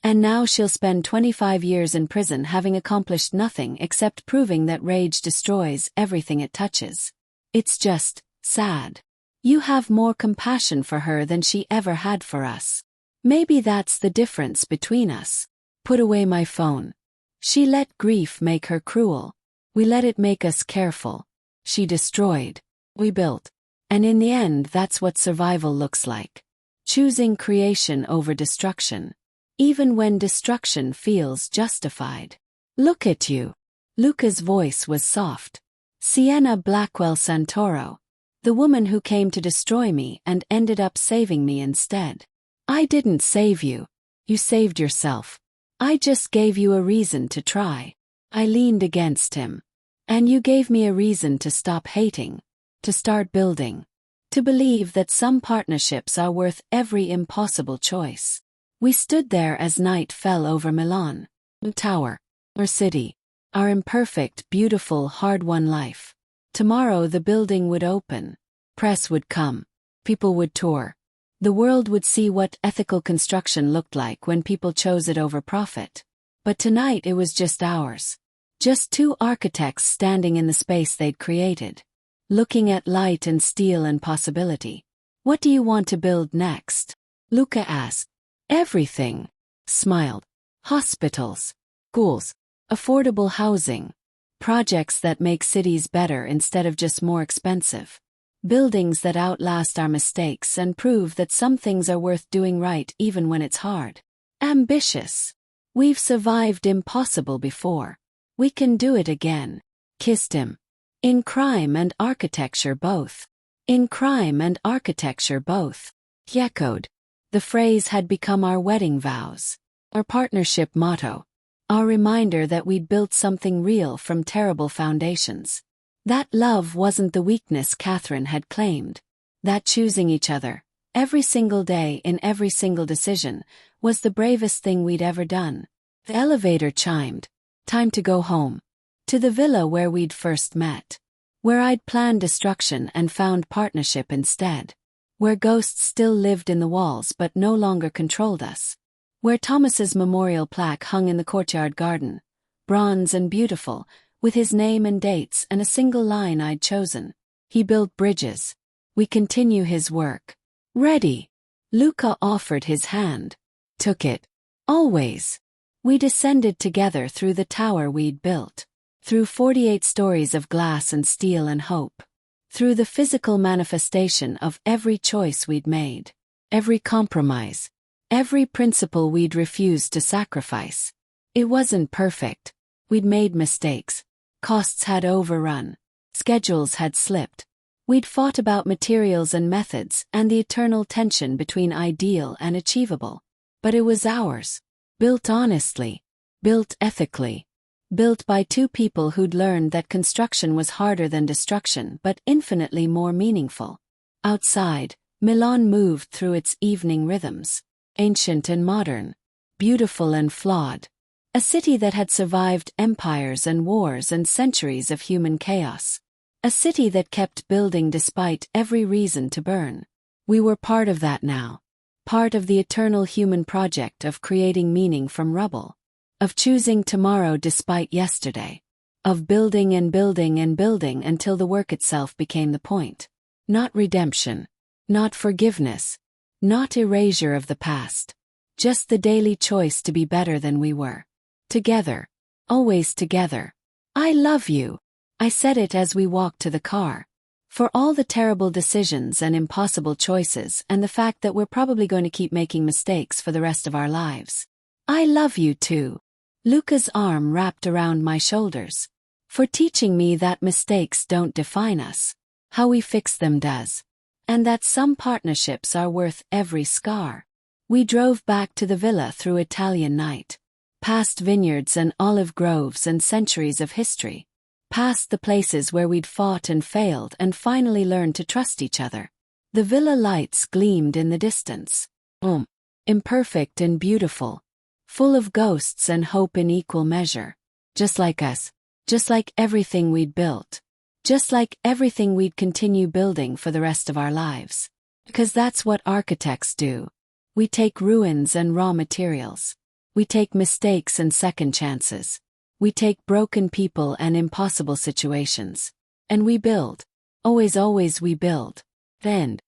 And now she'll spend 25 years in prison having accomplished nothing except proving that rage destroys everything it touches. It's just sad. You have more compassion for her than she ever had for us. Maybe that's the difference between us. Put away my phone. She let grief make her cruel. We let it make us careful. She destroyed. We built. And in the end, that's what survival looks like. Choosing creation over destruction. Even when destruction feels justified. Look at you. Luca's voice was soft. Sienna Blackwell Santoro. The woman who came to destroy me and ended up saving me instead. I didn't save you. You saved yourself. I just gave you a reason to try. I leaned against him. And you gave me a reason to stop hating. To start building. To believe that some partnerships are worth every impossible choice. We stood there as night fell over Milan. Tower. Our city. Our imperfect, beautiful, hard-won life. Tomorrow the building would open. Press would come. People would tour. The world would see what ethical construction looked like when people chose it over profit. But tonight it was just ours. Just two architects standing in the space they'd created. Looking at light and steel and possibility. What do you want to build next? Luca asked. Everything. Smiled. Hospitals. Schools. Affordable housing. Projects that make cities better instead of just more expensive. Buildings that outlast our mistakes and prove that some things are worth doing right even when it's hard. Ambitious. We've survived impossible before. We can do it again. Kissed him. In crime and architecture both. In crime and architecture both. He echoed. The phrase had become our wedding vows. Our partnership motto. Our reminder that we'd built something real from terrible foundations. That love wasn't the weakness Catherine had claimed. That choosing each other, every single day in every single decision, was the bravest thing we'd ever done. The elevator chimed. Time to go home. To the villa where we'd first met. Where I'd planned destruction and found partnership instead. Where ghosts still lived in the walls but no longer controlled us. Where Thomas's memorial plaque hung in the courtyard garden. bronze and beautiful, with his name and dates and a single line I'd chosen. He built bridges. We continue his work. Ready. Luca offered his hand. Took it. Always. We descended together through the tower we'd built. Through 48 stories of glass and steel and hope. Through the physical manifestation of every choice we'd made. Every compromise. Every principle we'd refused to sacrifice. It wasn't perfect. We'd made mistakes. Costs had overrun. Schedules had slipped. We'd fought about materials and methods and the eternal tension between ideal and achievable. But it was ours. Built honestly. Built ethically. Built by two people who'd learned that construction was harder than destruction but infinitely more meaningful. Outside, Milan moved through its evening rhythms. Ancient and modern. Beautiful and flawed. A city that had survived empires and wars and centuries of human chaos. A city that kept building despite every reason to burn. We were part of that now. Part of the eternal human project of creating meaning from rubble. Of choosing tomorrow despite yesterday. Of building and building and building until the work itself became the point. Not redemption. Not forgiveness. Not erasure of the past. Just the daily choice to be better than we were. Together. Always together. I love you. I said it as we walked to the car. For all the terrible decisions and impossible choices and the fact that we're probably going to keep making mistakes for the rest of our lives. I love you too. Luca's arm wrapped around my shoulders. For teaching me that mistakes don't define us. How we fix them does. And that some partnerships are worth every scar. We drove back to the villa through Italian night. Past vineyards and olive groves and centuries of history. Past the places where we'd fought and failed and finally learned to trust each other. The villa lights gleamed in the distance. Imperfect and beautiful. Full of ghosts and hope in equal measure. Just like us. Just like everything we'd built. Just like everything we'd continue building for the rest of our lives. Because that's what architects do. We take ruins and raw materials. We take mistakes and second chances. We take broken people and impossible situations. And we build. Always we build. Then,